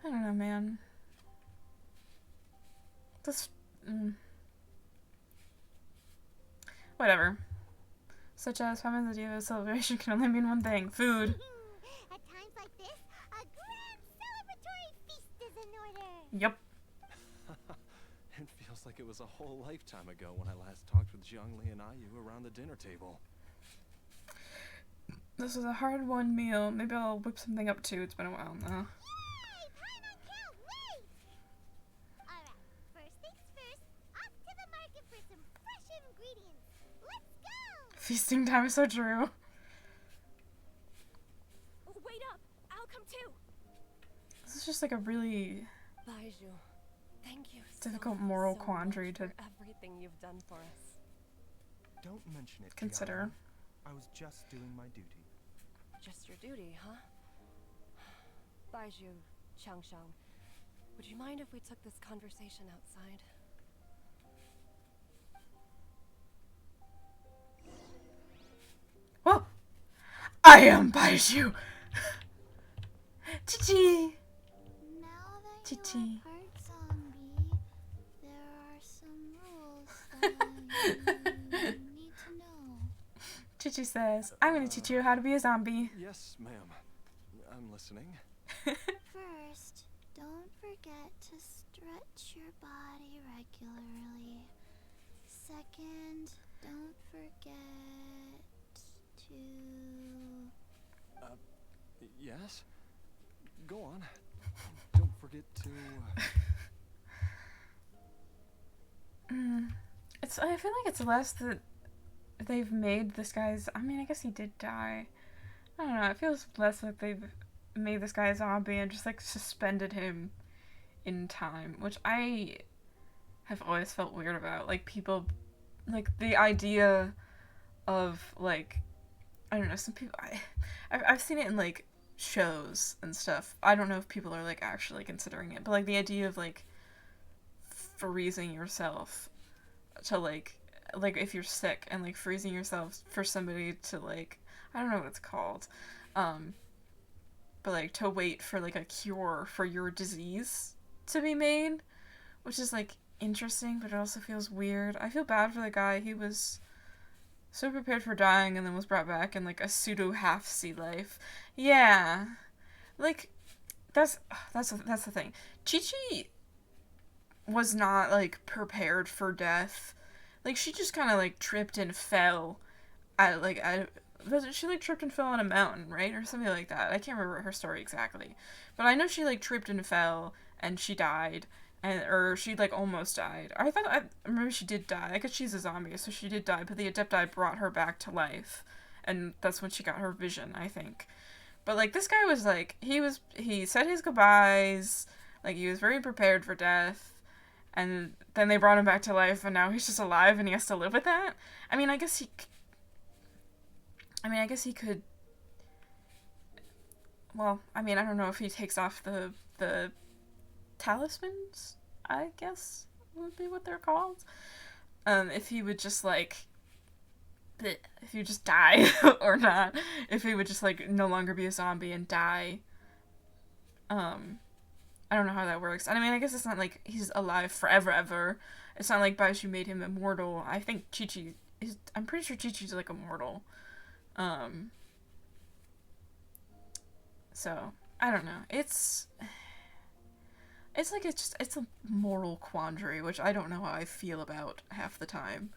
I don't know, man. This... Whatever. Such as Family Diva celebration can only mean one thing. Food. At times like this, a grand celebratory feast is in order. Yep. It feels like it was a whole lifetime ago when I last talked with Zhongli and Ayu around the dinner table. This was a hard-won meal. Maybe I'll whip something up too. It's been a while now. Yay! Paimon can't wait! Alright, first things first, off to the market for some fresh ingredients. Let's go! Feasting time is so true. Wait up! I'll come too! This is just like a really Baizhu, thank you difficult moral so quandary much to for everything you've done for us. Don't mention it, consider. Gianna. I was just doing my duty. Just your duty, huh? Baizhu, Changshang, would you mind if we took this conversation outside? Well, I am Baizhu. Chi-Chi. Now that Chi-Chi. you are part zombie, there are some rules that you need to know. Chi-Chi says, I'm gonna teach you how to be a zombie. Yes, ma'am. I'm listening. First, don't forget to stretch your body regularly. Second, don't forget to... Yes? Go on. Don't forget to... I feel like it's less that they've made this guy's... I mean, I guess he did die. I don't know, it feels less like they've made this guy a zombie and just, like, suspended him in time, which I have always felt weird about. Like, people... Like, the idea of, like... I don't know, some people... I've seen it in, like, shows and stuff. I don't know if people are, like, actually considering it, but, like, the idea of, like, freezing yourself to, like, if you're sick and, like, freezing yourself for somebody to, like, I don't know what it's called, but, like, to wait for, like, a cure for your disease to be made, which is, like, interesting, but it also feels weird. I feel bad for the guy. He was so prepared for dying and then was brought back in, like, a pseudo half-sea life. Yeah. Like, that's the thing. Chi-Chi was not, like, prepared for death. Like, she just kind of, like, tripped and fell she, like, tripped and fell on a mountain, right? Or something like that. I can't remember her story exactly. But I know she, like, tripped and fell, and she died. Or she, like, almost died. I remember she did die. I guess she's a zombie, so she did die. But the Adepti brought her back to life. And that's when she got her vision, I think. But, like, this guy was, like, he said his goodbyes. Like, he was very prepared for death. And then they brought him back to life, and now he's just alive, and he has to live with that? I mean, I guess he could... Well, I mean, I don't know if he takes off the talismans, I guess would be what they're called. If he would just, like... If he would just die, or not. If he would just, like, no longer be a zombie and die. I don't know how that works. And I mean, I guess it's not like he's alive forever, ever. It's not like Baizhu made him immortal. I think Chi-Chi is... I'm pretty sure Chi-Chi's, like, immortal. So, I don't know. It's a moral quandary, which I don't know how I feel about half the time.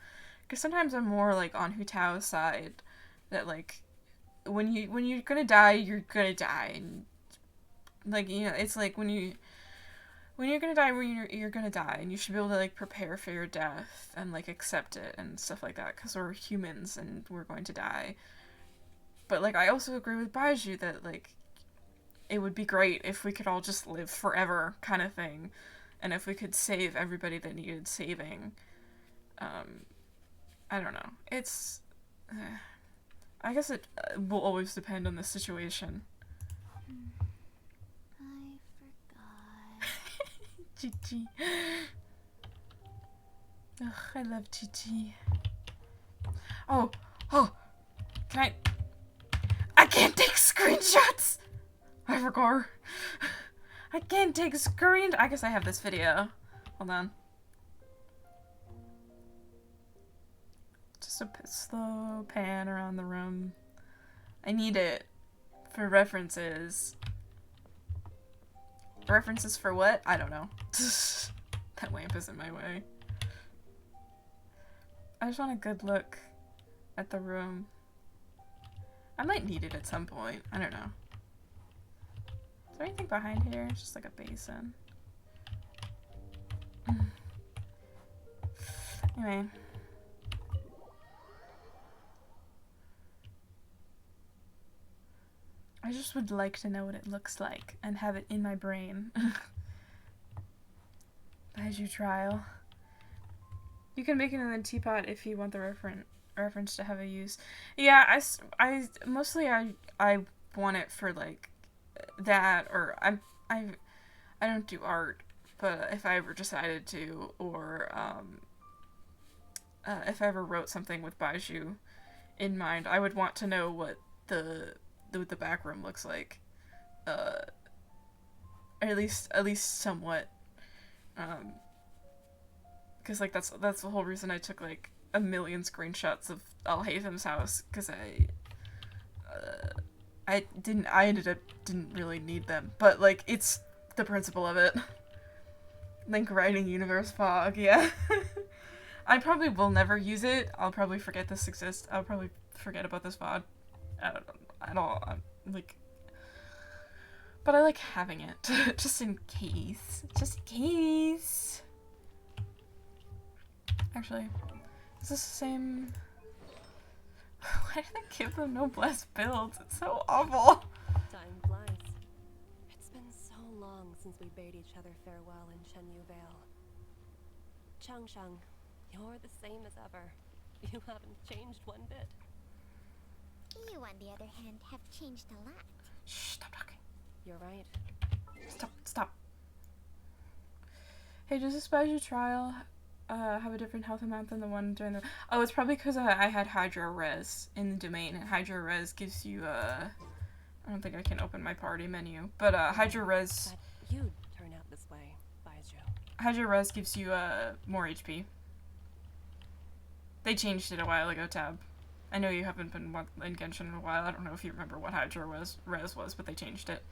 Because sometimes I'm more, like, on Hu Tao's side, that, like, when you're gonna die, you're gonna die. And, like, you know, it's like when you're gonna die, you're gonna die, and you should be able to, like, prepare for your death and, like, accept it and stuff like that, because we're humans and we're going to die. But, like, I also agree with Baizhu that, like, it would be great if we could all just live forever, kind of thing, and if we could save everybody that needed saving. I don't know. It's... I guess it will always depend on the situation. I forgot. Chi-Chi. Ugh, I love Chi-Chi. Oh! Can I can't take screenshots! I forgot. I can't take I guess I have this video. Hold on. Just a slow pan around the room. I need it for references. References for what? I don't know. That lamp is in my way. I just want a good look at the room. I might need it at some point. I don't know. Is there anything behind here? It's just like a basin. Anyway. I just would like to know what it looks like and have it in my brain. Baizhu trial. You can make it in the teapot if you want the reference to have a use. Yeah, I mostly I want it for like that, or I don't do art, but if I ever decided to, or if I ever wrote something with Baizhu in mind, I would want to know what the back room looks like, or at least somewhat, because like that's the whole reason I took like a million screenshots of Al-Haytham's house, because I ended up didn't really need them, but like it's the principle of it. Link writing universe fog, yeah. I probably will never use it. I'll probably forget this exists. I'll probably forget about this VOD at all. Like, but I like having it just in case. Just in case. Actually, is this the same? Why did I give them no blessed builds? It's so awful. Time flies. It's been so long since we bade each other farewell in Shenyu Vale. Changshang, you're the same as ever. You haven't changed one bit. You, on the other hand, have changed a lot. Shh, stop talking. You're right. Stop. Hey, does this Baizhu trial have a different health amount than the one during the... Oh, it's probably because I had Hydro Res in the domain, and Hydro Res gives you, I don't think I can open my party menu, but, Hydro Res... But you'd turn out this way, Baizhu. Hydro Res gives you more HP. They changed it a while ago, Tab. I know you haven't been in Genshin in a while. I don't know if you remember what Hydro Res was, but they changed it.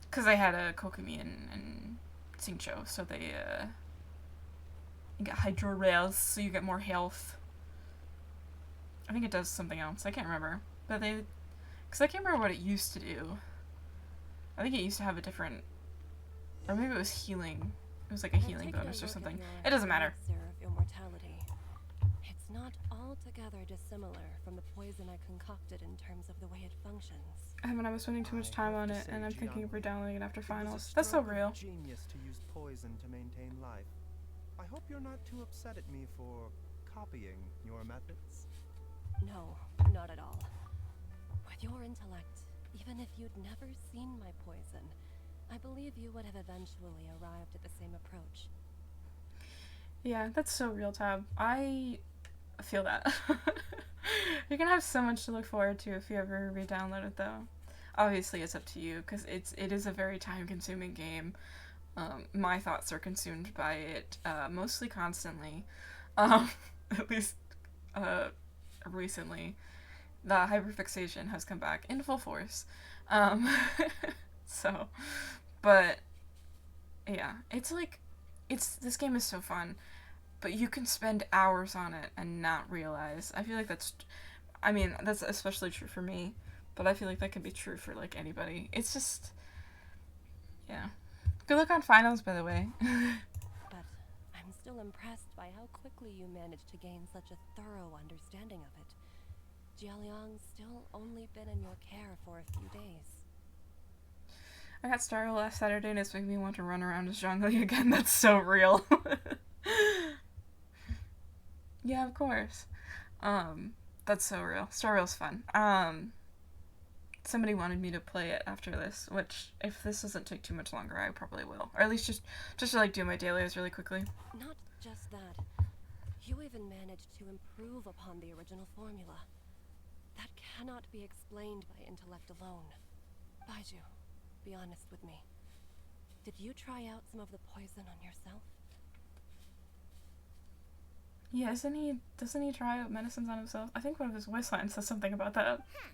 Because they had a Kokumi and Xingqiu, so they you get Hydro Res, so you get more health. I think it does something else. I can't remember. But they... Because I can't remember what it used to do. I think it used to have a different... Or maybe it was healing. It was like a healing bonus or something. It doesn't matter. Immortality. It's not altogether dissimilar from the poison I concocted in terms of the way it functions. And I was spending too much time on it, and I'm thinking of re-downloading it after It was a finals. That's so stroke of real. Genius to use poison to maintain life. I hope you're not too upset at me for copying your methods. No, not at all. With your intellect, even if you'd never seen my poison, I believe you would have eventually arrived at the same approach. Yeah, that's so real, Tab. I feel that. You're gonna have so much to look forward to if you ever re-download it, though. Obviously, it's up to you, because it is a very time-consuming game. My thoughts are consumed by it, mostly constantly. At least, recently. The hyperfixation has come back in full force. So, but, yeah, it's like, this game is so fun, but you can spend hours on it and not realize. I feel like that's especially true for me, but I feel like that can be true for, like, anybody. It's just, yeah. Good luck on finals, by the way. But I'm still impressed by how quickly you managed to gain such a thorough understanding of it. Jialiang's still only been in your care for a few days. I got Starro last Saturday and it's making me want to run around as Zhongli again. That's so real. Yeah, of course. That's so real. Starro's fun. Somebody wanted me to play it after this, which, if this doesn't take too much longer, I probably will. Or at least just to, like, do my dailies really quickly. Not just that. You even managed to improve upon the original formula. That cannot be explained by intellect alone. Baizhu, be honest with me. Did you try out some of the poison on yourself? Yeah, doesn't he try out medicines on himself? I think one of his voice lines says something about that. Huh.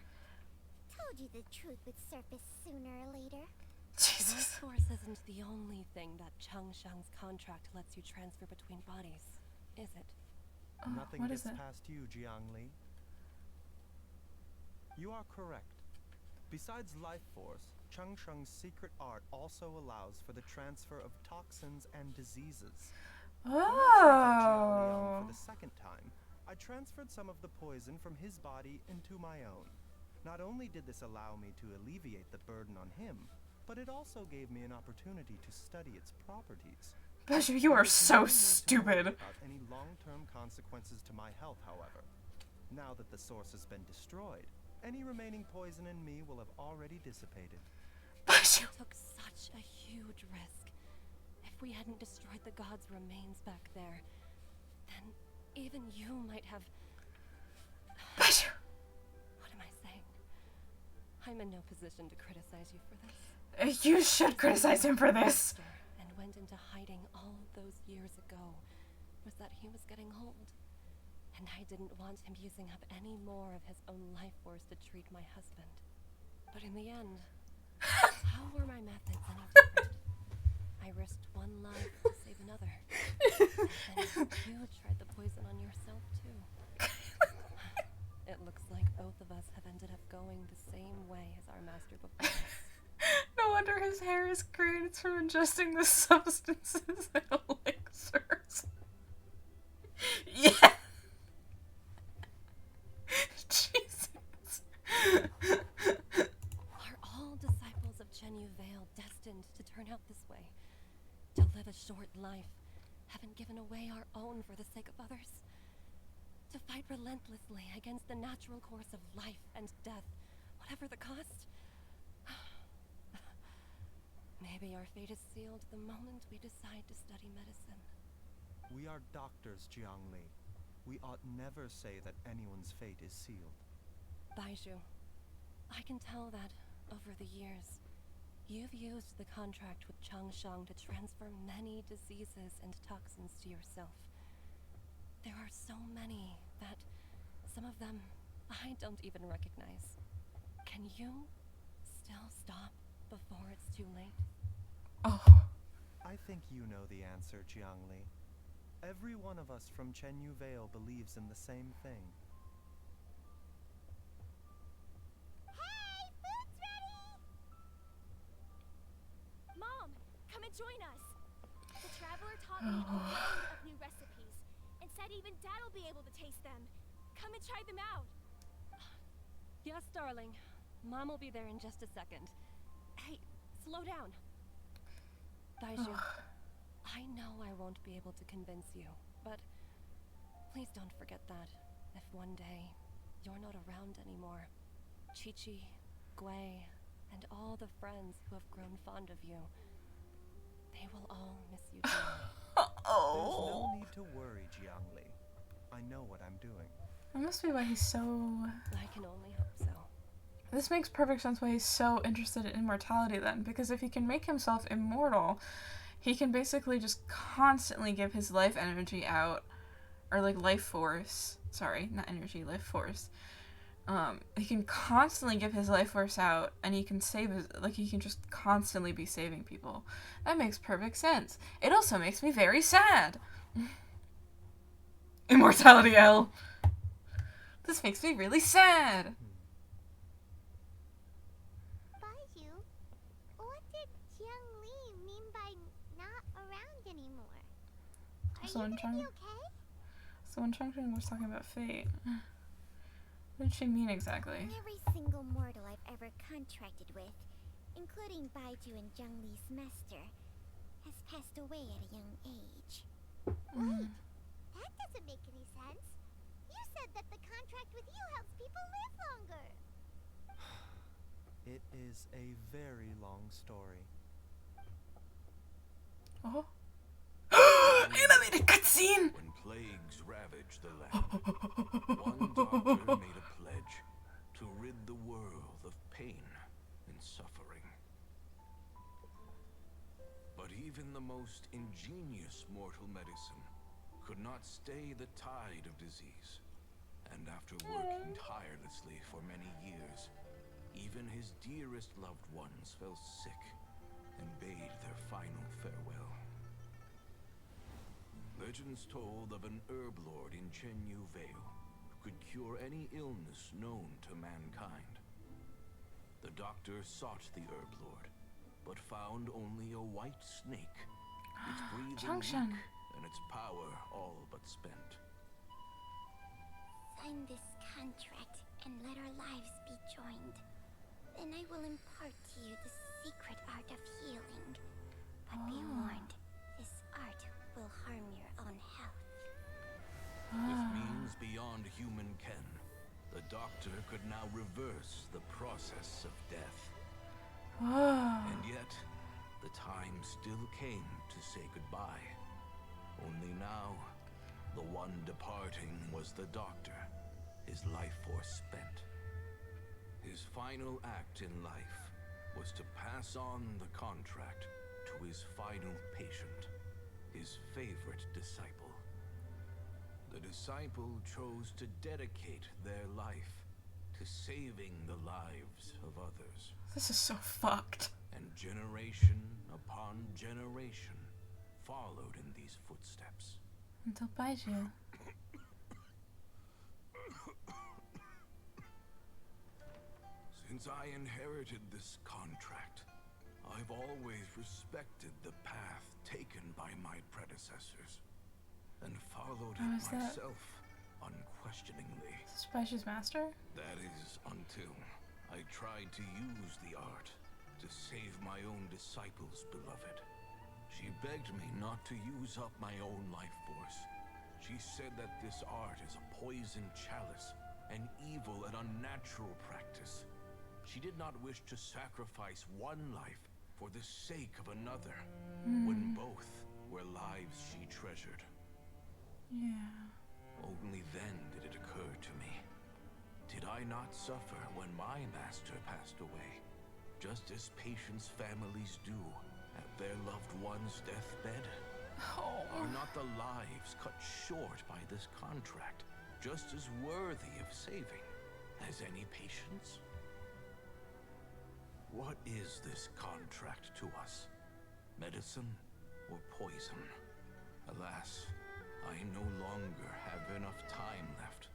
Told you the truth would surface sooner or later. Jesus. Life force isn't the only thing that Changshang's contract lets you transfer between bodies, is it? Nothing what gets is it? past you, Jiangli. You are correct. Besides life force, Changsheng's secret art also allows for the transfer of toxins and diseases. When I treated Jiao Oh. for the second time, I transferred some of the poison from his body into my own. Not only did this allow me to alleviate the burden on him, but it also gave me an opportunity to study its properties. Baizhu, you are There is so no need to worry stupid. about any long-term consequences to my health, however. Now that the source has been destroyed, any remaining poison in me will have already dissipated. Baizhu. You took such a huge risk. If we hadn't destroyed the god's remains back there, then even you might have... Baizhu. What am I saying? I'm in no position to criticize you for this. You should criticize him for this. And went into hiding all those years ago was that he was getting old. And I didn't want him using up any more of his own life force to treat my husband. But in the end, how were my methods any different? I risked one life to save another. And then you tried the poison on yourself too. It looks like both of us have ended up going the same way as our master before us. No wonder his hair is green. It's from ingesting the substances and elixirs. Yeah. Jesus. Are all disciples of Chenyu Vale destined to turn out this way? To live a short life, having given away our own for the sake of others? To fight relentlessly against the natural course of life and death, whatever the cost? Maybe our fate is sealed the moment we decide to study medicine. We are doctors, Jiangli. We ought never say that anyone's fate is sealed. Baizhu, I can tell that, over the years, You've used the contract with Changshang to transfer many diseases and toxins to yourself. There are so many that some of them I don't even recognize. Can you still stop before it's too late? Oh. I think you know the answer, Jiangli. Every one of us from Chenyu Vale believes in the same thing. Hey, food's ready! Mom, come and join us. The traveler taught me a load of new recipes and said even Dad will be able to taste them. Come and try them out. Yes, darling. Mom will be there in just a second. Hey, slow down. Baizhu, I know I won't be able to convince you, but please don't forget that if one day you're not around anymore, Chi-Chi, Gui, and all the friends who have grown fond of you, they will all miss you too. There's no need to worry, Jiangli. I know what I'm doing. That must be why he's so... I can only hope so. This makes perfect sense why he's so interested in immortality then, because if he can make himself immortal, he can basically just constantly give his life energy out, or like life force, sorry, not energy, life force. He can constantly give his life force out, and he can save his, like he can just constantly be saving people. That makes perfect sense. It also makes me very sad. Immortality L. This makes me really sad. Baizhu, what did Jiangli mean by not around anymore? Are So you gonna be okay? So when Changchun was talking about fate, what did she mean exactly? Every single mortal I've ever contracted with, including Baizhu and Zhengli's master, has passed away at a young age. Wait, that doesn't make any sense. You said that the contract with you helps people live longer. It is a very long story. Oh. Animated cutscene! When plagues ravaged the land, one doctor made a pledge to rid the world of pain and suffering. But even the most ingenious mortal medicine could not stay the tide of disease. And after working tirelessly for many years, even his dearest loved ones fell sick and bade their final farewell. Legends told of an herb lord in Chenyu Vale who could cure any illness known to mankind. The doctor sought the herb lord, but found only a white snake, its breathing Changsheng. weak and its power all but spent. Sign this contract and let our lives be joined. Then I will impart to you the secret art of healing. But be warned, this art will harm your own health. With means beyond human ken, the doctor could now reverse the process of death. And yet, the time still came to say goodbye. Only now, the one departing was the doctor, his life force spent. His final act in life was to pass on the contract to his final patient, his favorite disciple. The disciple chose to dedicate their life to saving the lives of others. This is so fucked. And generation upon generation followed in these footsteps. Until Baizhu. Since I inherited this contract, I've always respected the path taken by my predecessors and followed How it is that? myself unquestioningly. Is this Baizhu's master? That is until I tried to use the art to save my own disciple's beloved. She begged me not to use up my own life force. She said that this art is a poisoned chalice, an evil and unnatural practice. She did not wish to sacrifice one life for the sake of another, when both were lives she treasured. Yeah. Only then did it occur to me. Did I not suffer when my master passed away? just as patients' families do at their loved one's deathbed? Are not the lives cut short by this contract just as worthy of saving as any patients? What is this contract to us? Medicine or poison? Alas, I no longer have enough time left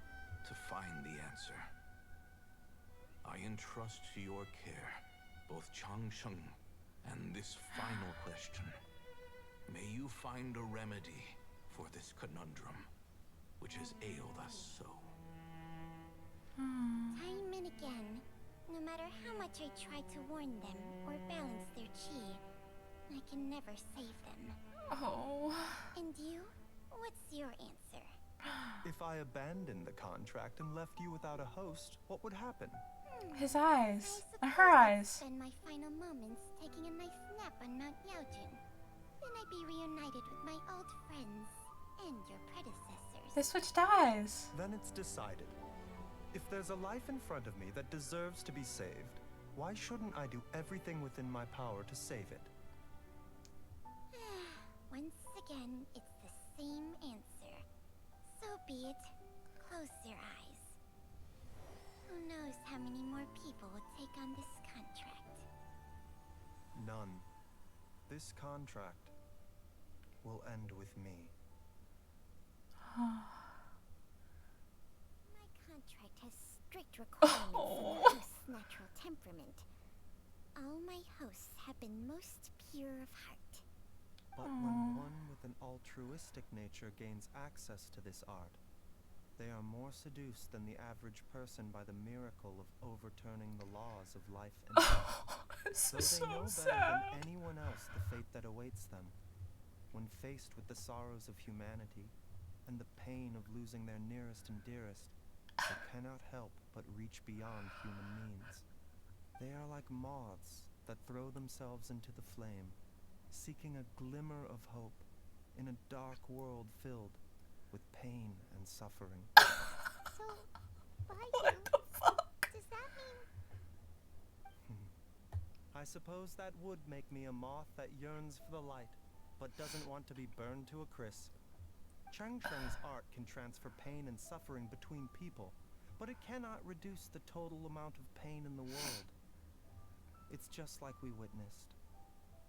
to find the answer. I entrust to your care both Changsheng and this final question. May you find a remedy for this conundrum, which has ailed us so. Time and again, no matter how much I try to warn them or balance their chi, I can never save them. Oh. And you? What's your answer? If I abandoned the contract and left you without a host, what would happen? His eyes. I And her suppose I'd eyes. spend my final moments taking a nice nap on Mount Yaojin. Then I'd be reunited with my old friends and your predecessors. They switched eyes. Then it's decided. If there's a life in front of me that deserves to be saved, why shouldn't I do everything within my power to save it? Once again, it's the same answer. So be it. Close your eyes. Who knows how many more people will take on this contract? None. This contract will end with me. My contract has strict requirements for the host's natural temperament. All my hosts have been most pure of heart. But when one with an altruistic nature gains access to this art, they are more seduced than the average person by the miracle of overturning the laws of life and death. This So is they so know better sad. than anyone else the fate that awaits them. When faced with the sorrows of humanity and the pain of losing their nearest and dearest, they cannot help but reach beyond human means. They are like moths that throw themselves into the flame, seeking a glimmer of hope in a dark world filled with pain and suffering. So, baizhu, What the fuck? does that mean I suppose that would make me a moth that yearns for the light, but doesn't want to be burned to a crisp. Changsheng's art can transfer pain and suffering between people, but it cannot reduce the total amount of pain in the world. It's just like we witnessed.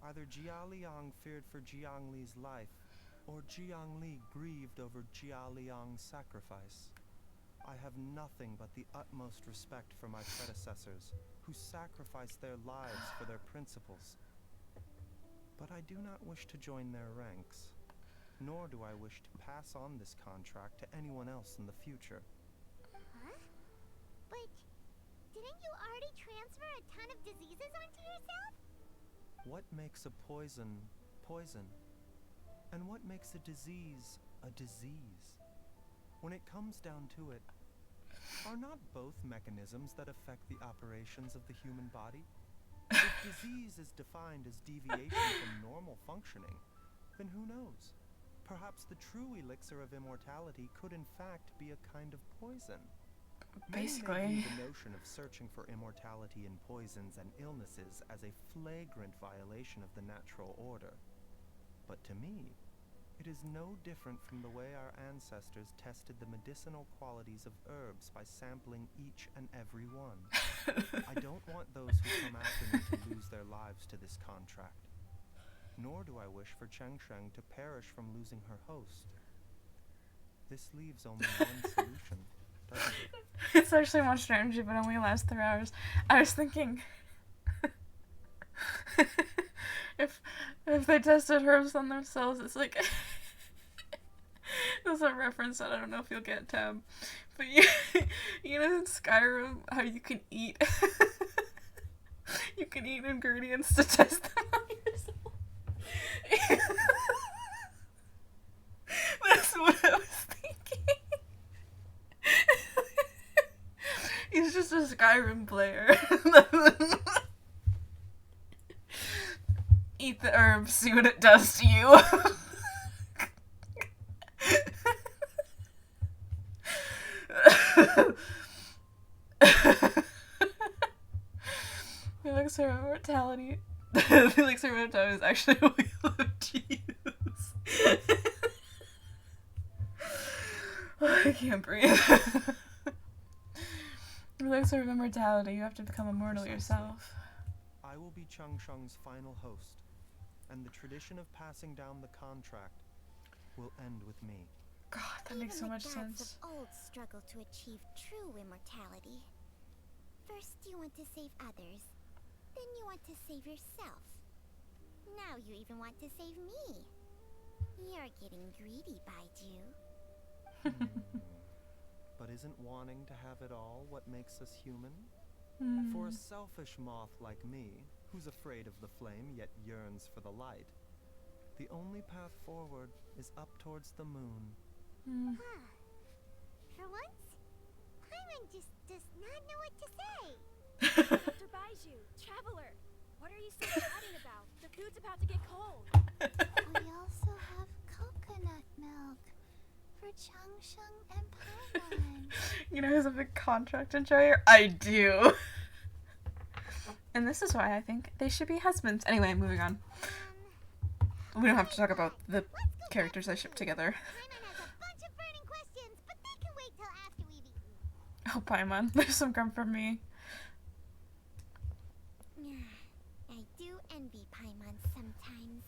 Either Jia Liang feared for Jiang Li's life, or Jiang Li grieved over Jia Liang's sacrifice. I have nothing but the utmost respect for my predecessors, who sacrificed their lives for their principles. But I do not wish to join their ranks, nor do I wish to pass on this contract to anyone else in the future. Huh? But didn't you already transfer a ton of diseases onto yourself? What makes a poison poison? And what makes a disease a disease? When it comes down to it, are not both mechanisms that affect the operations of the human body? If disease is defined as deviation from normal functioning, then who knows? Perhaps the true elixir of immortality could in fact be a kind of poison. Many may Basically. view the notion of searching for immortality in poisons and illnesses as a flagrant violation of the natural order. But to me, it is no different from the way our ancestors tested the medicinal qualities of herbs by sampling each and every one. I don't want those who come after me to lose their lives to this contract. Nor do I wish for Changsheng to perish from losing her host. This leaves only one solution, doesn't it? It's actually Monster Energy, but only lasts 3 hours. I was thinking, if they tested herbs on themselves, it's like there's a reference that I don't know if you'll get, Tab, but you know in Skyrim how you can eat you can eat ingredients to test them on yourself. That's what I was thinking. He's just a Skyrim player. Eat the herbs, see what it does to you. He looks elixir of immortality. The elixir of immortality is actually a wheel of cheese. I can't breathe. Elixir of immortality, you have to become immortal yourself. I will be Changsheng's final host, and the tradition of passing down the contract will end with me. God, that makes so much sense. Even the gods of old struggle to achieve true immortality. First you want to save others, then you want to save yourself. Now you even want to save me. You're getting greedy, baizhu. But isn't wanting to have it all what makes us human? For a selfish moth like me, who's afraid of the flame yet yearns for the light, the only path forward is up towards the moon. For once, Paimon just does not know what to say. Dr. Baizhu, traveler, what are you so chatting about? The food's about to get cold. We also have coconut milk for Changsheng and Paimon. You know who's a big contract enjoyer? I do. And this is why I think they should be husbands. Anyway, moving on. We don't have to talk about the characters I ship together. Paimon has a bunch of burning questions, but they can wait till after we've eaten. Oh, Paimon, there's some crumb from me. I do envy Paimon sometimes.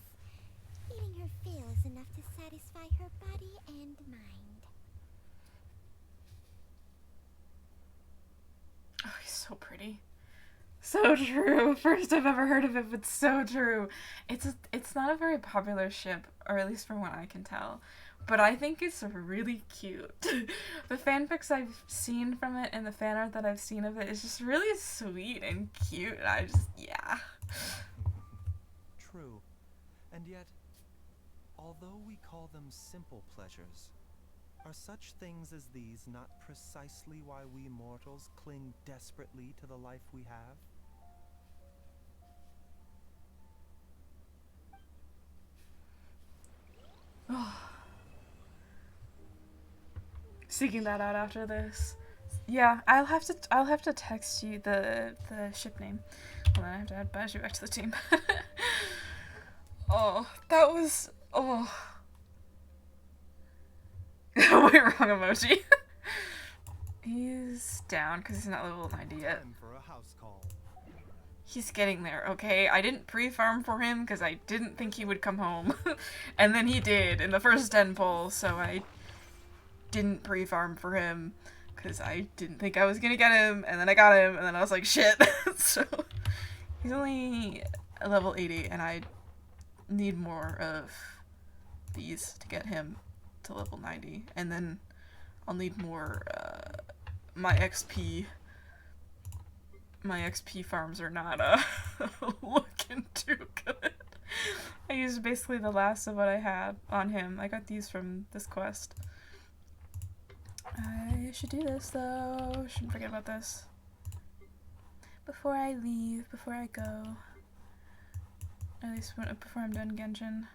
Eating her fill is enough to satisfy her body and mind. Oh, he's so pretty. So true. First I've ever heard of it, but so true. It's not a very popular ship, or at least from what I can tell. But I think it's really cute. The fanfics I've seen from it and the fan art that I've seen of it is just really sweet and cute. And I just, yeah. True. And yet, although we call them simple pleasures, are such things as these not precisely why we mortals cling desperately to the life we have? Seeking that out after this. Yeah, I'll have to text you the ship name. Well, then I have to add baizhu back to the team. Oh, that was Wait, wrong emoji. He's down because he's not level 90 yet. Time for a house call. He's getting there, okay? I didn't pre-farm for him because I didn't think he would come home. And then he did in the first 10 pull, so I didn't pre-farm for him because I didn't think I was gonna get him, and then I got him, and then I was like, shit. So, he's only a level 80, and I need more of these to get him to level 90, and then I'll need more, my XP farms are not, looking too good. I used basically the last of what I had on him. I got these from this quest. I should do this, though. Shouldn't forget about this. Before I leave, before I go. At least before I'm done Genshin.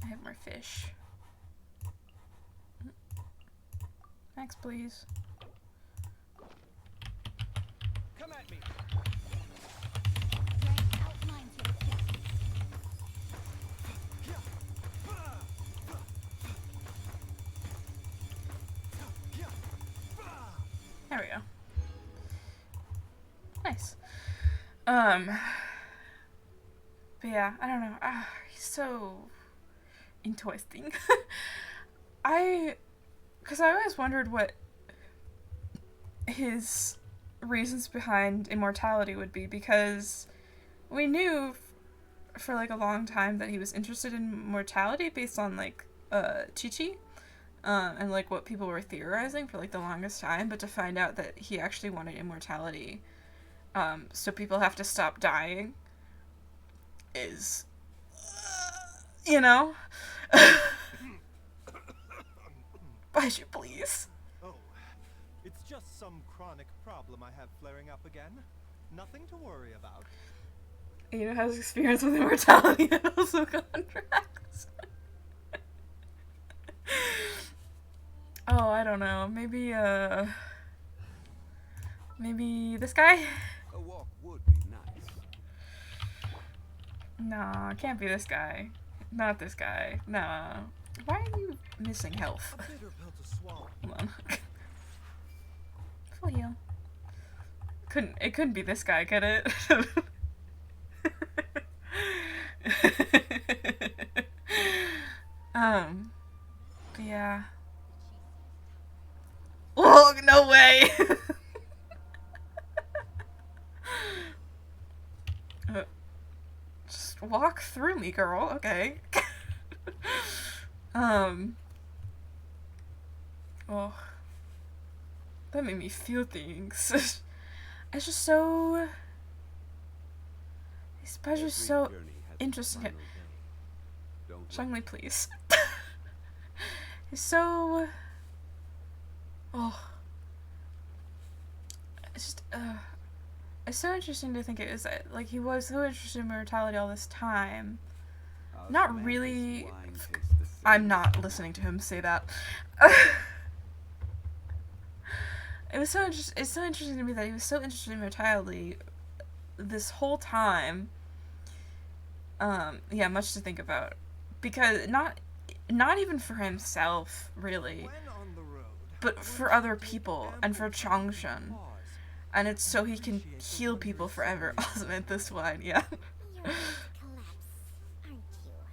I have more fish. Max, please. Come at me. There we go. Nice. But yeah, I don't know. He's so interesting. Because I always wondered what his reasons behind immortality would be, because we knew for like a long time that he was interested in mortality based on like Chi-Chi. And like what people were theorizing for like the longest time, but to find out that he actually wanted immortality, so people have to stop dying, is, you know? Baizhu, please. Oh, it's just some chronic problem I have flaring up again. Nothing to worry about. Ada has experience with immortality and also contracts. Oh, I don't know. Maybe this guy? A walk would be nice. Nah, it can't be this guy. Not this guy. Nah. Why are you missing health? A bitter pill to swallow. Hold on. Full heal. It couldn't be this guy, could it? But yeah. Oh, no way! Just walk through me, girl. Okay. Oh. That made me feel things. It's just so... These badges are so interesting. Shangli, please. It's so... Oh. It's just, it's so interesting to think it was, like, he was so interested in mortality all this time. Not really... I'm not listening to him say that. It's so interesting to me that he was so interested in mortality this whole time. Yeah, much to think about. Because not even for himself, really, but for other people, and for Changshan. And it's so he can heal people forever. Also meant this one, yeah. You're about to collapse,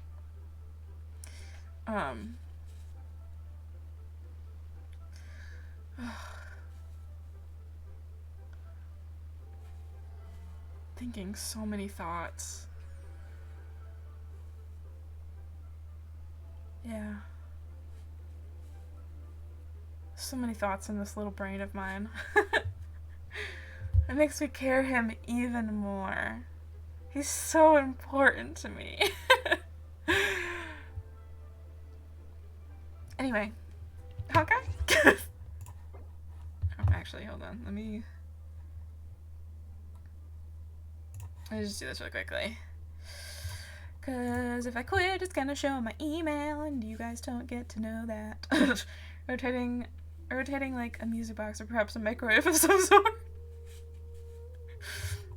aren't you? Thinking so many thoughts. Yeah. So many thoughts in this little brain of mine. It makes me care him even more. He's so important to me. Anyway. Okay. Oh, actually, hold on. Let me just do this really quickly. Because if I quit, it's gonna show my email, and you guys don't get to know that. rotating like a music box or perhaps a microwave of some sort.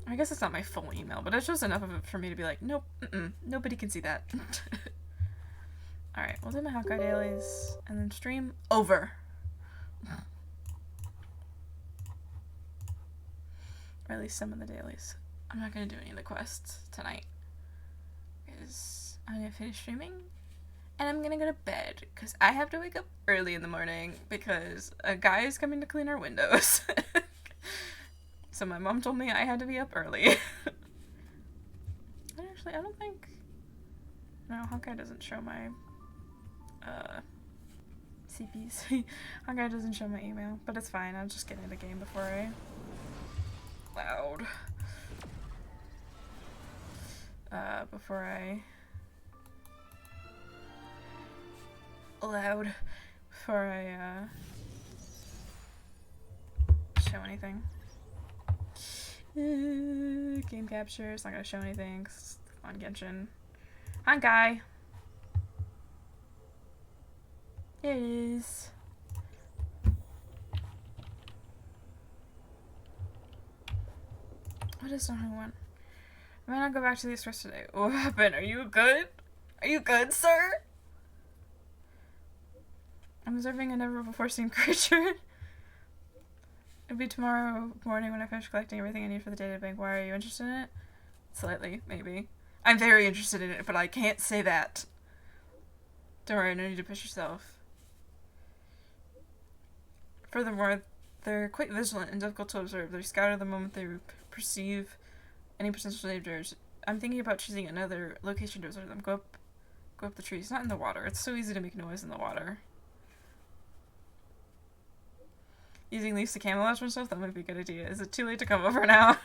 I guess it's not my full email, but it shows enough of it for me to be like, nope, nobody can see that. Alright, we'll do my Hawkeye dailies, and then stream over. Or at least some of the dailies. I'm not gonna do any of the quests tonight. Because I'm gonna finish streaming, and I'm gonna go to bed, because I have to wake up early in the morning, because a guy is coming to clean our windows. So my mom told me I had to be up early. But actually, I don't think... No, Hawkeye doesn't show my... CPs. Hawkeye doesn't show my email, but it's fine. I'll just get in the game before I... before I show anything. Game capture, it's not gonna show anything 'cause it's on Genshin. Hi, guy. There it is. What is the wrong one? I might not go back to the express today. What happened? Are you good? Are you good, sir? I'm observing a never before seen creature. It'll be tomorrow morning when I finish collecting everything I need for the data bank. Why are you interested in it? Slightly, maybe. I'm very interested in it, but I can't say that. Don't worry, no need to push yourself. Furthermore, they're quite vigilant and difficult to observe. They scatter the moment they perceive any potential dangers. I'm thinking about choosing another location to observe them. Go up the trees. Not in the water. It's so easy to make noise in the water. Using leaves to camouflage myself? That might be a good idea. Is it too late to come over now?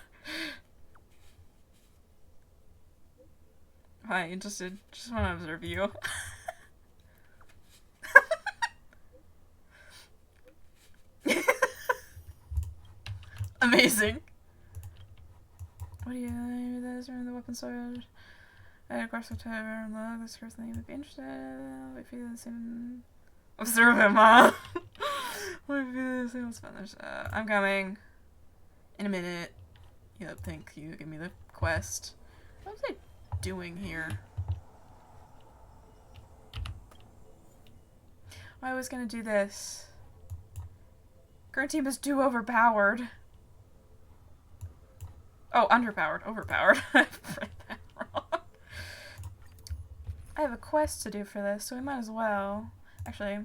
Hi, interested. Just want to observe you. Amazing. What do you think that is around the weapon sword? Of course, whatever unlock this first thing would be interested. I feel the same. Observe him, huh? I feel the same as feathers. I'm coming. In a minute. Yep, thank you. Give me the quest. What was it? doing here? I was gonna do this. Current team is too overpowered. Oh, underpowered. Overpowered. I read that wrong. I have a quest to do for this, so we might as well. Actually,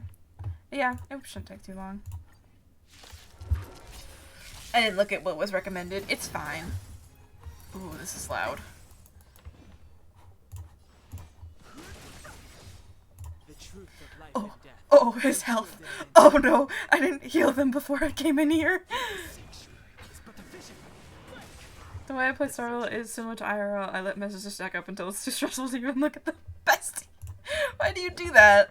yeah, it shouldn't take too long. I didn't look at what was recommended. It's fine. Ooh, this is loud. Oh, his health. Oh no, I didn't heal them before I came in here. The way I play Startle is similar to IRL. I let messages stack up until it's too stressful to even look at the bestie. Why do you do that?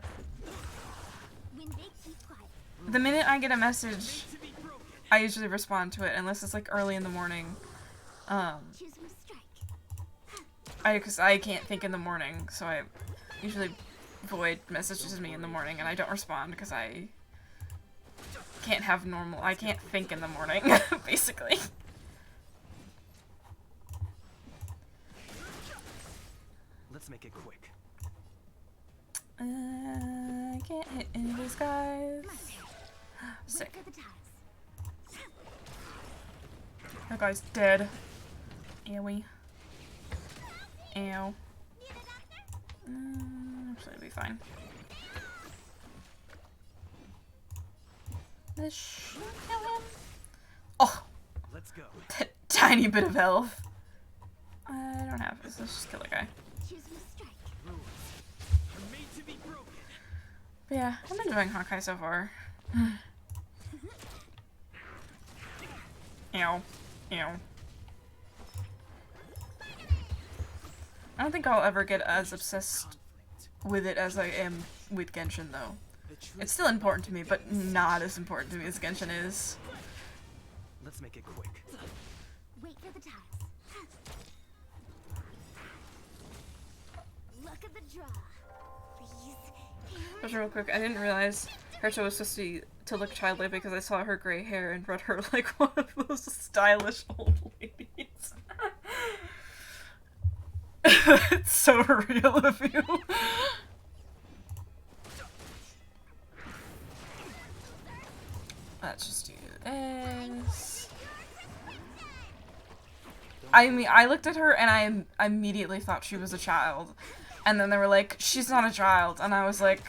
The minute I get a message, I usually respond to it, unless it's like early in the morning. Because I can't think in the morning, so I usually Void messages me in the morning and I don't respond because I can't have normal, I can't think in the morning, basically. Let's make it quick. I can't hit any of these guys. Sick. That guy's dead. Ewy. Ew. Actually, it'll be fine. This should kill him. Oh! Let's go. That tiny bit of health. I don't have this. Let's just kill the guy. But yeah, I've been doing honkai so far. Ew. Ew. I don't think I'll ever get as obsessed with it as I am with Genshin, though. It's still important to me, but not as important to me as Genshin is. Let's make it quick. Wait for the tiles. Look at the draw. Please. Just real quick, I didn't realize Herta was supposed to look childlike because I saw her gray hair and read her like one of those stylish old ladies. It's so real of you. Let's just do this. I mean, I looked at her and I immediately thought she was a child. And then they were like, she's not a child. And I was like,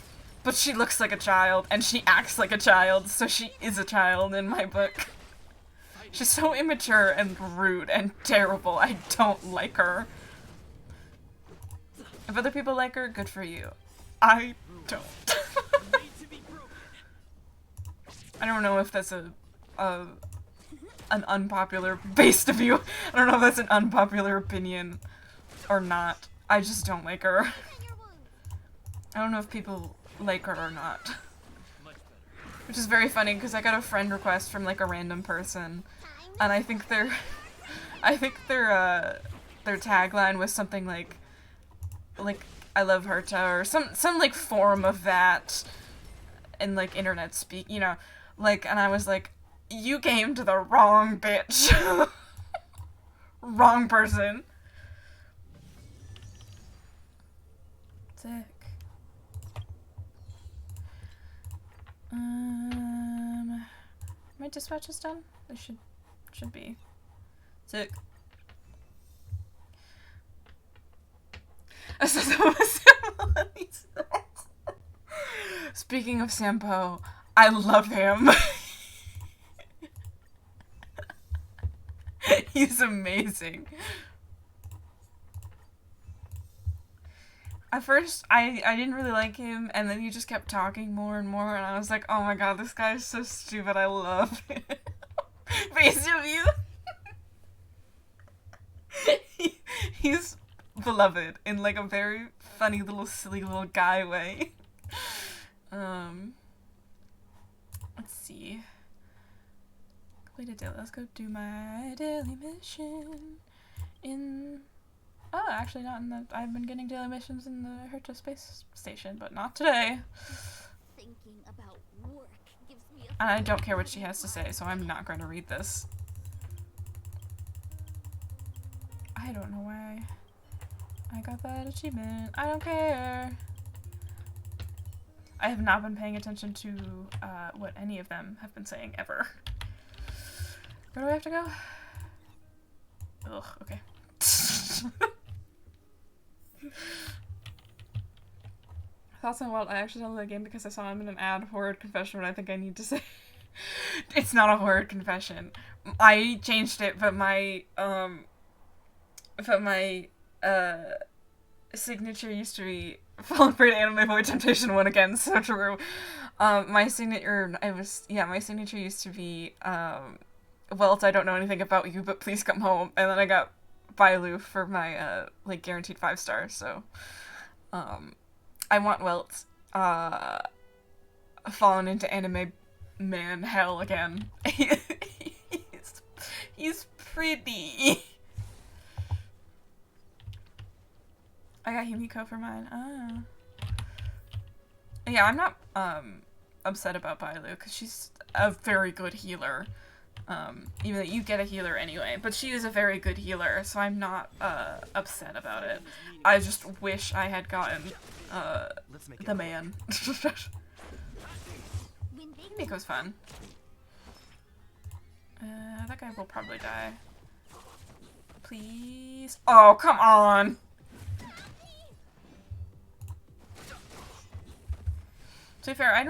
but she looks like a child and she acts like a child, so she is a child in my book. She's so immature and rude and terrible. I don't like her. If other people like her, good for you. I don't. I don't know if that's an unpopular, based of you. I don't know if that's an unpopular opinion or not. I just don't like her. I don't know if people like her or not. Which is very funny because I got a friend request from like a random person, and I think their tagline was something like I love Herta or some like form of that in like internet speak, you know, like, and I was like, you came to the wrong bitch. Wrong person. Sick. My dispatch is done? They should be. Sick. Speaking of Sampo, I love him. He's amazing. At first, I didn't really like him, and then he just kept talking more and more, and I was like, oh my god, this guy is so stupid, I love him. Basically, he's beloved in like a very funny little silly little guy way. Let's see. Let's go do my daily mission in... Oh, actually not in the... I've been getting daily missions in the Herta space station, but not today. Thinking about work gives me a And I don't care what she has to say, so I'm not going to read this. I don't know why I got that achievement. I don't care. I have not been paying attention to what any of them have been saying ever. Where do I have to go? Ugh, okay. Thoughts on Wild. I actually downloaded the game because I saw him in an ad. Horrid confession, what I think I need to say. It's not a horrid confession. I changed it, but my signature used to be Fallen Prey to Anime Void Temptation 1 again, so true. My signature used to be, Welt, I don't know anything about you, but please come home. And then I got baizhu for my, like, guaranteed 5 stars, so, I want Welt, fallen into anime man hell again. He's pretty. I got Himiko for mine. Oh. Yeah, I'm not, upset about baizhu, because she's a very good healer. Even though you get a healer anyway, but she is a very good healer, so I'm not, upset about it. I just wish I had gotten, the man. Himiko's fun. That guy will probably die. Please? Oh, come on! To be fair, I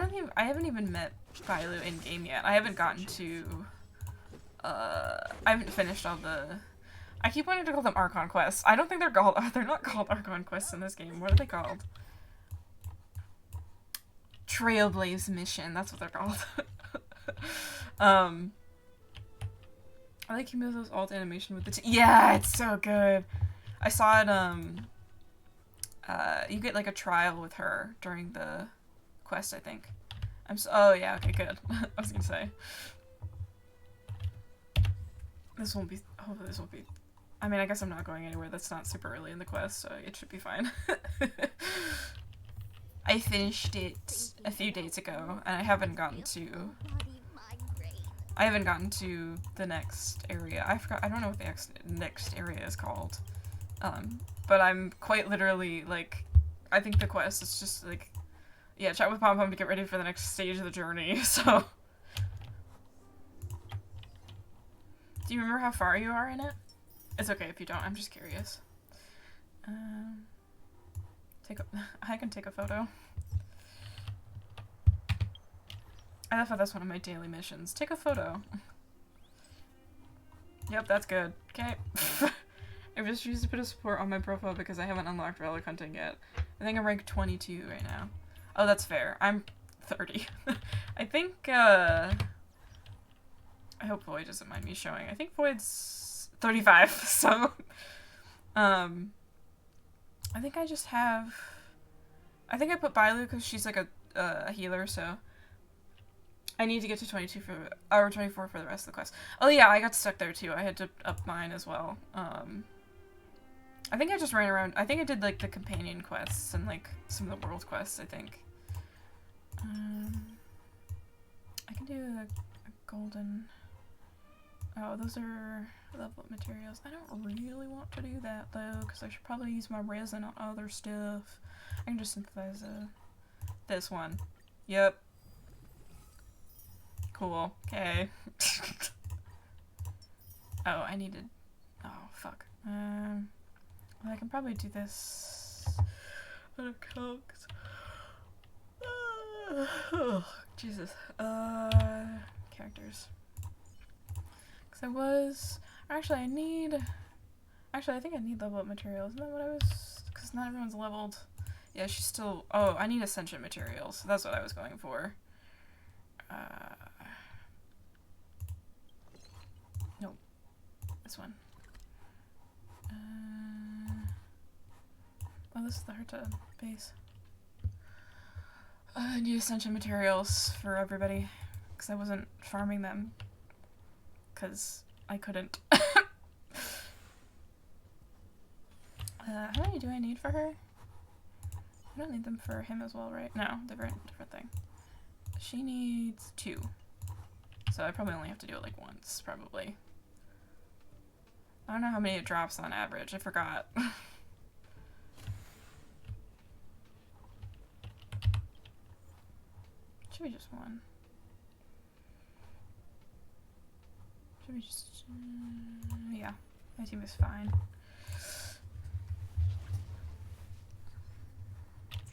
haven't even met baizhu in game yet. I haven't gotten to, I haven't finished all the, I keep wanting to call them Archon quests. I don't think they're called, they're not called Archon quests in this game. What are they called? Trailblaze mission, that's what they're called. I like Himiko's alt animation with the yeah, it's so good. I saw it, you get like a trial with her during the quest, I think. Oh yeah, okay, good. I was gonna say. This won't be, hopefully this won't be, I mean, I guess I'm not going anywhere that's not super early in the quest, so it should be fine. I finished it a few days ago, and I haven't gotten to the next area. I don't know what the next area is called. But I'm quite literally, like, I think the quest is just, like, yeah, chat with Pom Pom to get ready for the next stage of the journey, so. Do you remember how far you are in it? It's okay if you don't, I'm just curious. I can take a photo. I thought that's one of my daily missions. Take a photo. Yep, that's good. Okay. I just used to put a support on my profile because I haven't unlocked relic hunting yet. I think I'm rank 22 right now. Oh, that's fair. I'm 30. I think, I hope Void doesn't mind me showing. I think Void's 35, so, I think I just have, I think I put baizhu because she's like a healer, so I need to get to 22 or 24 for the rest of the quest. Oh yeah, I got stuck there too. I had to up mine as well. I think I just ran around. I think I did like the companion quests and like some of the world quests, I think. I can do a golden, oh, those are level up materials. I don't really want to do that though, because I should probably use my resin on other stuff. I can just synthesize this one. Yep. Cool. Okay. Oh, I needed, oh, fuck. Well, I can probably do this on a coax. Oh, Jesus. Characters. Because I was, actually I think I need level up materials. Isn't that what I was, because not everyone's leveled. Yeah, she's still, oh, I need ascension materials. That's what I was going for. Nope. This one. Oh, this is the Herta base. I need ascension materials for everybody, because I wasn't farming them, because I couldn't. How many do I need for her? I don't need them for him as well, right? No, different thing. She needs 2. So I probably only have to do it like once, probably. I don't know how many it drops on average, I forgot. Should be just one. Should be just... yeah, my team is fine.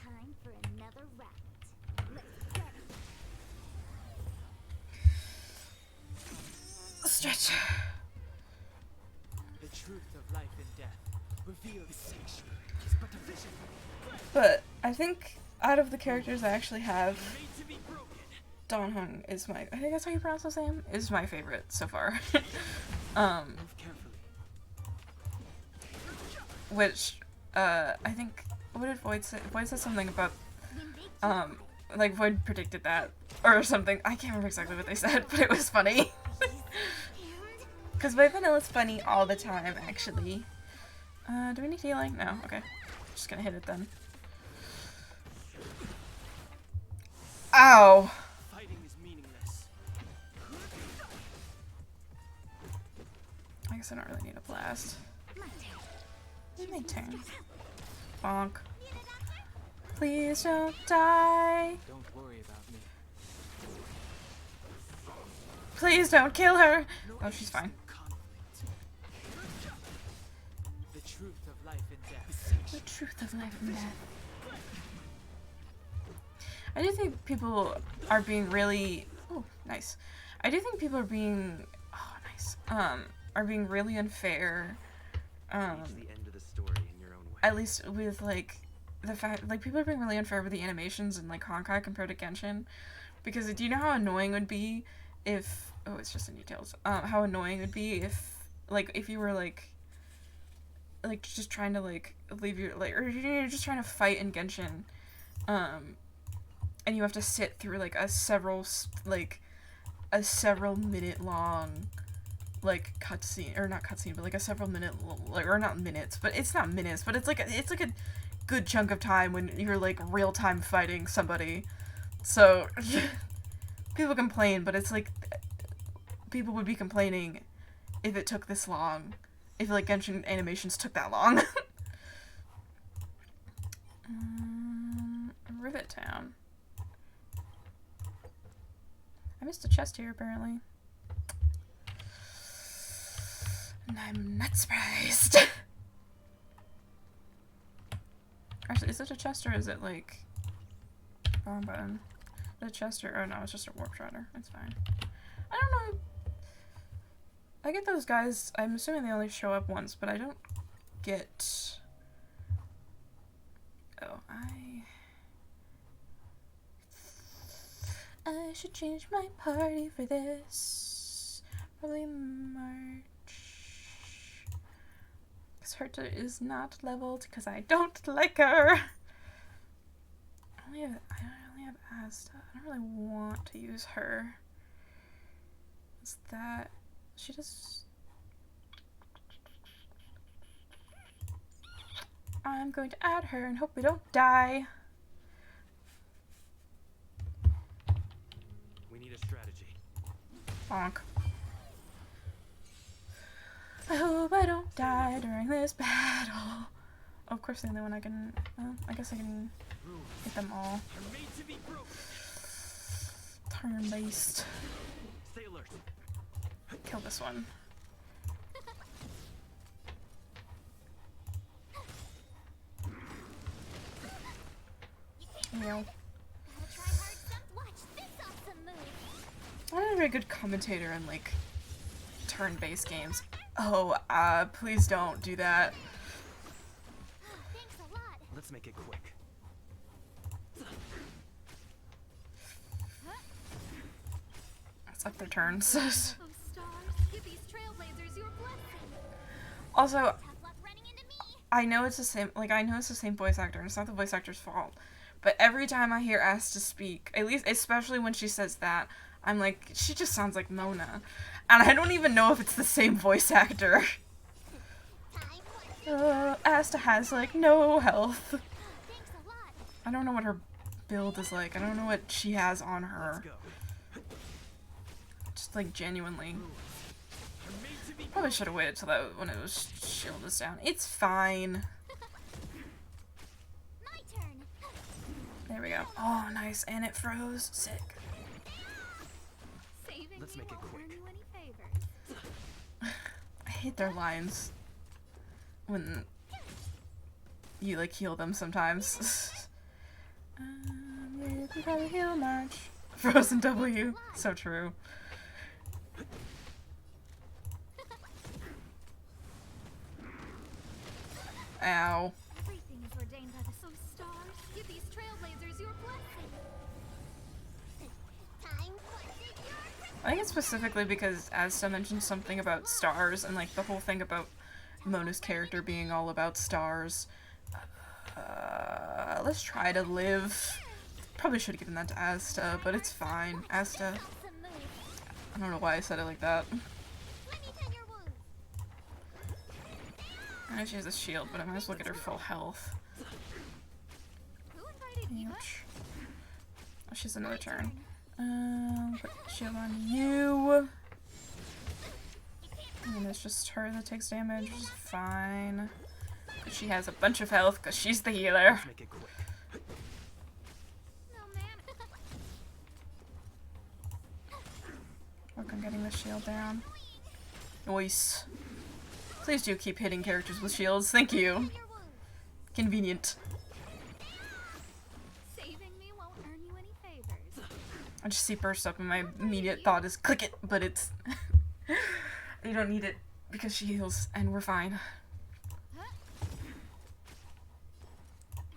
Time for another round. Let's get it. Stretch. The truth of life and death revealed is but a vision. But I think out of the characters I actually have, Made to be broken. Don Hung is my, I think that's how you pronounce his name, is my favorite so far. Move carefully. Which, I think, what did Void say? Void said something about, like Void predicted that, or something. I can't remember exactly what they said, but it was funny. Because by Vanilla's funny all the time, actually. Do we need healing? No, okay. Just gonna hit it then. Ow! Fighting is meaningless. I guess I don't really need a blast. My turn. Bonk. Please don't die. Don't worry about me. Please don't kill her. Oh, she's fine. The truth of life and death. The truth of life and death. I do think people are being really... oh, nice. I do think people are being... oh, nice. Are being really unfair. Reach the end of the story in your own way. At least with, like, the fact... like, people are being really unfair with the animations in, like, Honkai compared to Genshin. Because do you know how annoying it would be if... oh, it's just in details. How annoying it would be if, like, if you were, like, just trying to, like, leave your... like, or you're just trying to fight in Genshin, and you have to sit through, like, a several minute long, like, cutscene, or not cutscene, but, like, a several minute, like, or not minutes, but it's not minutes, but it's like a good chunk of time when you're, like, real-time fighting somebody. So, people complain, but it's, like, people would be complaining if it took this long. If, like, Genshin animations took that long. Rivet Town. I missed a chest here, apparently. And I'm not surprised. Actually, is it a chest or is it, like, bomb button? Is it a chest or... oh no, it's just a warp shredder. It's fine. I don't know. I get those guys, I'm assuming they only show up once, but I don't get... oh, I should change my party for this. Probably March. Because Herta is not leveled because I don't like her. I only have Asta. I don't really want to use her. Is that... she does... I'm going to add her and hope we don't die. We need a strategy. Bonk. I hope I don't die during this battle. Oh, of course, the only one I can... well, I guess I can hit them all. Turn-based. Stay alert. Kill this one. Meow. I'm not a very good commentator in, like, turn-based games. Oh, please don't do that. Thanks a lot. Let's make it quick. It's like their turns. Oh, stars, give these trailblazers your blessing. Also, Tough luck running into me. I know it's the same, like, I know it's the same voice actor, and it's not the voice actor's fault. But every time I hear Asta speak, at least, especially when she says that, I'm like, she just sounds like Mona. And I don't even know if it's the same voice actor. Asta has, like, no health. Thanks a lot. I don't know what her build is like. I don't know what she has on her. Let's go. Just, like, genuinely. Probably should have waited till that when it was shield was down. It's fine. My turn. There we go. Oh, nice. And it froze. Sick. Let's make it quick. I hate their lines when you like heal them sometimes. You can probably heal March. Frozen W. So true. Ow. Everything is ordained by the stars. Give these trailblazers your blessing. Time for the I think it's specifically because Asta mentioned something about stars and like the whole thing about Mona's character being all about stars. Let's try to live. Probably should have given that to Asta, but it's fine. Asta. I don't know why I said it like that. I know she has a shield, but I might as well get her full health. Ouch. Oh, she's another turn. Put shield on you. And it's just her that takes damage, which is fine. But she has a bunch of health because she's the healer. Let's make it quick. Work on getting the shield down. Nice. Please do keep hitting characters with shields. Thank you. Convenient. Saving me won't earn you any favors. I just see burst up and my immediate thought is click it, but it's you don't need it because she heals and we're fine.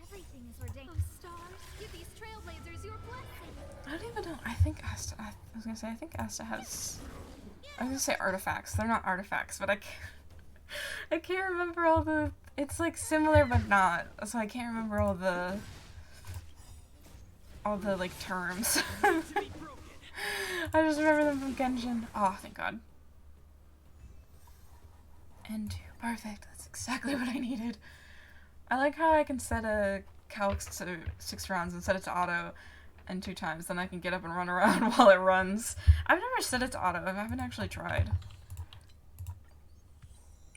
Everything is ordained. Stars, give these trailblazers your blessing. I don't even know. I think Asta. I was gonna say. I think Asta has. I was gonna say artifacts. They're not artifacts, but I can't. I can't remember all the. It's like similar but not. So I can't remember all the like terms. I just remember them from Genshin. Oh, thank God. N2. Perfect. That's exactly what I needed. I like how I can set a Calix to 6 rounds and set it to auto and 2 times, then I can get up and run around while it runs. I've never set it to auto. I haven't actually tried.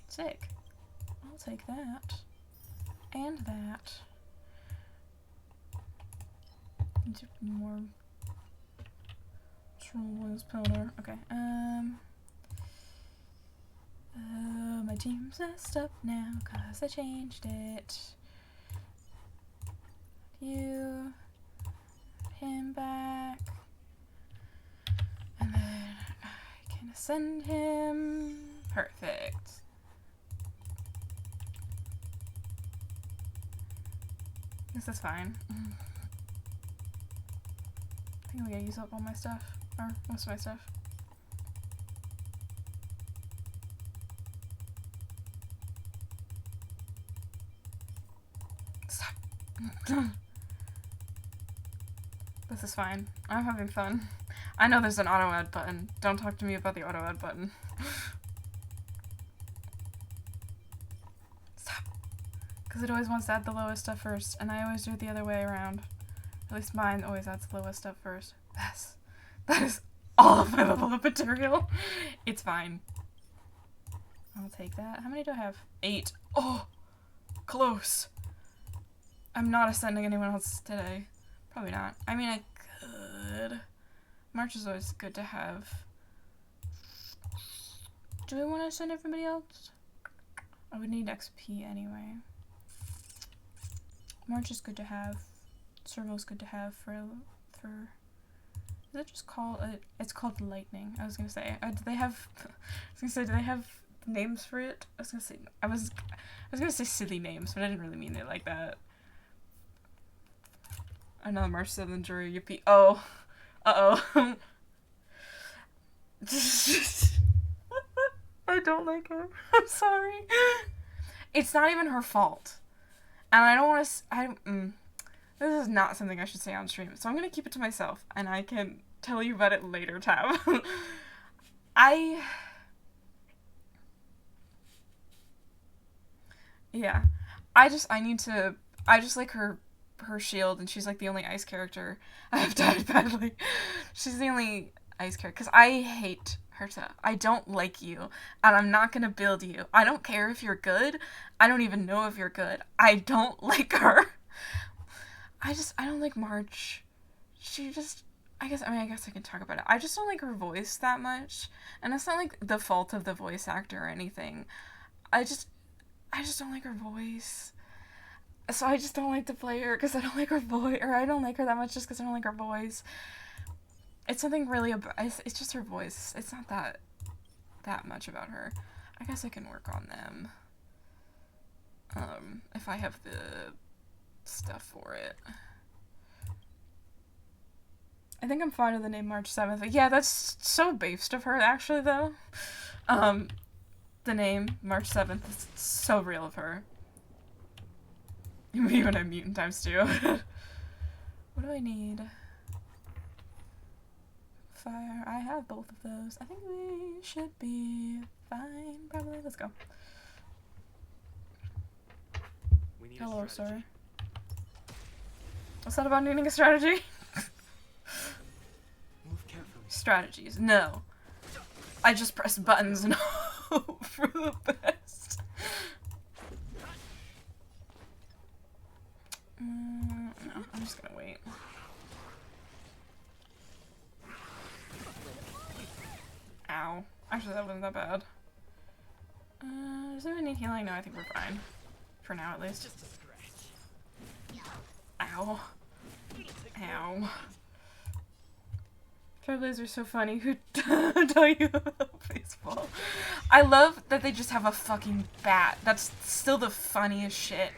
Sick. I'll take that. And that. More Troll's powder. Okay, my team's messed up now cause I changed it. You him back. And then I can ascend him. Perfect. This is fine. I think I'm gonna use up all my stuff. Or most of my stuff. Stop. This is fine. I'm having fun. I know there's an auto add button. Don't talk to me about the auto add button. Stop. Because it always wants to add the lowest stuff first, and I always do it the other way around. At least mine always adds the lowest stuff first. Yes. That is all of my level up material. It's fine. I'll take that. How many do I have? 8. Oh! Close. I'm not ascending anyone else today. Probably not. I mean, I could. March is always good to have. Do I want to ascend everybody else? I would need XP anyway. March is good to have. Servo's good to have for is it just called it's called lightning. I was gonna say do they have do they have names for it? I was gonna say silly names, but I didn't really mean it like that. Another March 7th jury, yippee. Oh. Uh-oh. I don't like her. I'm sorry. It's not even her fault. And I don't want to this is not something I should say on stream, so I'm going to keep it to myself, and I can tell you about it later, Tab. Yeah. I just like her shield, and she's like the only ice character. I have died badly. She's the only ice character, because I hate Herta. I don't like you, and I'm not going to build you. I don't care if you're good. I don't even know if you're good. I don't like her. I don't like March. She just, I guess I can talk about it. I just don't like her voice that much. And it's not like the fault of the voice actor or anything. I just don't like her voice. So I just don't like to play her because I don't like her voice, or I don't like her that much just because I don't like her voice. It's something really about, it's just her voice. It's not that much about her. I guess I can work on them. If I have the stuff for it. I think I'm fine with the name March 7th. Yeah, that's so based of her, actually, though. The name March 7th is so real of her. Even at mutant times 2. What do I need? Fire. I have both of those. I think we should be fine, probably. Let's go. We need Hello, a strategy. sir. What's that about needing a strategy? Move carefully. Strategies. No. I just press buttons and hope for the best. No, I'm just gonna wait. Ow. Actually, that wasn't that bad. Does anyone need healing? No, I think we're fine. For now, at least. Just a scratch. Ow. Ow. Trailblazers are so funny. Who tell you about baseball? I love that they just have a fucking bat. That's still the funniest shit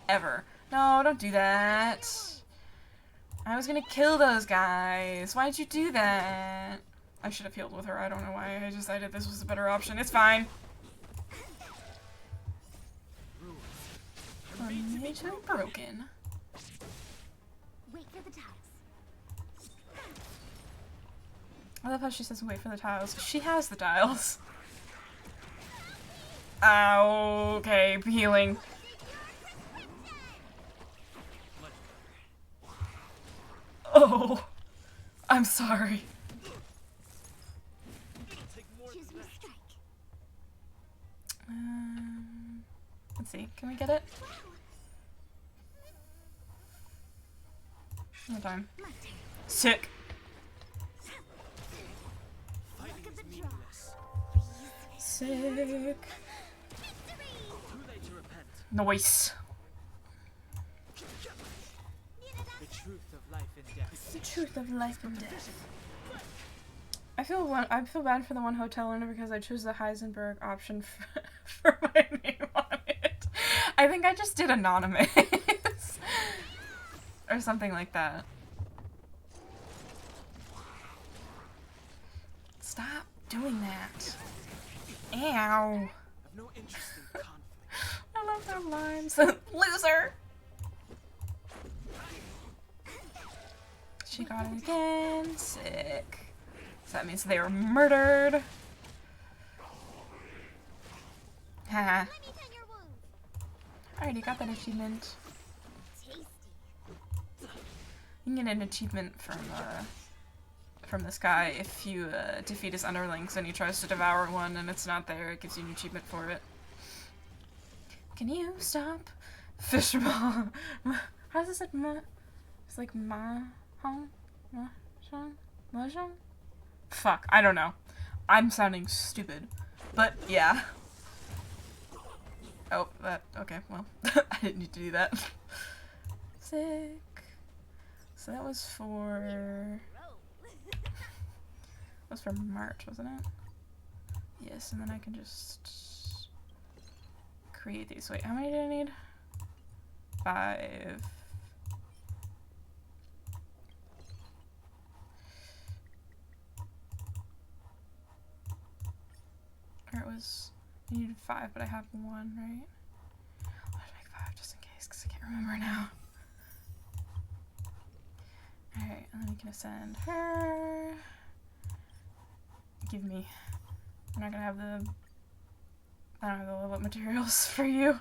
ever. No, don't do that. I was gonna kill those guys. Why'd you do that? I should have healed with her. I don't know why. I decided this was a better option. It's fine. Major broken. Wait for the tiles. I love how she says wait for the tiles. She has the tiles. Ow, okay, healing. Oh, I'm sorry. Choose my strike. Let's see, can we get it? No time. My turn. Sick. Fighting Look at is the draw. meaningless. Sick. Too late to repent. Nice. The truth of life and death. The truth of life and death. I feel bad for the one hotel owner because I chose the Heisenberg option for my name on it. I think I just did anonymous. Or something like that. Stop doing that. Ow. I've no interest in conflict. I love their lines. Loser! She got it again. Sick. So that means they were murdered. Haha. Let me tend your wound. I already got that achievement. Tasty. You can get an achievement from this guy if you defeat his underlings and he tries to devour one and it's not there. It gives you an achievement for it. Can you stop? Fishball. How does it say ma? It's like ma, hong, ma, shang, ma, shang? Fuck, I don't know. I'm sounding stupid. But yeah. Oh, okay, well. I didn't need to do that. Sick. So that was for... That was for March, wasn't it? Yes, and then I can just create these. Wait, how many do I need? 5. Or it was, I needed 5, but I have 1, right? I'll have to make 5 just in case, because I can't remember now. Alright, and then we can ascend her. Give me. I'm not gonna have the. I don't have the level up materials for you.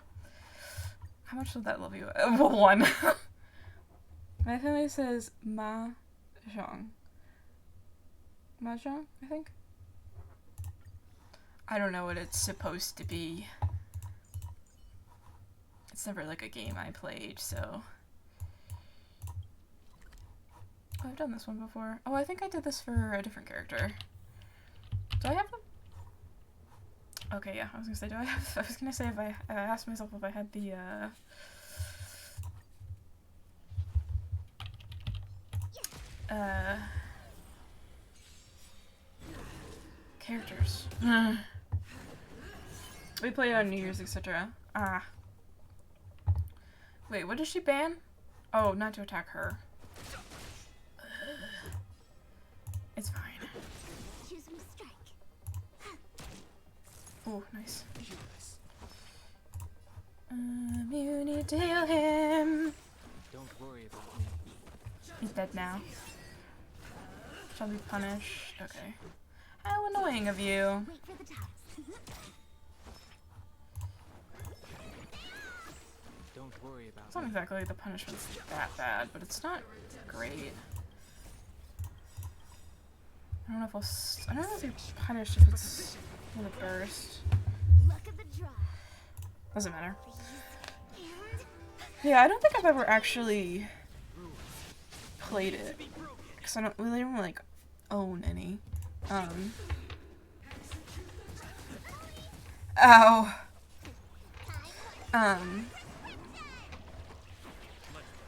How much would that level you? 1. My family says Mahjong. Mahjong, I think? I don't know what it's supposed to be. It's never like a game I played, so. if I've done this one before. Oh, I think I did this for a different character. Do I have them? Okay, yeah, I was gonna say, do I have... I was gonna say if I asked myself if I had the, characters. We played on New Year's, etc. Ah. Wait, what does she ban? Oh, not to attack her. It's fine. Choose me strike. Oh, nice. You need to heal him. Don't worry about me. He's dead now. Shall be punished. Okay. How annoying of you. Wait for the tiles. Don't worry about It's not me. exactly like the punishment's that bad, but it's not great. I don't know if I don't know if you're punished if it's with a burst. Luck of the draw. Doesn't matter. And Yeah, I don't think I've ever actually played it. Because I don't really like own any. Ow.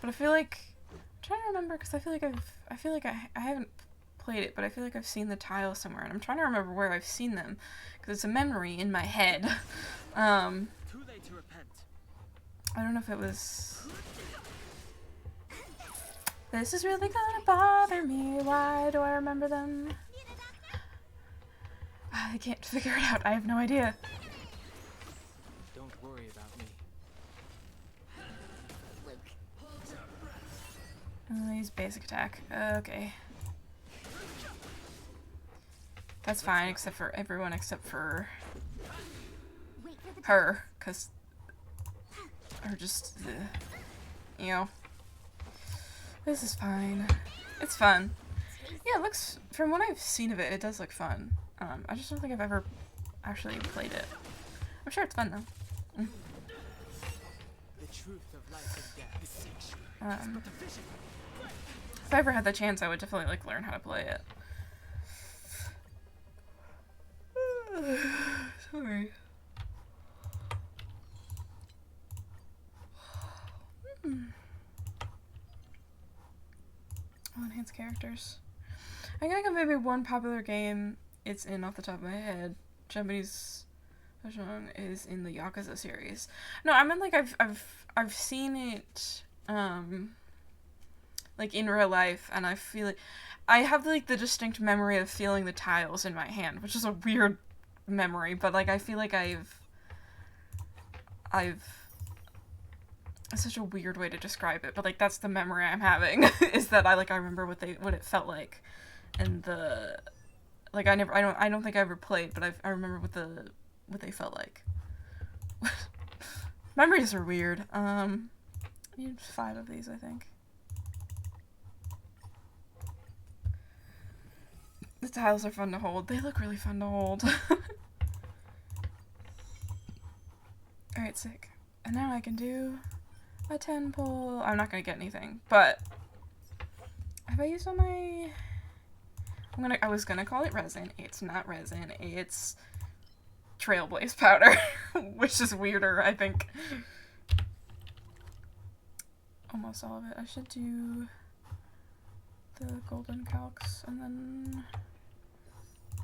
But I feel like I'm trying to remember because I feel like I haven't played it, but I feel like I've seen the tiles somewhere, and I'm trying to remember where I've seen them because it's a memory in my head. Too late to repent. I don't know if it was. This is really gonna bother me. Why do I remember them? I can't figure it out. I have no idea. Don't worry about me. Use basic attack. Okay. That's fine, except for everyone except for her, because or just you know. This is fine. It's fun. Yeah, it looks, from what I've seen of it, it does look fun. I just don't think I've ever actually played it. I'm sure it's fun though. The truth of life and death is sanctuary. But the vision. If I ever had the chance, I would definitely like learn how to play it. Sorry. I'll enhance characters. I can think of maybe one popular game it's in off the top of my head. Japanese version is in the Yakuza series. No, I mean like I've seen it like in real life, and I feel like I have like the distinct memory of feeling the tiles in my hand, which is a weird memory, but like I feel like I've it's such a weird way to describe it, but like that's the memory I'm having is that I remember what it felt like, and the like I don't think I ever played, but I remember what they felt like. Memories are weird. Need 5 of these, I think. The tiles are fun to hold. They look really fun to hold. Alright, sick. And now I can do a 10 pull. I'm not gonna get anything, but have I used all my... I was gonna call it resin. It's not resin. It's Trailblaze powder, which is weirder, I think. Almost all of it. I should do the golden calcs and then...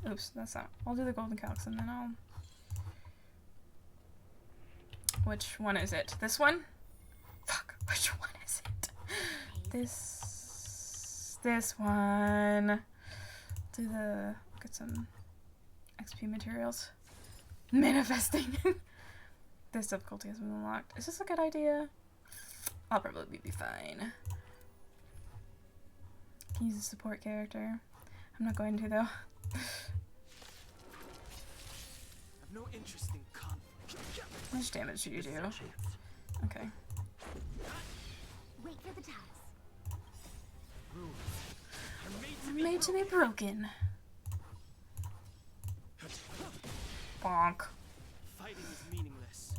Oops, that's not... I'll do the golden calcs and then I'll... Which one is it? This one? Fuck, which one is it? This one. Do the... Get some XP materials. Manifesting. This difficulty has been unlocked. Is this a good idea? I'll probably be fine. Use a support character. I'm not going to though. I've no interest in conflict. How much damage do you do? Okay. Wait for the tiles. I'm made to be broken. Bonk. Fighting is meaningless.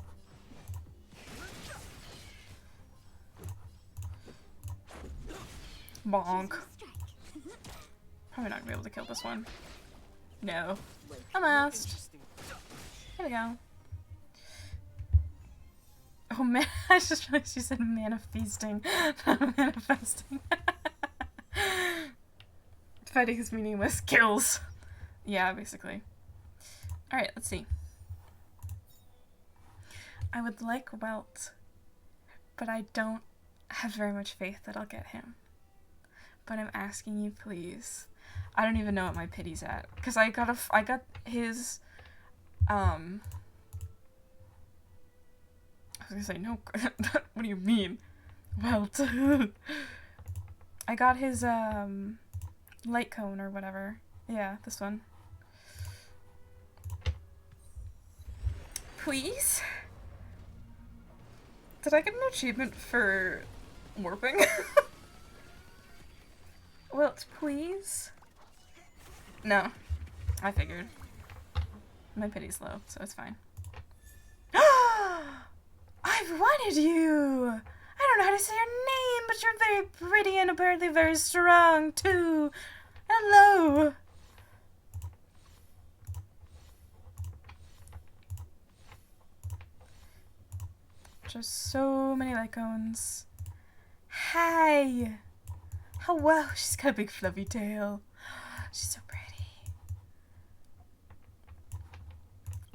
Bonk. Strike. Probably not gonna be able to kill this one. No. Almost. Here we go. Oh man, I just realized you said mana feasting, not manifesting. Fighting is meaningless. Kills. Yeah, basically. Alright, let's see. I would like Welt, but I don't have very much faith that I'll get him. But I'm asking you, please. I don't even know what my pity's at, because I got his, I was gonna say, no, what do you mean? Welt. I got his, light cone or whatever. Yeah, this one. Please? Did I get an achievement for warping? Wilt, please? No. I figured. My pity's low, so it's fine. I've wanted you! I don't know how to say your name, but you're very pretty and apparently very strong, too. Hello! Just so many lycones. Hi! Hello! She's got a big fluffy tail. She's so pretty.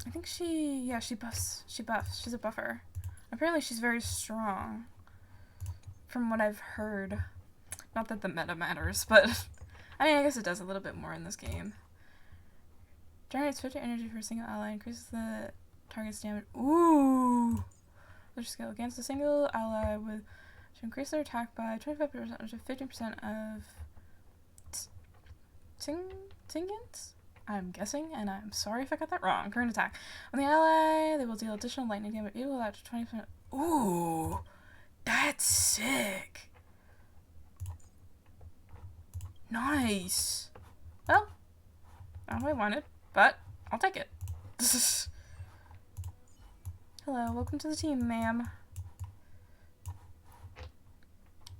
I think she buffs. She buffs. She's a buffer. Apparently she's very strong. From what I've heard. Not that the meta matters, but I mean, I guess it does a little bit more in this game. Generates 50 energy for a single ally, increases the target's damage. Ooh! Their skill against a single ally with to increase their attack by 25% to 50% of Tingent? I'm guessing, and I'm sorry if I got that wrong. Current attack. On the ally, they will deal additional lightning damage equal out to 20%. Ooh! That's sick! Nice! Well, not what I wanted, but I'll take it. Hello, welcome to the team, ma'am.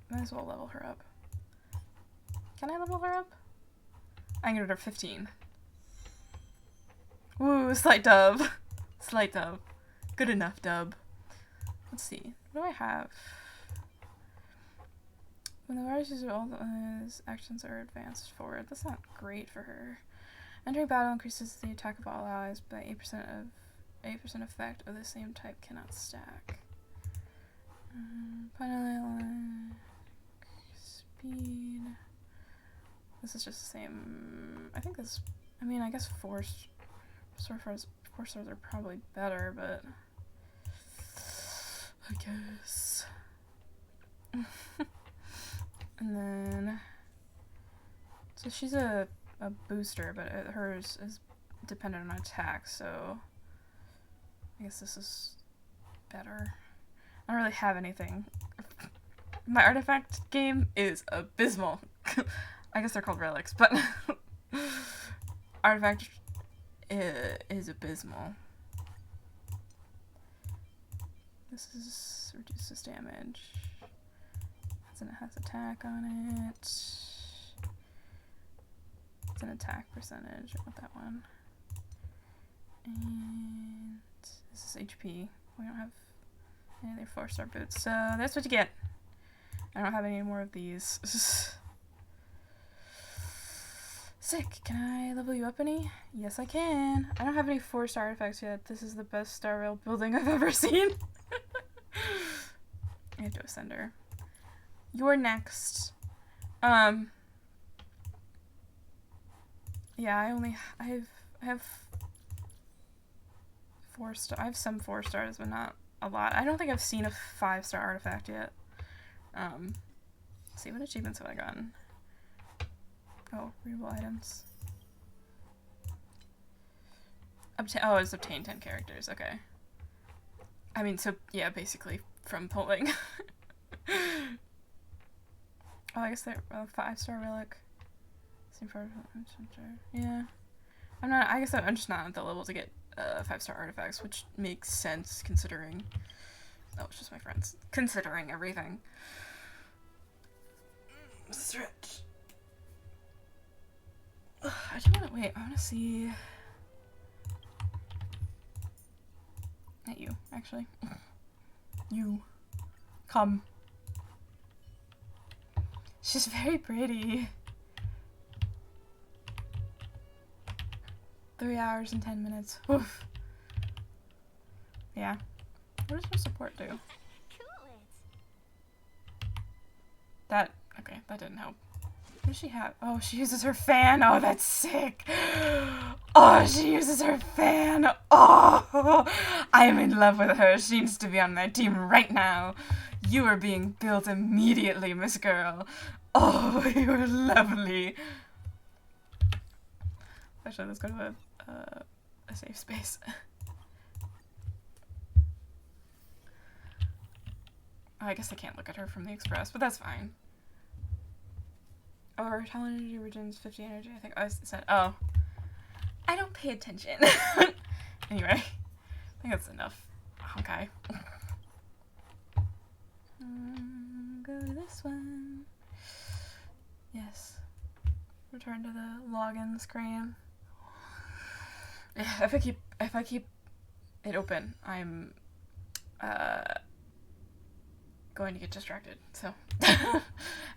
Might as well level her up. Can I level her up? I can get her to 15. Ooh, slight dub. Slight dub. Good enough dub. Let's see. What do I have? When the virus uses all his actions are advanced forward. That's not great for her. Entering battle increases the attack of all allies by 8% effect of the same type cannot stack. Finally, speed. This is just the same. I think this. I mean, I guess four stars are probably better, but I guess. And then, so she's a booster, but hers is dependent on attack, so I guess this is better. I don't really have anything. My artifact game is abysmal. I guess they're called relics, but artifact is abysmal. This is reduces damage. And it has attack on it. It's an attack percentage. I want that one. And this is HP. We don't have any other 4-star boots, so that's what you get. I don't have any more of these. Sick. Can I level you up any? Yes, I can. I don't have any 4-star artifacts yet. This is the best Star Rail building I've ever seen. I have to ascend her. You're next. Yeah, I have 4-star. I have some 4 stars, but not a lot. I don't think I've seen a 5-star artifact yet. Let's see, what achievements have I gotten? Oh, readable items. Oh, it's obtained 10 characters. Okay. I mean, so yeah, basically from pulling. Oh, I guess they're a 5-star relic. Yeah. I guess I'm just not at the level to get 5-star artifacts, which makes sense considering. Oh, it's just my friends. Considering everything. Stretch. I do want to wait. I want to see. Not you, actually. You. Come. She's very pretty. 3 hours and 10 minutes. Oof. Yeah. What does her support do? Cool it. That, okay, that didn't help. What does she have? Oh, she uses her fan. Oh, that's sick. Oh, she uses her fan. Oh, I am in love with her. She needs to be on my team right now. You are being built immediately, Miss Girl. Oh, you are lovely. Actually, let's go to a safe space. Oh, I guess I can't look at her from the express, but that's fine. Oh, her talent energy regens 50 energy, I think. Oh, I said, oh. I don't pay attention. Anyway, I think that's enough. Okay. Go to this one. Yes. Return to the login screen. Yeah, if I keep it open, I'm going to get distracted. So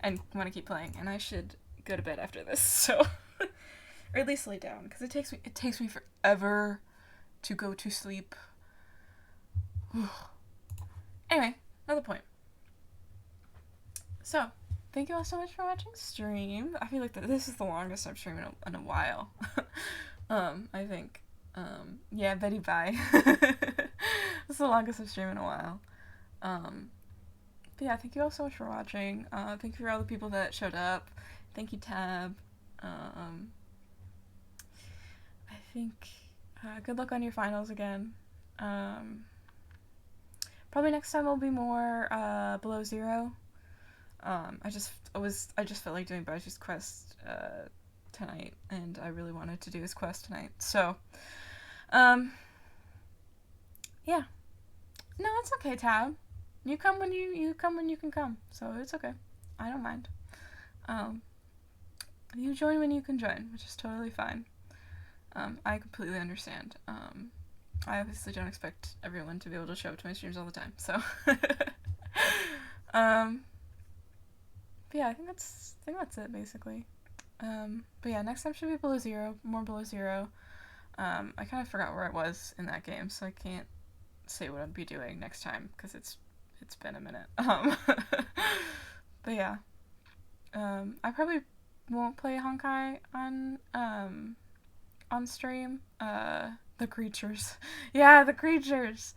and want to keep playing, and I should go to bed after this. So or at least lay down, because it takes me forever to go to sleep. Anyway, another point. So, thank you all so much for watching stream. I feel like this is the longest I've streamed in a while. I think. Yeah, Betty bye. This is the longest I've streamed in a while. But yeah, thank you all so much for watching. Thank you for all the people that showed up. Thank you, Tab. I think good luck on your finals again. Probably next time will be more below zero. I just felt like doing baizhu's quest tonight, and I really wanted to do his quest tonight. So, yeah. No, it's okay, Tab. You come when you can come. So it's okay. I don't mind. You join when you can join, which is totally fine. I completely understand. I obviously don't expect everyone to be able to show up to my streams all the time, so. But yeah, I think that's it basically. But yeah, next time should be below zero, more below zero. I kind of forgot where I was in that game, so I can't say what I'd be doing next time because it's been a minute. But yeah, I probably won't play Honkai on stream. The creatures. Yeah, the creatures.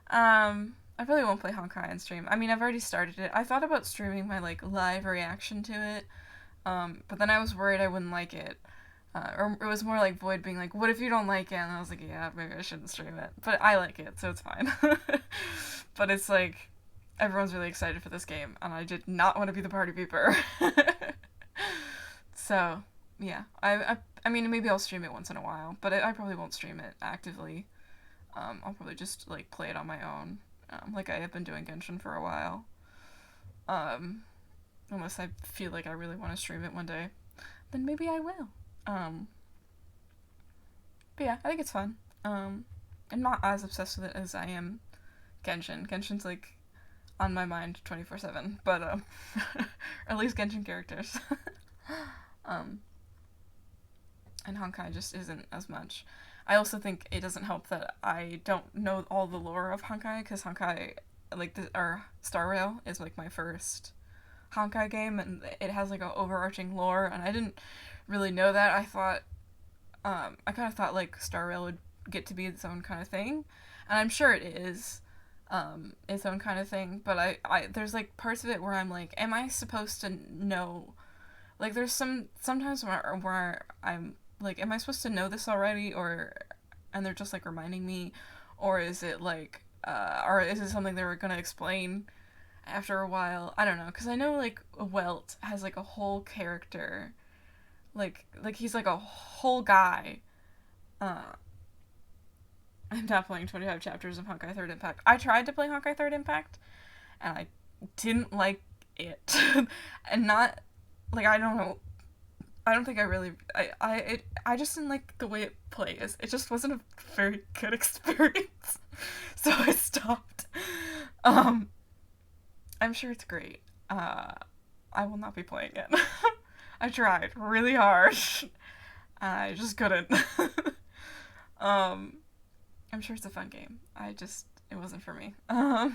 I probably won't play Honkai on stream. I mean, I've already started it. I thought about streaming my, like, live reaction to it, but then I was worried I wouldn't like it. Or it was more like Void being like, what if you don't like it? And I was like, yeah, maybe I shouldn't stream it. But I like it, so it's fine. But it's like, everyone's really excited for this game, and I did not want to be the party pooper. So, yeah. I mean, maybe I'll stream it once in a while, but I probably won't stream it actively. I'll probably just, like, play it on my own, like I have been doing Genshin for a while. Unless I feel like I really want to stream it one day, then maybe I will. But yeah, I think it's fun. I'm not as obsessed with it as I am Genshin. Genshin's, like, on my mind 24/7, but, or at least Genshin characters. And Honkai just isn't as much. I also think it doesn't help that I don't know all the lore of Honkai, because Honkai, like, Star Rail is, like, my first Honkai game, and it has, like, an overarching lore, and I didn't really know that. I thought, I kind of thought, like, Star Rail would get to be its own kind of thing, and I'm sure it is, its own kind of thing, but I there's, like, parts of it where I'm like, am I supposed to know, like, there's sometimes where I'm like, am I supposed to know this already, and they're just, like, reminding me, or is it, like, or is it something they were gonna explain after a while? I don't know, because I know, like, Welt has, like, a whole character, like, he's, like, a whole guy. I'm not playing 25 chapters of Honkai 3rd Impact. I tried to play Honkai 3rd Impact, and I didn't like it. And not, like, I don't know I don't think I really, I just didn't like the way it plays. It just wasn't a very good experience. So I stopped. I'm sure it's great. I will not be playing it. I tried really hard. I just couldn't. I'm sure it's a fun game. It wasn't for me. But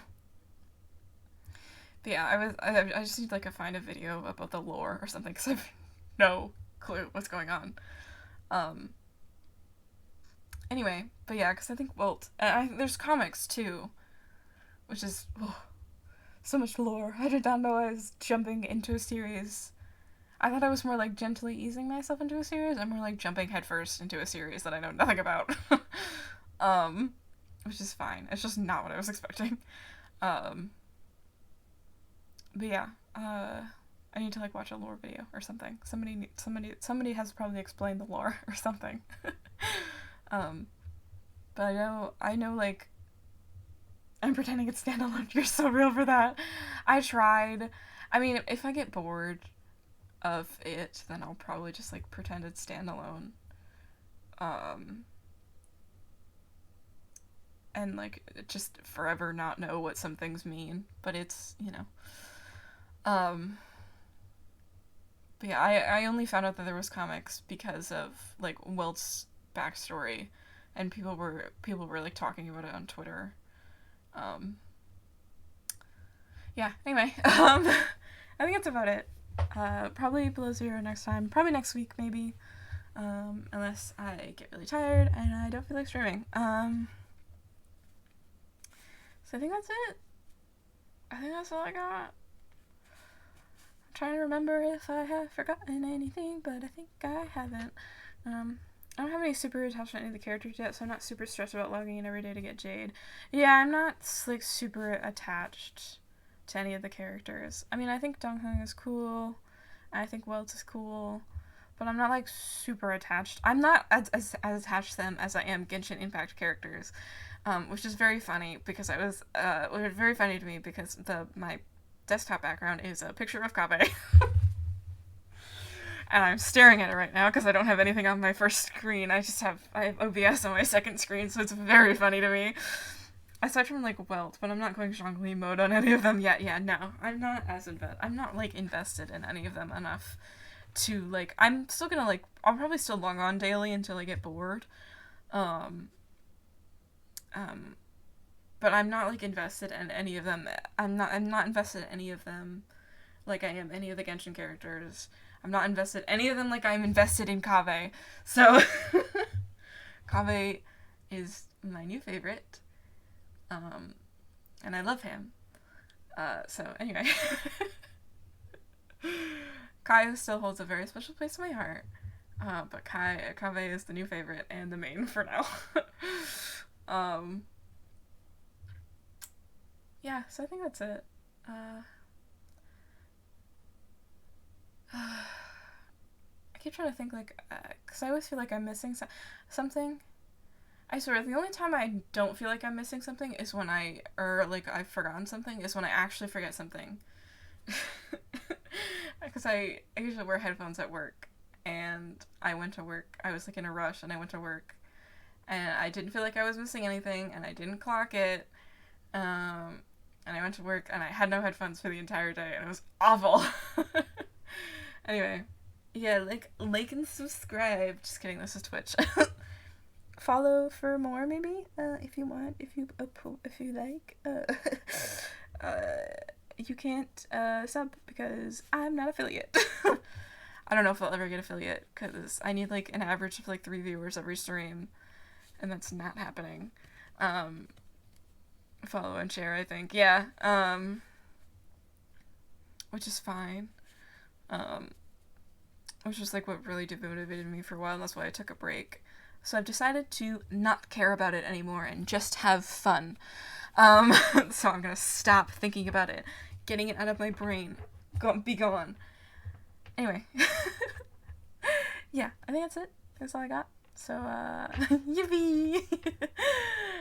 yeah, I just need like to find a video about the lore or something because I have no clue what's going on. Anyway, but yeah, because I think there's comics too, which is so much lore. I did not know I was jumping into a series. I thought I was more like gently easing myself into a series. I'm more like jumping headfirst into a series that I know nothing about. Which is fine. It's just not what I was expecting. But yeah, I need to like watch a lore video or something. Somebody has probably explained the lore or something. But I know like, I'm pretending it's standalone. You're so real for that. I tried. I mean, if I get bored of it, then I'll probably just like pretend it's standalone. And like just forever not know what some things mean. But it's, but yeah, I only found out that there was comics because of like Wilt's backstory, and people were like talking about it on Twitter. Yeah, anyway, I think that's about it. Probably below 0 next time. Probably next week, maybe. Unless I get really tired and I don't feel like streaming. So I think that's it. I think that's all I got. I'm trying to remember if I have forgotten anything, but I think I haven't. I don't have any super attached to any of the characters yet, so I'm not super stressed about logging in every day to get Jade. Yeah, I'm not, like, super attached to any of the characters. I mean, I think Dongheng is cool, I think Welts is cool, but I'm not, like, super attached. I'm not as attached to them as I am Genshin Impact characters, which is very funny, because it was very funny to me, because my desktop background is a picture of Kabe. And I'm staring at it right now because I don't have anything on my first screen. I have OBS on my second screen, so it's very funny to me. Aside from, like, Welt, but I'm not going Zhongli mode on any of them yet. Yeah, no. I'm not, like, invested in any of them enough to, like, I'm still gonna, like, I'll probably still log on daily until I get bored. But I'm not, like, invested in any of them. I'm not invested in any of them like I am any of the Genshin characters. I'm not invested in any of them like I'm invested in Kaveh. So, Kaveh is my new favorite. And I love him. So, anyway. Kai still holds a very special place in my heart. But Kaveh is the new favorite and the main for now. Yeah, so I think that's it. I keep trying to think, like, because I always feel like I'm missing something. I swear, the only time I don't feel like I'm missing something is when I've forgotten something, is when I actually forget something. Because I usually wear headphones at work, and I went to work, I was, like, in a rush, and I went to work, and I didn't feel like I was missing anything, and I didn't clock it, and I went to work, and I had no headphones for the entire day, and it was awful. Anyway, yeah, like and subscribe. Just kidding, this is Twitch. Follow for more, maybe, if you want, if you like. You can't sub because I'm not affiliate. I don't know if I'll ever get affiliate because I need like an average of like 3 viewers every stream, and that's not happening. Follow and share, I think. Yeah. Which is fine. Which was like what really demotivated me for a while, and that's why I took a break. So I've decided to not care about it anymore and just have fun. So I'm gonna stop thinking about it, getting it out of my brain. Be gone. Anyway. Yeah, I think that's it. That's all I got. So, yippee!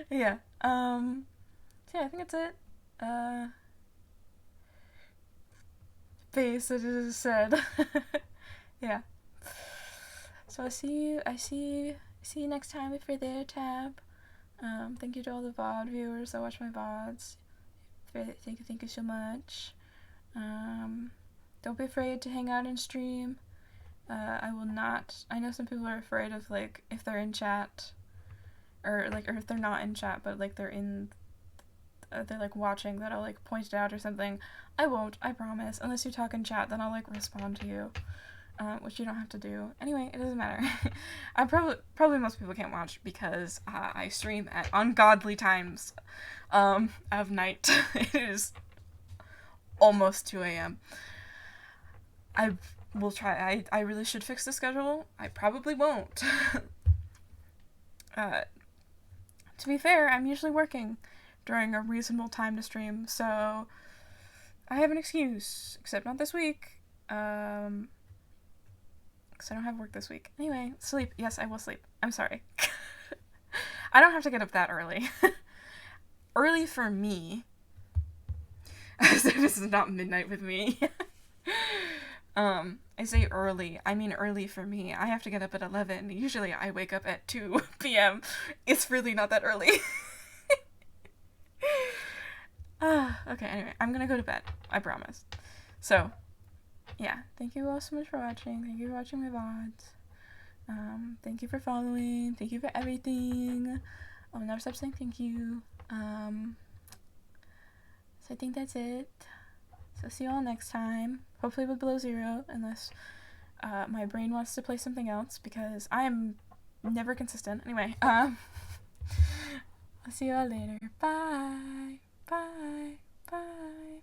Yeah, yeah, I think that's it. Face, as I just said. Yeah. So I see you next time if you're there, Tab. Thank you to all the VOD viewers that watch my VODs. Thank you so much. Don't be afraid to hang out and stream. I will not. I know some people are afraid of, like, if they're in chat, or if they're not in chat, but like they're like watching, that I'll like point it out or something. I won't. I promise. Unless you talk in chat, then I'll like respond to you, which you don't have to do. Anyway, it doesn't matter. I probably most people can't watch because I stream at ungodly times of night. It is almost 2 a.m. I will try. I really should fix the schedule. I probably won't. To be fair, I'm usually working during a reasonable time to stream, so I have an excuse, except not this week, because I don't have work this week. Anyway, sleep. Yes, I will sleep. I'm sorry. I don't have to get up that early. Early for me. As if this is not midnight with me. I say early. I mean early for me. I have to get up at 11. Usually I wake up at 2 p.m. It's really not that early. Okay, anyway, I'm gonna go to bed. I promise. So, yeah. Thank you all so much for watching. Thank you for watching my VODs. Thank you for following. Thank you for everything. I'll never stop saying thank you. So I think that's it. So see you all next time. Hopefully with Below Zero, unless my brain wants to play something else, because I am never consistent. Anyway, I'll see you all later. Bye. Bye. Bye.